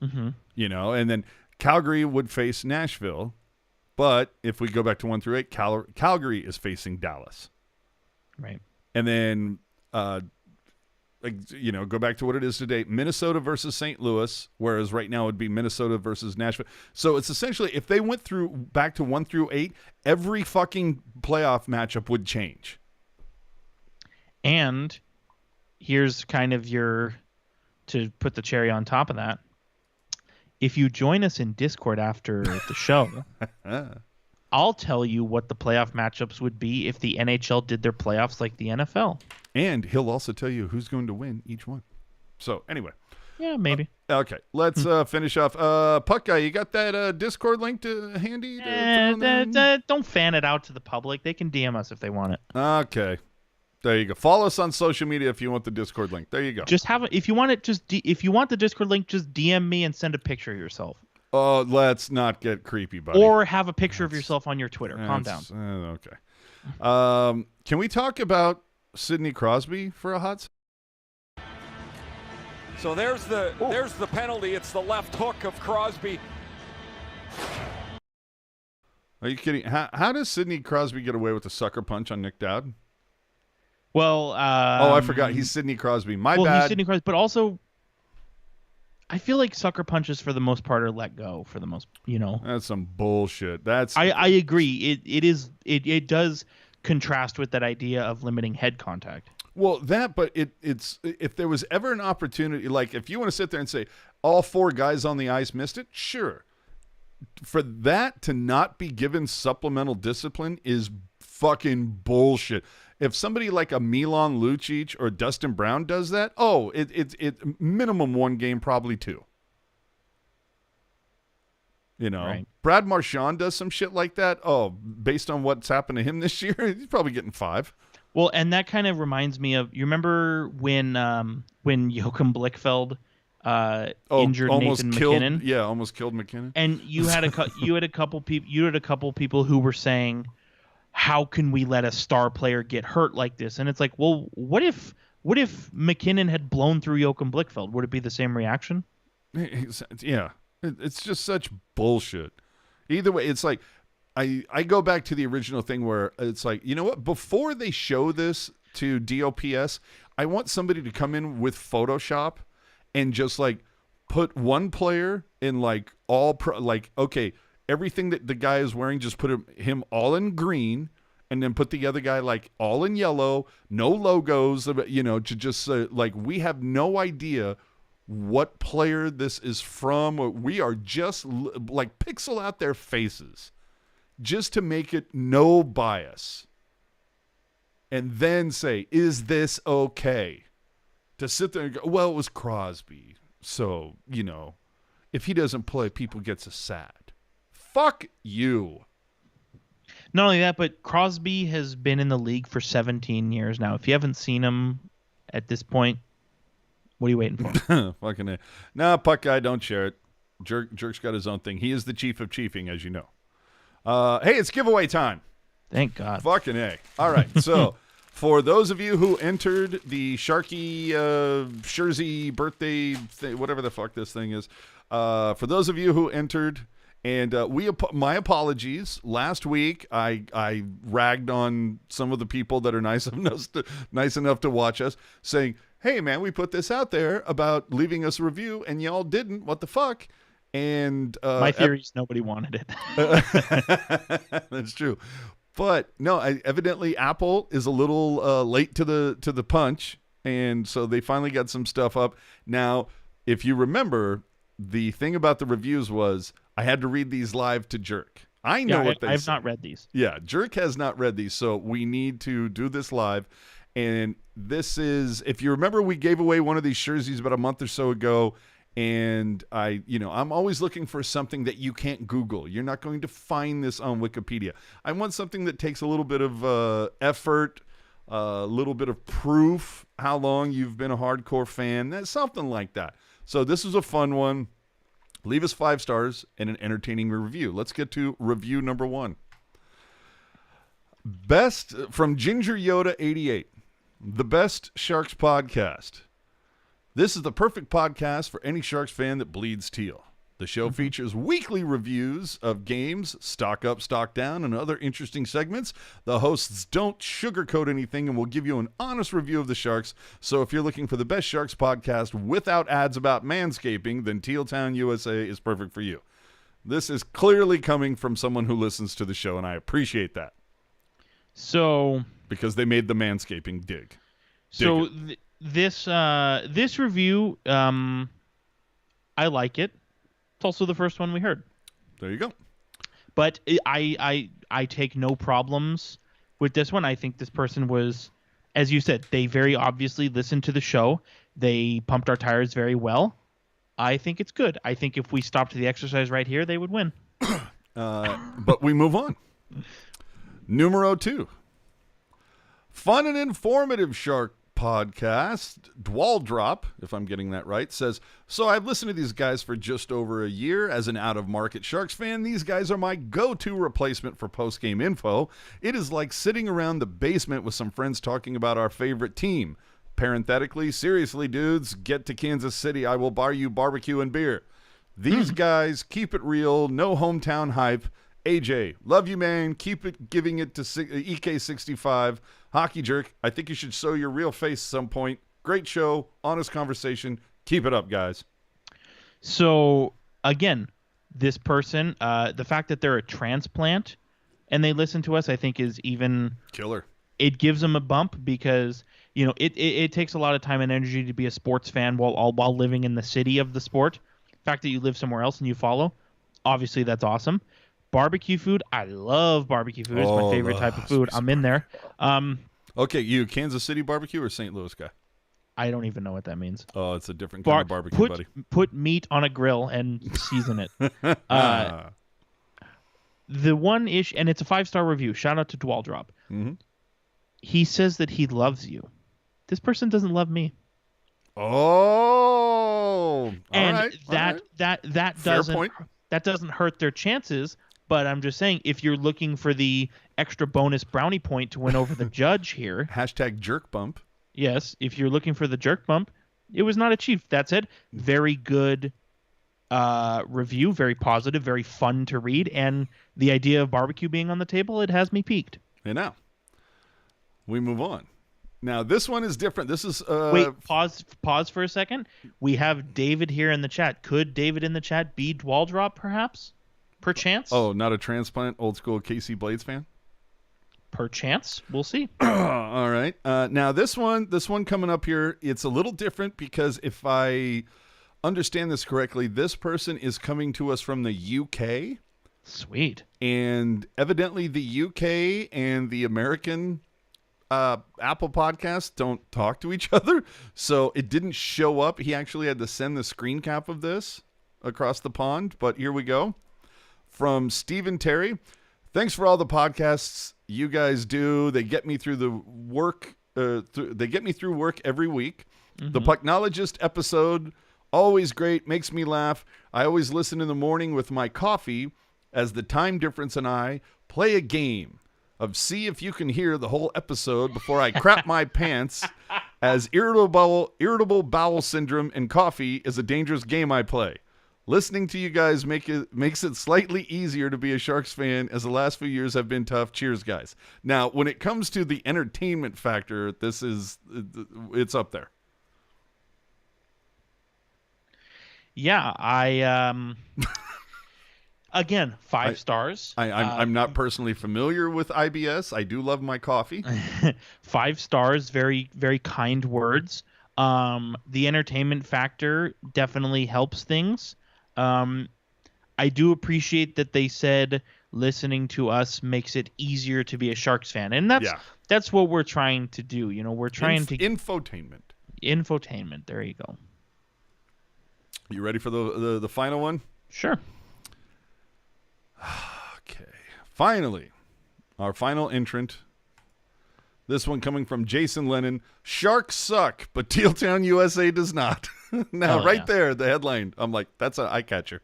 Mm-hmm. And then Calgary would face Nashville. But if we go back to 1 through 8, Calgary is facing Dallas. Right. And then, go back to what it is today, Minnesota versus St. Louis, whereas right now it would be Minnesota versus Nashville. So it's essentially, if they went back to 1 through 8, every fucking playoff matchup would change. And here's kind of your to put the cherry on top of that, if you join us in Discord after the show, I'll tell you what the playoff matchups would be if the NHL did their playoffs like the NFL. And he'll also tell you who's going to win each one. So anyway. Yeah, maybe. Okay, let's finish off. Puck Guy, you got that Discord link handy? Don't fan it out to the public. They can DM us if they want it. Okay. There you go. Follow us on social media if you want the Discord link. There you go. Just have if you want it. If you want the Discord link, just DM me and send a picture of yourself. Oh, let's not get creepy, buddy. Or have a picture of yourself on your Twitter. Calm down. Okay. Can we talk about Sidney Crosby for a hot second? So there's the penalty. It's the left hook of Crosby. Are you kidding? How does Sidney Crosby get away with a sucker punch on Nick Dowd? Well, I forgot. He's Sidney Crosby. My bad. He's Sidney Crosby, but also, I feel like sucker punches for the most part are let go for the most. That's some bullshit. I agree. It does contrast with that idea of limiting head contact. Well, but it's if there was ever an opportunity, like if you want to sit there and say all four guys on the ice missed it, sure. For that to not be given supplemental discipline is fucking bullshit. If somebody like a Milan Lucic or Dustin Brown does that, it's minimum 1 game, probably 2. Right. Brad Marchand does some shit like that. Oh, based on what's happened to him this year, he's probably getting 5. Well, and that kind of reminds me of, you remember when Joachim Blichfeld injured Nathan McKinnon? Yeah, almost killed McKinnon. And you had a couple people who were saying, how can we let a star player get hurt like this? And it's like, well, what if McKinnon had blown through Joachim Blichfeld? Would it be the same reaction? Yeah, it's just such bullshit. Either way, it's like, I go back to the original thing where it's like, you know what? Before they show this to DOPS, I want somebody to come in with Photoshop and just like put one player in like okay, everything that the guy is wearing, just put him all in green, and then put the other guy like all in yellow, no logos, to just like, we have no idea what player this is from. We are just like pixel out their faces, just to make it no bias. And then say, is this okay? To sit there and go, well, it was Crosby. So, if he doesn't play, people get so sad. Fuck you. Not only that, but Crosby has been in the league for 17 years now. If you haven't seen him at this point, what are you waiting for? Fucking A. Nah, Puck Guy, don't share it. Jerk's got his own thing. He is the chief of chiefing, as you know. Hey, it's giveaway time. Thank God. Fucking A. All right. So, for those of you who entered the Sharky Jersey birthday thing, whatever the fuck this thing is, for those of you who entered, and my apologies. Last week, I ragged on some of the people that are nice enough to watch us, saying, "Hey, man, we put this out there about leaving us a review, and y'all didn't. What the fuck?" And my theory is nobody wanted it. That's true, but no. Evidently, Apple is a little late to the punch, and so they finally got some stuff up. Now, if you remember, the thing about the reviews was I had to read these live to Jerk. I know what they say. I've not read these. Yeah, Jerk has not read these, so we need to do this live. And this is, if you remember, we gave away one of these jerseys about a month or so ago. And I'm always looking for something that you can't Google. You're not going to find this on Wikipedia. I want something that takes a little bit of effort, a little bit of proof, how long you've been a hardcore fan, something like that. So this is a fun one. Leave us 5 stars and an entertaining review. Let's get to review number 1. Best from Ginger Yoda 88. The best Sharks podcast. This is the perfect podcast for any Sharks fan that bleeds teal. The show features weekly reviews of games, stock up, stock down, and other interesting segments. The hosts don't sugarcoat anything and will give you an honest review of the Sharks. So if you're looking for the best Sharks podcast without ads about manscaping, then Teal Town USA is perfect for you. This is clearly coming from someone who listens to the show, and I appreciate that. So, because they made the manscaping dig. So this review, I like it. It's also the first one we heard. There you go. But I take no problems with this one. I think this person was, as you said, they very obviously listened to the show. They pumped our tires very well. I think it's good. I think if we stopped the exercise right here, they would win. But we move on. Numero 2. Fun and informative Shark podcast. Dwaldrop, if I'm getting that right, says, so I've listened to these guys for just over a year. As an out-of-market Sharks fan, these guys are my go-to replacement for post-game info. It is like sitting around the basement with some friends talking about our favorite team. Parenthetically, seriously, dudes, get to Kansas City. I will buy you barbecue and beer. These guys keep it real, no hometown hype. AJ, love you, man. Keep it giving it to EK65. Hockey jerk, I think you should show your real face some point. Great show, honest conversation. Keep it up, guys. So, again, this person, the fact that they're a transplant and they listen to us, I think is even... Killer. It gives them a bump because, you know, it takes a lot of time and energy to be a sports fan while living in the city of the sport. The fact that you live somewhere else and you follow, obviously that's awesome. Barbecue food, I love barbecue food. It's my favorite type of food. I'm in there. Okay, you Kansas City barbecue or St. Louis guy? I don't even know what that means. Oh, it's a different kind of barbecue, buddy. Put meat on a grill and season it. The one issue, and it's a 5-star review. Shout out to Dwaldrop. Mm-hmm. He says that he loves you. This person doesn't love me. Oh, and that doesn't hurt their chances. But I'm just saying, if you're looking for the extra bonus brownie point to win over the judge here, hashtag jerk bump. Yes, if you're looking for the jerk bump, it was not achieved. That said, very good review, very positive, very fun to read, and the idea of barbecue being on the table, it has me piqued. And now we move on. Now this one is different. This is wait, pause for a second. We have David here in the chat. Could David in the chat be Dwaldrop, perhaps? Perchance? Oh, not a transplant, old school KC Blades fan? Perchance. We'll see. All right. Now this one coming up here, it's a little different because if I understand this correctly, this person is coming to us from the UK. Sweet. And evidently the UK and the American Apple Podcasts don't talk to each other. So it didn't show up. He actually had to send the screen cap of this across the pond. But here we go. From Stephen Terry. Thanks for all the podcasts you guys do. They get me through the work. They get me through work every week. Mm-hmm. The Pucknologist episode, always great, makes me laugh. I always listen in the morning with my coffee as the time difference and I play a game of see if you can hear the whole episode before I crap my pants, as irritable bowel syndrome and coffee is a dangerous game I play. Listening to you guys makes it slightly easier to be a Sharks fan, as the last few years have been tough. Cheers, guys. Now, when it comes to the entertainment factor, it's up there. Yeah, again, 5 stars. I'm not personally familiar with IBS. I do love my coffee. 5 stars, very, very kind words. The entertainment factor definitely helps things. I do appreciate that they said listening to us makes it easier to be a Sharks fan, and that's what we're trying to do. You know, we're trying to infotainment. There you go. You ready for the final one? Sure. Okay. Finally, our final entrant. This one coming from Jason Lennon. Sharks suck, but Tealtown USA does not. Now, there, the headline. I'm like, that's an eye catcher.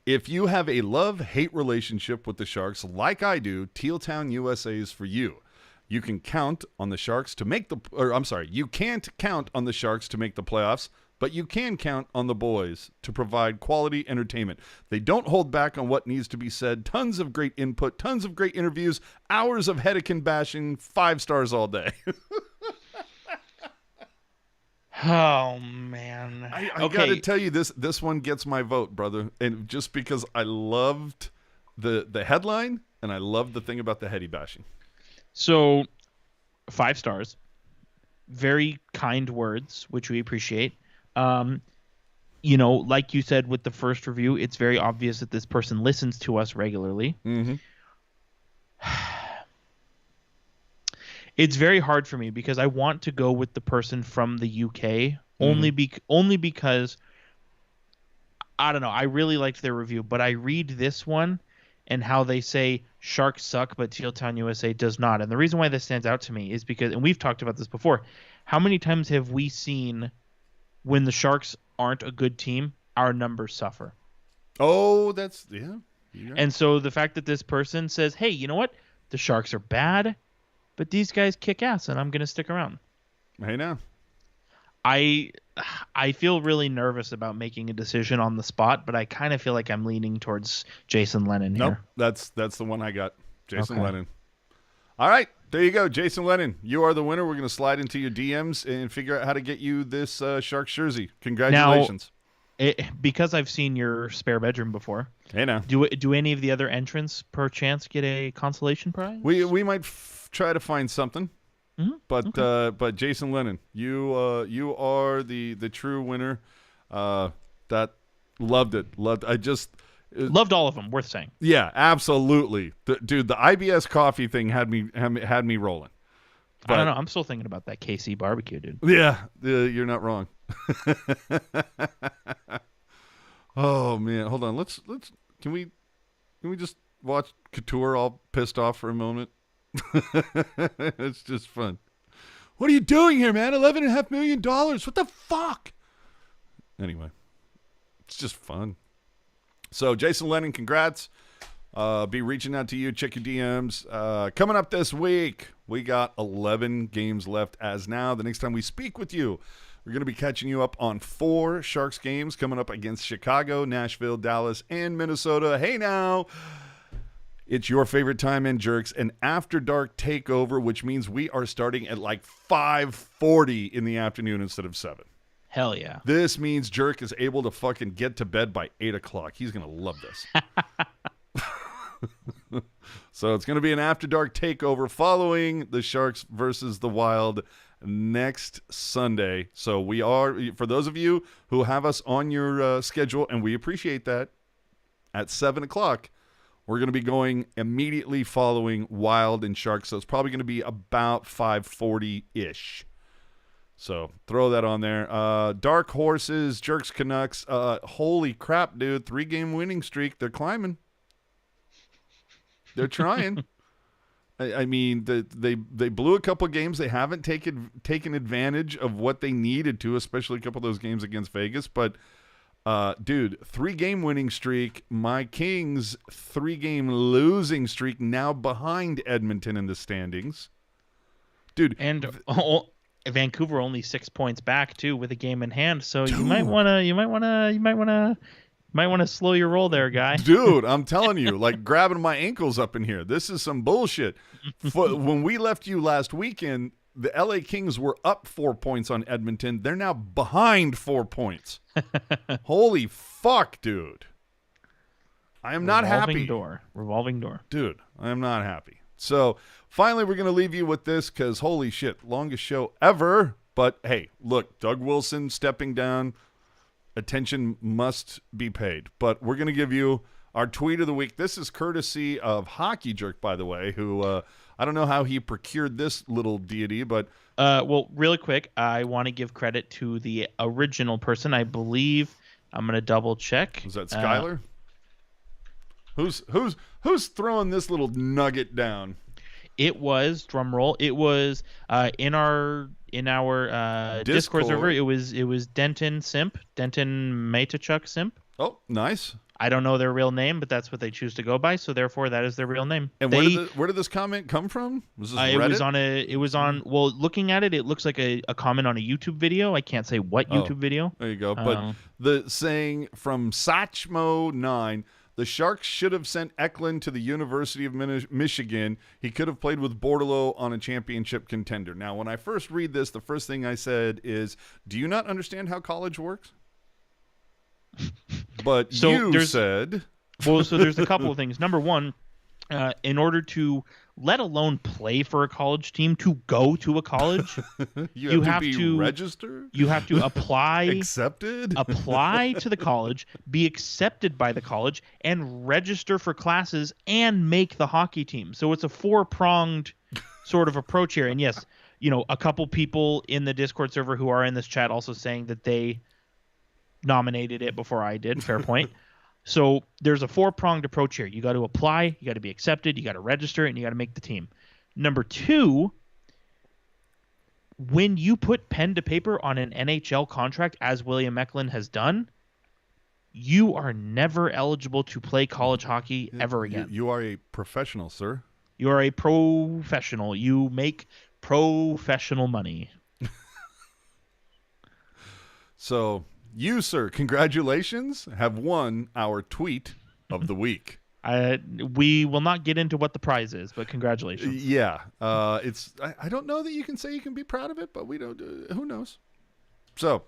If you have a love-hate relationship with the Sharks like I do, Tealtown USA is for you. You can count on the Sharks to make you can't count on the Sharks to make the playoffs, but you can count on the boys to provide quality entertainment. They don't hold back on what needs to be said. Tons of great input, tons of great interviews, hours of Hedican bashing, 5 stars all day. Oh, man. I got to tell you, this one gets my vote, brother. And just because I loved the headline and I loved the thing about the Hedi bashing. So, 5 stars. very kind words, which we appreciate. You know, like you said with the first review, it's very obvious that this person listens to us regularly. Mm-hmm. It's very hard for me because I want to go with the person from the UK only because I don't know. I really liked their review, but I read this one and how they say Sharks suck, but Teal Town USA does not. And the reason why this stands out to me is because, and we've talked about this before, how many times have we seen when the Sharks aren't a good team, our numbers suffer? Oh, that's yeah. And so the fact that this person says, hey, you know what? The Sharks are bad, but these guys kick ass, and I'm going to stick around. Hey, now. I feel really nervous about making a decision on the spot, but I kind of feel like I'm leaning towards Jason Lennon here. Nope, that's the one I got. Jason Lennon. All right, there you go, Jason Lennon. You are the winner. We're going to slide into your DMs and figure out how to get you this Sharks jersey. Congratulations. Now, because I've seen your spare bedroom before. Hey, now. Do any of the other entrants per chance get a consolation prize? We might try to find something. Mm-hmm. But Jason Lennon, you are the true winner. That loved it. Loved all of them. Worth saying. Yeah, absolutely. Dude, the IBS coffee thing had me rolling. But, I don't know. I'm still thinking about that KC barbecue, dude. Yeah, you're not wrong. Oh man, hold on. Let's can we just watch Couture all pissed off for a moment? It's just fun. What are you doing here, man? $11.5 million. What the fuck? Anyway, it's just fun. So, Jason Lennon, congrats. Be reaching out to you. Check your DMs. Coming up this week, we got 11 games left as now. The next time we speak with you, we're going to be catching you up on 4 Sharks games coming up against Chicago, Nashville, Dallas, and Minnesota. Hey, now. It's your favorite time in Jerks, an after dark takeover, which means we are starting at like 5:40 in the afternoon instead of 7. Hell yeah. This means Jerk is able to fucking get to bed by 8 o'clock. He's going to love this. So it's going to be an after dark takeover following the Sharks versus the Wild next Sunday. So we are, for those of you who have us on your schedule, and we appreciate that, at 7 o'clock, we're going to be going immediately following Wild and Sharks, so it's probably going to be about 5:40-ish. So throw that on there. Dark Horses, Jerks, Canucks. Holy crap, dude. 3-game winning streak. They're climbing. They're trying. I mean, they blew a couple games. They haven't taken advantage of what they needed to, especially a couple of those games against Vegas, but dude, 3-game winning streak. My Kings 3-game losing streak now behind Edmonton in the standings. Dude, and Vancouver only 6 points back too with a game in hand. So dude, you might want to slow your roll there, guy. Dude, I'm telling you, like grabbing my ankles up in here. This is some bullshit. When we left you last weekend, the LA Kings were up 4 points on Edmonton. They're now behind 4 points. Holy fuck, dude. I am not happy. Revolving door. Dude, I am not happy. So, finally, we're going to leave you with this because, holy shit, longest show ever. But, hey, look, Doug Wilson stepping down. Attention must be paid. But we're going to give you our tweet of the week. This is courtesy of Hockey Jerk, by the way, who I don't know how he procured this little deity, but well, really quick, I want to give credit to the original person. I believe I'm going to double check. Was that Skylar? Who's throwing this little nugget down? It was, drum roll. It was in our Discord server. It was Denton Matachuk Simp. Oh, nice. I don't know their real name, but that's what they choose to go by. So therefore, that is their real name. And where did this comment come from? Was this Reddit? It was on. Well, looking at it, it looks like a comment on a YouTube video. I can't say what YouTube video. There you go. But the saying from Satchmo9, the Sharks should have sent Eklund to the University of Michigan. He could have played with Bordelot on a championship contender. Now, when I first read this, the first thing I said is, "Do you not understand how college works?" But so you said... Well, so there's a couple of things. Number one, in order to, let alone play for a college team, to go to a college, you have to be registered. You have to apply, accepted, apply to the college, be accepted by the college, and register for classes and make the hockey team. So it's a 4-pronged sort of approach here. And yes, a couple people in the Discord server who are in this chat also saying that they nominated it before I did. Fair point. So there's a 4-pronged approach here. You got to apply, you got to be accepted, you got to register, and you got to make the team. Number 2, when you put pen to paper on an NHL contract, as William Eklund has done, you are never eligible to play college hockey ever again. You are a professional, sir. You are a professional. You make professional money. So you, sir, congratulations, have won our tweet of the week. We will not get into what the prize is, but congratulations. Yeah, I don't know that you can say you can be proud of it, but we don't. Who knows? So,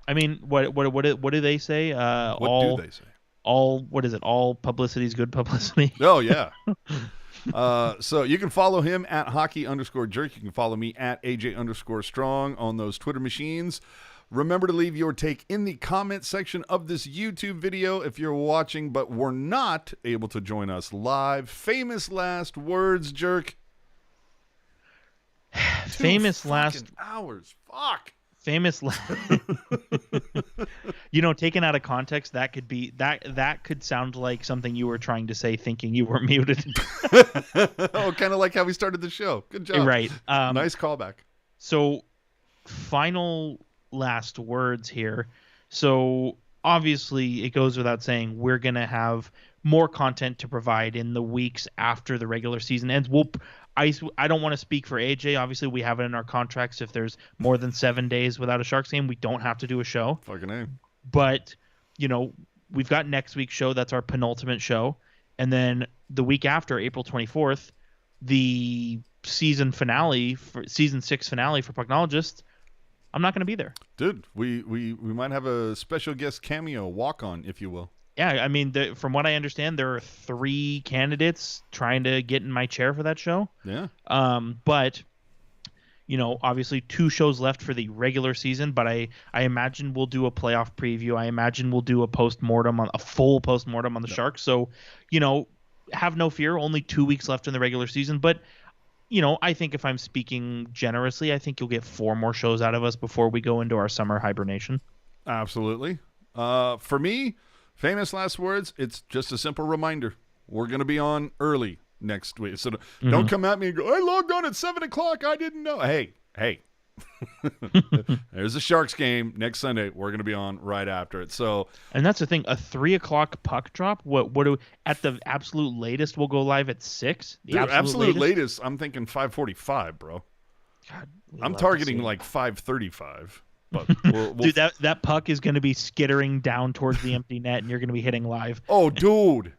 I mean, what do they say? What do they say? What is it? All publicity is good publicity. Oh yeah. So you can follow him at hockey_jerk. You can follow me at AJ_strong on those Twitter machines. Remember to leave your take in the comment section of this YouTube video if you're watching but were not able to join us live. Famous last words, Jerk. Famous last hours. Fuck. Famous taken out of context, that could be that could sound like something you were trying to say thinking you were muted. Oh, kind of like how we started the show. Good job. Right. Nice callback. So, final last words here. So obviously it goes without saying we're going to have more content to provide in the weeks after the regular season ends. I don't want to speak for AJ. Obviously we have it in our contracts. If there's more than 7 days without a Sharks game, we don't have to do a show. Fucking A. But, we've got next week's show. That's our penultimate show. And then the week after, April 24th, the season 6 finale for Pucknologists. I'm not going to be there. Dude, we might have a special guest cameo, walk-on, if you will. Yeah, I mean, from what I understand, there are 3 candidates trying to get in my chair for that show. Yeah. But, obviously 2 shows left for the regular season, but I imagine we'll do a playoff preview. I imagine we'll do a full post-mortem on the Sharks. So, have no fear, only 2 weeks left in the regular season, but I think if I'm speaking generously, I think you'll get 4 more shows out of us before we go into our summer hibernation. Absolutely. For me, famous last words, it's just a simple reminder. We're going to be on early next week. So don't come at me and go, I logged on at 7 o'clock. I didn't know. Hey. There's a Sharks game next Sunday. We're going to be on right after it. So, and that's the thing, a 3 o'clock puck drop. What do at the absolute latest we'll go live at 6? The absolute latest. I'm thinking 5:45, bro. God, I'm targeting like 5:35. But we'll dude, that puck is going to be skittering down towards the empty net, and you're going to be hitting live. Oh, dude,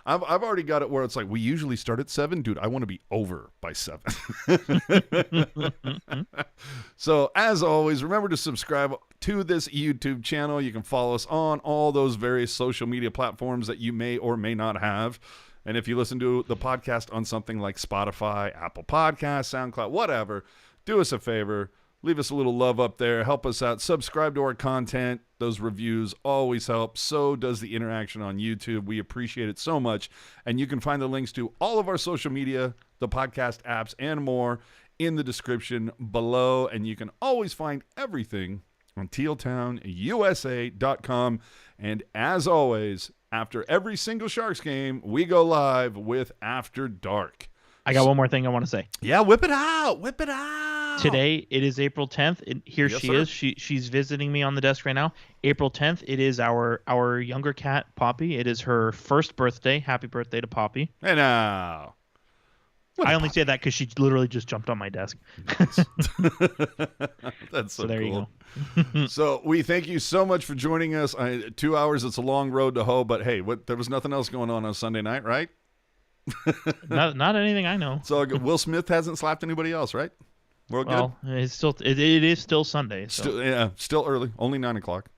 I've already got it where it's like we usually start at 7. Dude, I want to be over by 7. So, as always, remember to subscribe to this YouTube channel. You can follow us on all those various social media platforms that you may or may not have. And if you listen to the podcast on something like Spotify, Apple Podcasts, SoundCloud, whatever, do us a favor. Leave us a little love up there. Help us out. Subscribe to our content. Those reviews always help. So does the interaction on YouTube. We appreciate it so much. And you can find the links to all of our social media, the podcast apps, and more in the description below. And you can always find everything on tealtownusa.com. And as always, after every single Sharks game, we go live with After Dark. I got one more thing I want to say. Yeah, whip it out. Whip it out. Today, it is April 10th. And here yes, she sir. is. She's visiting me on the desk right now. April 10th, it is our younger cat, Poppy. It is her first birthday. Happy birthday to Poppy. Hey, now. I only say that because she literally just jumped on my desk. Nice. That's so there cool. You go. So we thank you so much for joining us. 2 hours, it's a long road to hoe, but hey, there was nothing else going on Sunday night, right? not anything I know. So Will Smith hasn't slapped anybody else, right? We're well, good. It's still it is still Sunday. So. Still early, only 9 o'clock.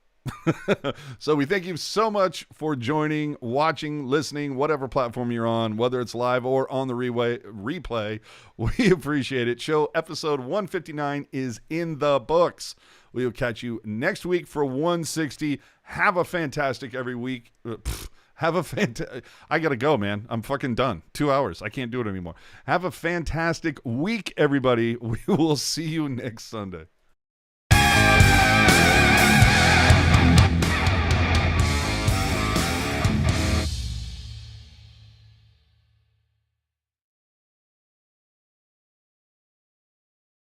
So we thank you so much for joining, watching, listening, whatever platform you're on, whether it's live or on the replay. We appreciate it. Show episode 159 is in the books. We will catch you next week for 160. Have a fantastic every week. I got to go, man. I'm fucking done. 2 hours. I can't do it anymore. Have a fantastic week, everybody. We will see you next Sunday.